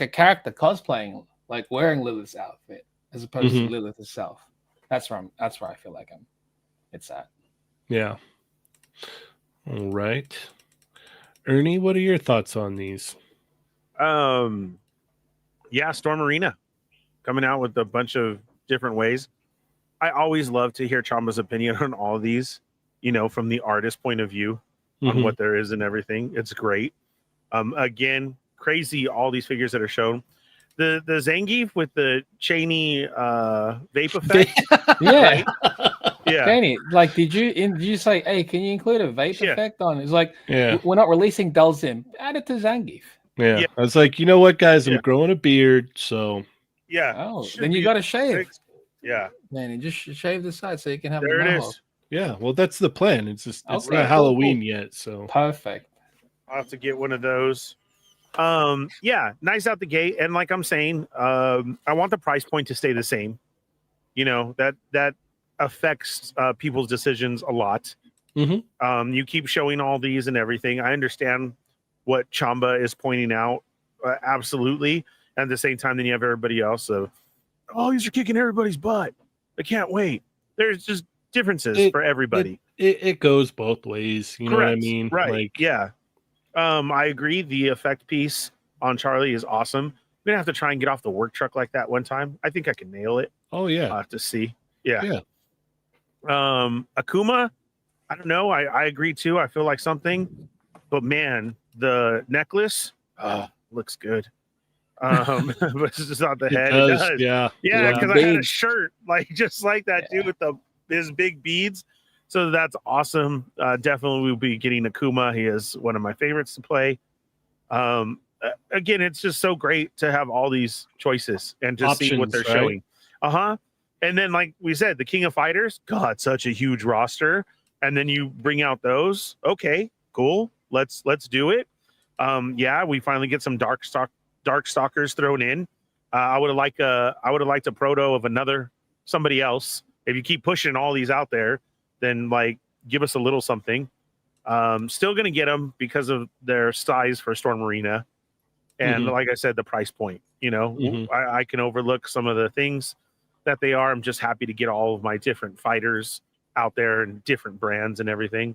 a character cosplaying, like wearing Lilith's outfit, as opposed to Lilith herself. That's where I feel like it's at. Yeah. All right. Ernie, what are your thoughts on these? Yeah, Storm Arena coming out with a bunch of different ways. I always love to hear Chamba's opinion on all of these, from the artist point of view on what there is and everything. It's great. Again, crazy, all these figures that are shown. The Zangief with the Cheynee vape effect. Yeah. Right? Yeah. Cheynee, like, did you say, hey, can you include a vape effect on? It's like, yeah, we're not releasing Delzim. Add it to Zangief. Yeah. I was like, you know what, guys? I'm growing a beard, so. Yeah. Oh, then you got to shave. Yeah. Man, you just shave the side so you can have there the it mohawk. is. Yeah, well, that's the plan. It's just it's Okay, not Halloween yet, so. Perfect. I'll have to get one of those. Yeah, nice out the gate. And like I'm saying, I want the price point to stay the same. That affects people's decisions a lot. You keep showing all these and everything. I understand what Chamba is pointing out, absolutely. And at the same time, then you have everybody else. So, these are kicking everybody's butt. I can't wait. There's just differences for everybody. It goes both ways. You know what I mean? Right. Like, yeah. I agree. The effect piece on Charlie is awesome. I'm gonna have to try and get off the work truck like that one time. I think I can nail it. Oh yeah. I'll have to see. Yeah. Yeah. Akuma, I don't know. I agree too. I feel like something, but man, the necklace looks good. But it's just not the head. It does. Yeah. Yeah, because I had a shirt just like that dude with his big beads. So that's awesome. Definitely we'll be getting Akuma. He is one of my favorites to play. Again, it's just so great to have all these choices and to see what they're showing. And then, like we said, the King of Fighters, God, such a huge roster. And then you bring out those. Okay, cool. Let's do it. Yeah, we finally get some Darkstalkers thrown in. I would have liked a proto of somebody else. If you keep pushing all these out there, then give us a little something. Still gonna get them because of their size for Storm Arena, and like I said, the price point. I can overlook some of the things that they are. I'm just happy to get all of my different fighters out there and different brands and everything.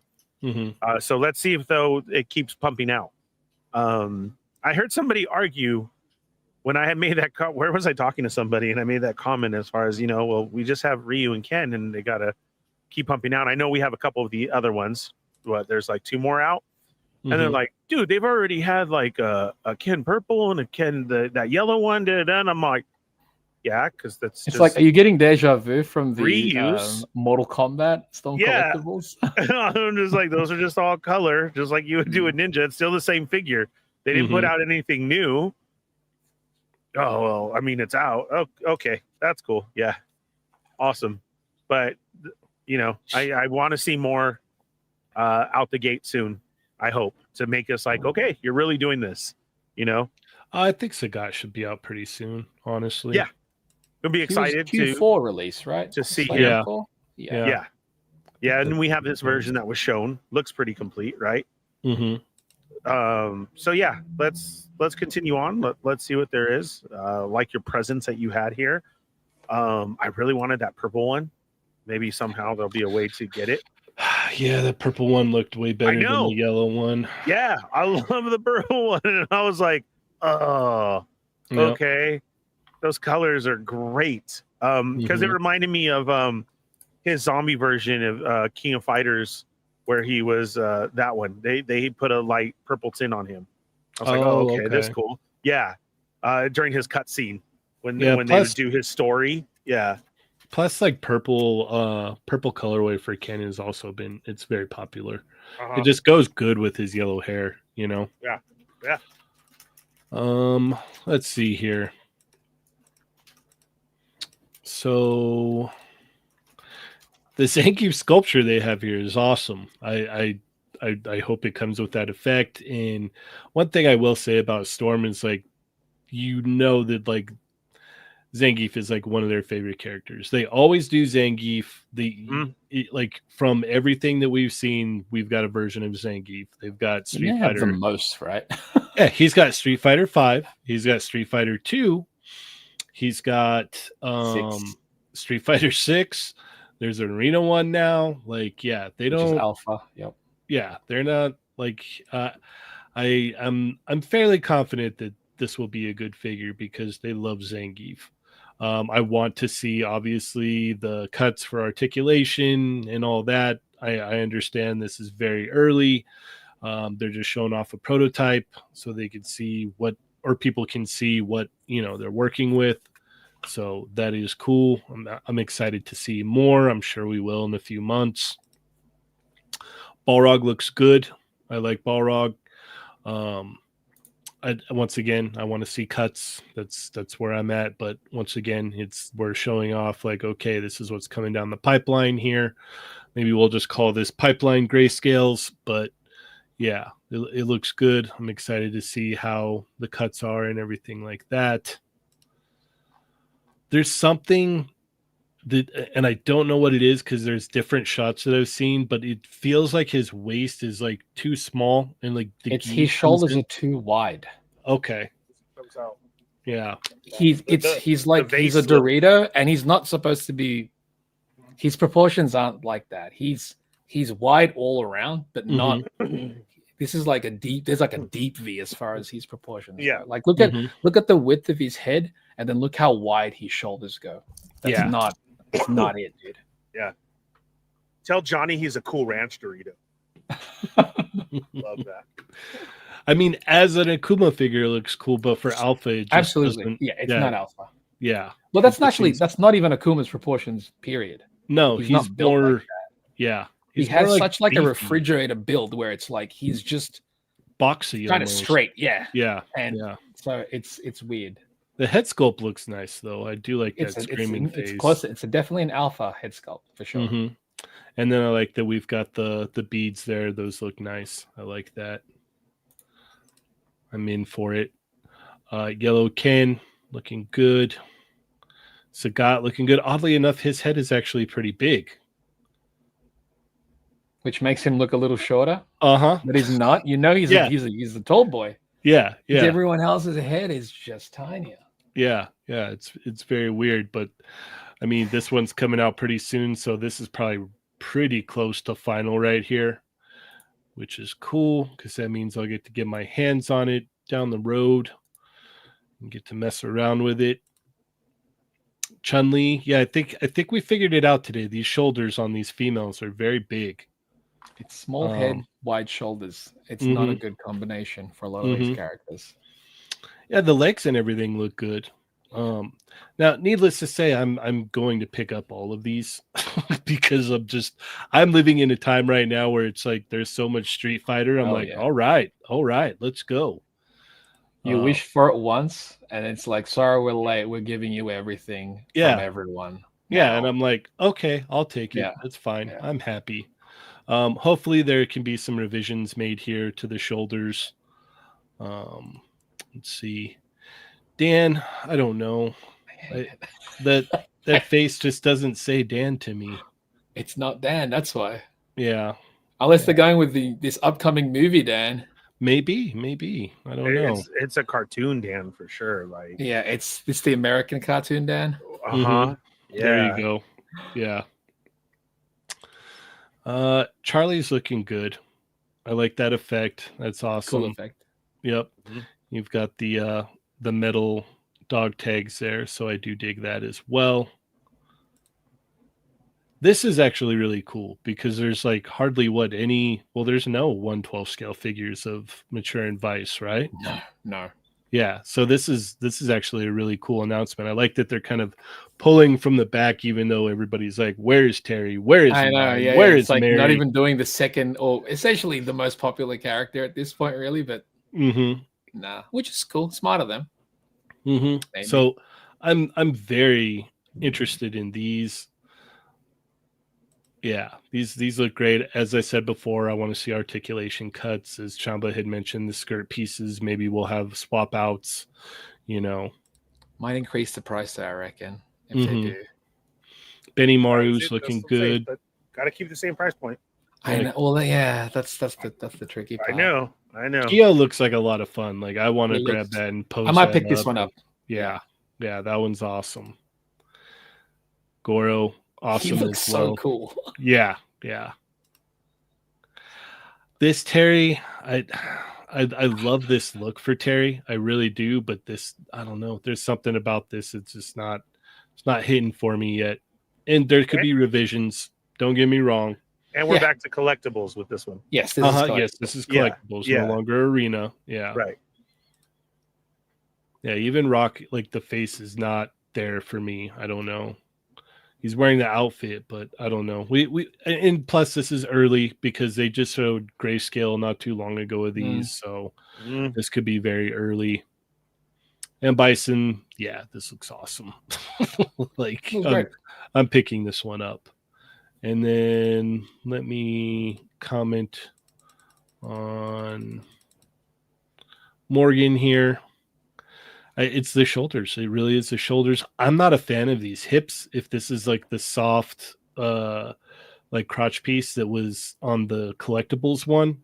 So let's see if it keeps pumping out. I heard somebody argue when I had made that where was I talking to somebody and I made that comment as far as well, we just have Ryu and Ken and they gotta keep pumping out. I know we have a couple of the other ones, but there's 2 more out, and they're like, dude, they've already had a Ken purple and a Ken that yellow one. And I'm like, Yeah, because that's It's just like, are you getting deja vu from the reuse. Mortal Kombat Stone Yeah. collectibles? I'm just like, those are just all color, just like you would do with Ninja. It's still the same figure. They didn't put out anything new. Oh well, I mean, it's out. Oh, okay, that's cool. Yeah, awesome. But I want to see more out the gate soon. I hope to make us like, okay, you're really doing this. I think Sagat should be out pretty soon. Honestly, Yeah. We'll be excited Q4 release, right? to see Slated him. for? Yeah. And we have this version that was shown. Looks pretty complete, right? So yeah, let's continue on. Let's see what there is. Like your presence that you had here. I really wanted that purple one. Maybe somehow there'll be a way to get it. Yeah, the purple one looked way better than the yellow one. Yeah, I love the purple one, and I was like, oh, okay. Those colors are great. Because it reminded me of his zombie version of King of Fighters, where he was that one. They put a light purple tint on him. I was like, oh, okay, that's cool. Yeah. During his cutscene when they would do his story. Yeah. Plus, like purple colorway for Ken has also it's very popular. It just goes good with his yellow hair, Yeah. Let's see here. So the Zangief sculpture they have here is awesome. I hope it comes with that effect. And one thing I will say about Storm is like, that like Zangief is like one of their favorite characters. They always do Zangief. Like from everything that we've seen, we've got a version of Zangief. They've got Street Fighter. The most, right? Yeah, he's got Street Fighter 5. He's got Street Fighter 2. He's got Street Fighter 6. There's an Arena one now. Like, yeah, they don't. Which is Alpha. Yep. Yeah, they're not like. I'm fairly confident that this will be a good figure because they love Zangief. I want to see obviously the cuts for articulation and all that. I understand this is very early. They're just showing off a prototype so they can see people can see what they're working with. So that is cool. I'm excited to see more. I'm sure we will in a few months. Balrog looks good. I like Balrog. Once again, I want to see cuts. That's where I'm at. But once again, we're showing off like, okay, this is what's coming down the pipeline here. Maybe we'll just call this pipeline grayscales. But yeah, it looks good. I'm excited to see how the cuts are and everything like that. There's something that, and I don't know what it is because there's different shots that I've seen, but it feels like his waist is like too small and like his shoulders are too wide. Okay. Yeah. He's a Dorito, and he's not supposed to be. His proportions aren't like that. He's wide all around, but not. This is like there's like a deep V as far as his proportions. Yeah. Like look at the width of his head, and then look how wide his shoulders go. That's not it, dude. Yeah. Tell Johnny he's a Cool Ranch Dorito. Love that. I mean, as an Akuma figure, it looks cool, but for Alpha, it just absolutely, it's not Alpha. Yeah. Well, that's not even Akuma's proportions. Period. No, he's not built more. Like that. Yeah. He has such like a refrigerator build where it's like he's just boxy, kind of straight. Yeah. Yeah. And so it's weird. The head sculpt looks nice though. I do like that screaming face. It's close. It's definitely an Alpha head sculpt for sure. And then I like that we've got the beads there. Those look nice. I like that. I'm in for it. Yellow Ken looking good. Sagat looking good. Oddly enough, his head is actually pretty big, which makes him look a little shorter. But he's not. He's a tall boy. Yeah. Everyone else's head is just tinier. Yeah. It's very weird, but I mean, this one's coming out pretty soon, so this is probably pretty close to final right here, which is cool because that means I'll get to get my hands on it down the road and get to mess around with it. Chun-Li, yeah, I think we figured it out today. These shoulders on these females are very big. It's small head, wide shoulders. It's not a good combination for a lot of these characters. Yeah, the legs and everything look good. Now, needless to say, I'm going to pick up all of these because I'm living in a time right now where it's like there's so much Street Fighter. I'm like, yeah. all right, let's go. You wish for it once, and it's like, sorry, we're late. We're giving you everything Yeah. from everyone. Yeah, now. and I'm like, okay, I'll take it. Yeah. That's fine. Yeah. I'm happy. Hopefully there can be some revisions made here to the shoulders. Let's see. Dan, I don't know. That face just doesn't say Dan to me. It's not Dan, that's why. Yeah. Unless they're going with this upcoming movie, Dan. Maybe. I don't know. It's a cartoon, Dan, for sure. Like, Yeah, it's the American cartoon, Dan. Yeah. There you go. Yeah. Charlie's looking good. I like that effect. That's awesome. Cool effect. Yep. You've got the metal dog tags there, so I do dig that as well. This is actually really cool because there's like hardly there's no 1/12 scale figures of Mature and Vice, right? No. Yeah, so this is actually a really cool announcement. I like that they're kind of pulling from the back, even though everybody's like, "Where's Terry? Where is Mary? Where is like Mary?" Not even doing the second or essentially the most popular character at this point, really. But nah, which is cool. Smart of them. So I'm very interested in these. Yeah, these look great. As I said before, I want to see articulation cuts. As Chamba had mentioned, the skirt pieces, maybe we'll have swap outs, Might increase the price there, I reckon, if they do. Benny Maru's looking good. Got to keep the same price point. I know. Well, yeah, that's the tricky part. I know. Kyo looks like a lot of fun. Like I want to grab that and post. I might pick this one up. Yeah, that one's awesome. Goro. Awesome. He looks so cool. Yeah. This Terry, I love this look for Terry. I really do, but this, I don't know. There's something about this. It's just not hitting for me yet. And there could be revisions. Don't get me wrong. And we're back to collectibles with this one. Yes, this is collectibles. Yes, this is collectibles. No longer arena. Yeah. Right. Yeah, even Rock, like the face is not there for me. I don't know. He's wearing the outfit, but I don't know. And plus this is early because they just showed grayscale not too long ago of these, so this could be very early. And Bison, yeah, this looks awesome. Like I'm picking this one up. And then let me comment on Morgan here. It's the shoulders. It really is the shoulders. I'm not a fan of these hips. If this is like the soft, like crotch piece that was on the collectibles one,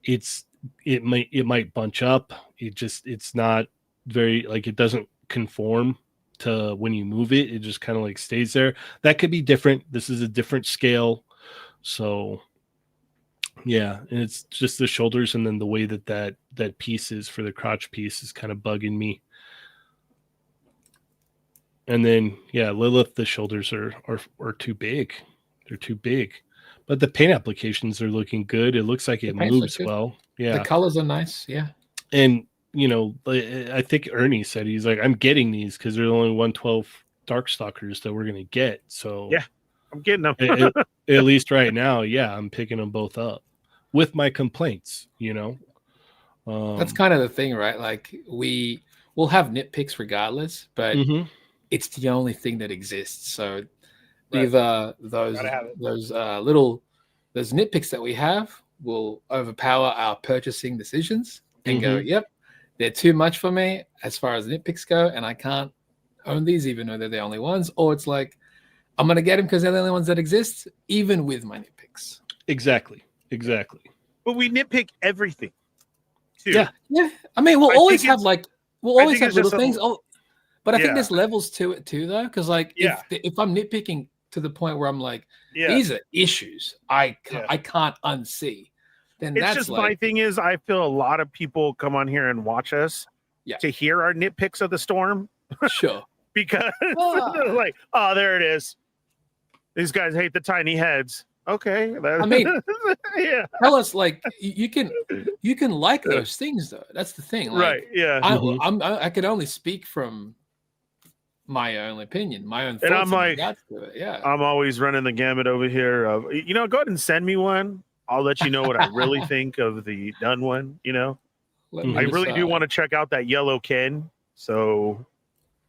it might bunch up. It's not very, like, it doesn't conform to when you move it. It just kind of like stays there. That could be different. This is a different scale. So yeah, and it's just the shoulders, and then the way that piece is for the crotch piece is kind of bugging me. And then, yeah, Lilith, the shoulders are too big. They're too big. But the paint applications are looking good. It looks like it moves well. Yeah. The colors are nice. Yeah. And, I think Ernie said, he's like, I'm getting these because there's only 1/12 Darkstalkers that we're going to get. So, yeah, I'm getting them. at least right now, yeah, I'm picking them both up with my complaints, That's kind of the thing, right? Like, we'll have nitpicks regardless, but it's the only thing that exists. So either those nitpicks that we have will overpower our purchasing decisions and go, yep, they're too much for me as far as nitpicks go, and I can't own these even though they're the only ones. Or it's like, I'm going to get them because they're the only ones that exist, even with my nitpicks. Exactly. But we nitpick everything too. Yeah. I mean, we'll always have little things. But I think there's levels to it too, though, because like if I'm nitpicking to the point where I'm like, these are issues I can't unsee, then it's that's just like, my thing is I feel a lot of people come on here and watch us to hear our nitpicks of the storm. Sure. Because they're like, oh, there it is. These guys hate the tiny heads. Okay. I mean, tell us, like, you can like those things though. That's the thing. Like, right. Yeah. I can only speak from my own opinion, my own thoughts. And I'm like, to it. Yeah. I'm always running the gamut over here of, go ahead and send me one. I'll let you know what I really think of the done one. Let me I really do decide. want to check out that yellow Ken. So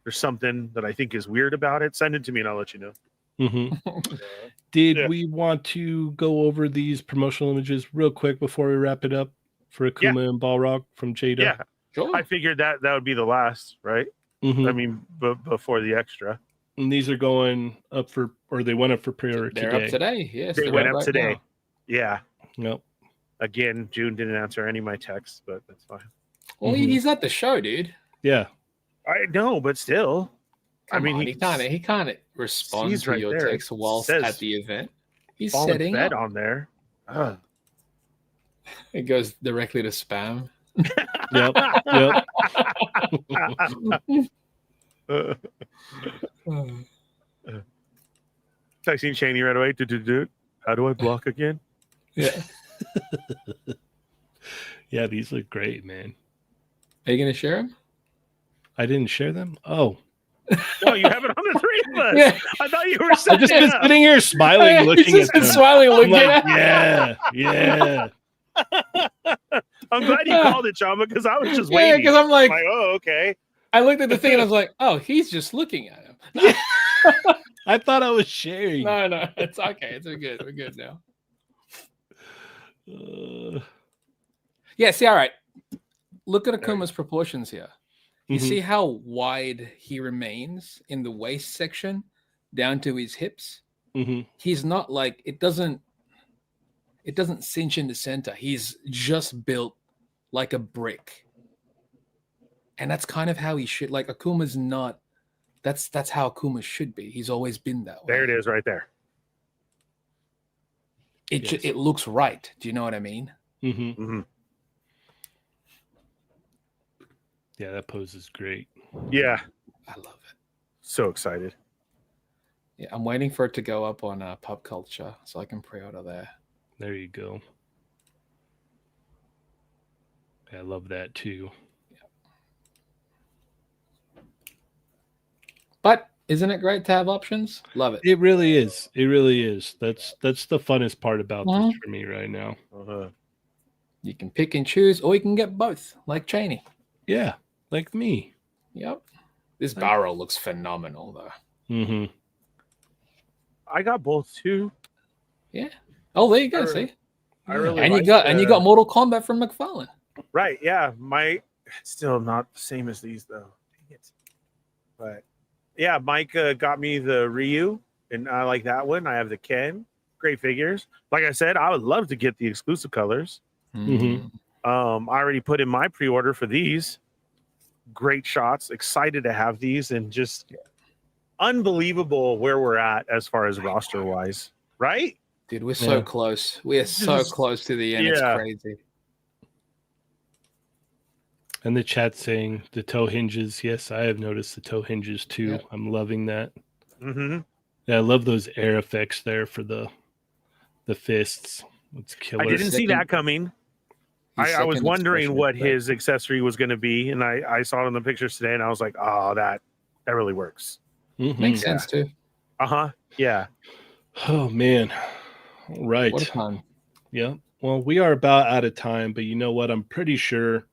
there's something that I think is weird about it. Send it to me and I'll let you know. Did we want to go over these promotional images real quick before we wrap it up for Akuma and Balrog from Jada? Yeah. Sure. I figured that would be the last, right? I mean, before the extra. And these are going up they went up for pre-order They're today. up today. Yes, They went up right today. now. Yeah. Nope. Again, June didn't answer any of my texts, but that's fine. Well, he's at the show, dude. Yeah. I know, but still. Come on, he can't respond to your text whilst at the event. He's Fallen setting Fett up. on there. It goes directly to spam. Yep. Texting Cheynee right away. How do I block again? Yeah. Yeah, these look great, man. Are you going to share them? I didn't share them? Oh. No, you have it on the three of us. Yeah. I thought you were I've just been sitting here smiling, looking He's just at been them. smiling, looking I'm like, at yeah. I'm glad you called it, Chamba, because I was just Yeah, waiting. because I'm like, oh, okay. I looked at the thing and I was like, oh, he's just looking at him. I thought I was sharing. No, it's okay. We're good now. Yeah, see, all right. Look at Akuma's proportions here. You see how wide he remains in the waist section down to his hips? He's not like, it doesn't cinch in the center. He's just built like a brick. And that's kind of how he should, like Akuma's not, that's how Akuma should be. He's always been that way. There it is right there. It looks right. Do you know what I mean? Yeah, that pose is great. Yeah. I love it. So excited. Yeah, I'm waiting for it to go up on Pop Culture so I can pre-order there. There you go. Yeah, I love that too. Yeah. But isn't it great to have options? Love it. It really is. It really is. That's the funnest part about this for me right now. You can pick and choose, or you can get both, like Cheynee. Yeah, like me. Yep. This barrel looks phenomenal, though. I got both too. Yeah. Oh, there you go. See, I really and like you got Mortal Kombat from McFarlane. Right. Yeah. Still not the same as these though. Dang it. But yeah, Mike got me the Ryu, and I like that one. I have the Ken. Great figures. Like I said, I would love to get the exclusive colors. I already put in my pre-order for these. Great shots. Excited to have these, and just unbelievable where we're at as far as roster wise. Right? Dude, we're so close. We are so close to the end. It's crazy. And the chat saying the toe hinges. Yes, I have noticed the toe hinges too. Yep. I'm loving that. Yeah, I love those air effects there for the fists. It's killer. I didn't see that coming. I was wondering what his accessory was going to be, and I saw it in the pictures today, and I was like, oh, that really works. Makes sense too. Yeah. Oh man. Right. What a time. Yeah. Well, we are about out of time, but you know what? I'm pretty sure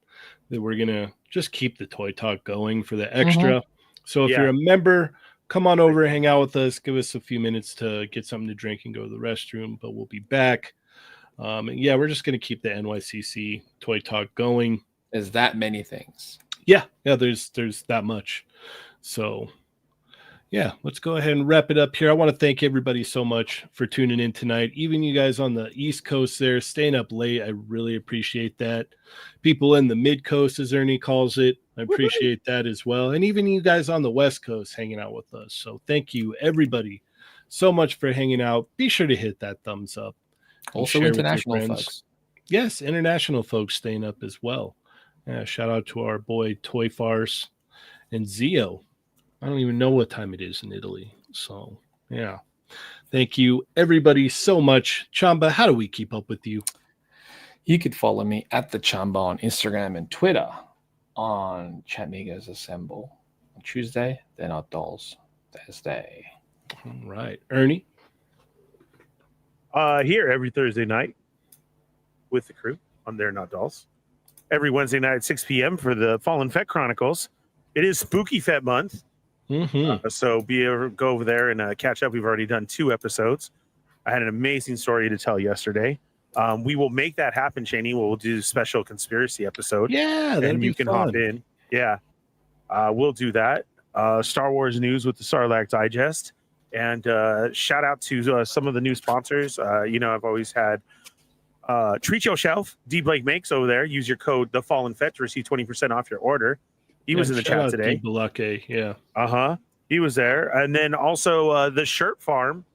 that we're going to just keep the Toy Talk going for the extra. So if you're a member, come on over, hang out with us, give us a few minutes to get something to drink and go to the restroom, but we'll be back. And yeah, we're just going to keep the NYCC Toy Talk going. There's that many things. Yeah, there's that much. So yeah, let's go ahead and wrap it up here. I want to thank everybody so much for tuning in tonight. Even you guys on the East Coast there, staying up late. I really appreciate that. People in the Mid Coast, as Ernie calls it, I appreciate that as well. And even you guys on the West Coast hanging out with us. So thank you, everybody, so much for hanging out. Be sure to hit that thumbs up. Also international folks. Yes, international folks staying up as well. Shout out to our boy Toy Farce and Zio. I don't even know what time it is in Italy. So, yeah. Thank you, everybody, so much. Chamba, how do we keep up with you? You could follow me at the Chamba on Instagram and Twitter on Chatmigos Assemble. Tuesday, They're Not Dolls. Thursday. All right. Ernie? Here every Thursday night with the crew on They're Not Dolls. Every Wednesday night at 6 p.m. for the Fallen Fett Chronicles. It is Spooky Fett month. So go over there and catch up. We've already done 2 episodes. I had an amazing story to tell yesterday. We will make that happen, Cheynee. We'll do a special conspiracy episode. Yeah, that'd and be you can fun. hop in. Yeah, we'll do that. Star Wars news with the Sarlacc Digest. And shout out to some of the new sponsors. I've always had Treat Your Shelf, D Blake Makes over there. Use your code The Fallen Fett to receive 20% off your order. He was in the chat today. Yeah. He was there. And then also the Shirt Farm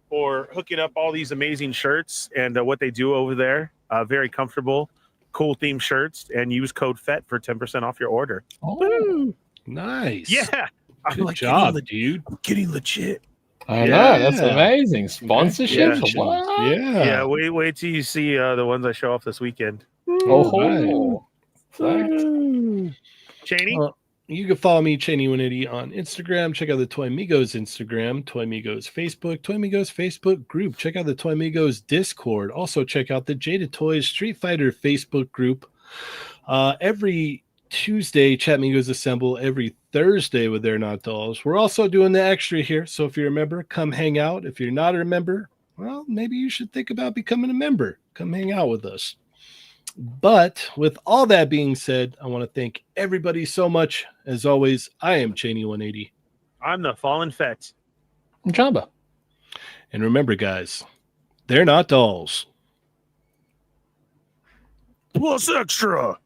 for hooking up all these amazing shirts and what they do over there. Very comfortable, cool theme shirts. And use code FET for 10% off your order. Oh, nice. Yeah. Good job, dude. I'm getting legit. I know, that's amazing. Sponsorship? Yeah. What? Yeah, wait till you see the ones I show off this weekend. Oh, Cheynee? You can follow me, Cheynee180, on Instagram. Check out the Toy Migos Instagram, Toy Migos Facebook, Toy Migos Facebook group. Check out the Toy Migos Discord. Also, check out the Jaded Toys Street Fighter Facebook group. Every Tuesday, Chat Migos assemble. Every Thursday with They're Not Dolls. We're also doing the extra here. So if you're a member, come hang out. If you're not a member, well, maybe you should think about becoming a member. Come hang out with us. But with all that being said, I want to thank everybody so much. As always, I am Cheynee180. I'm the Fallen Fett. I'm Chamba. And remember, guys, they're not dolls. Plus extra.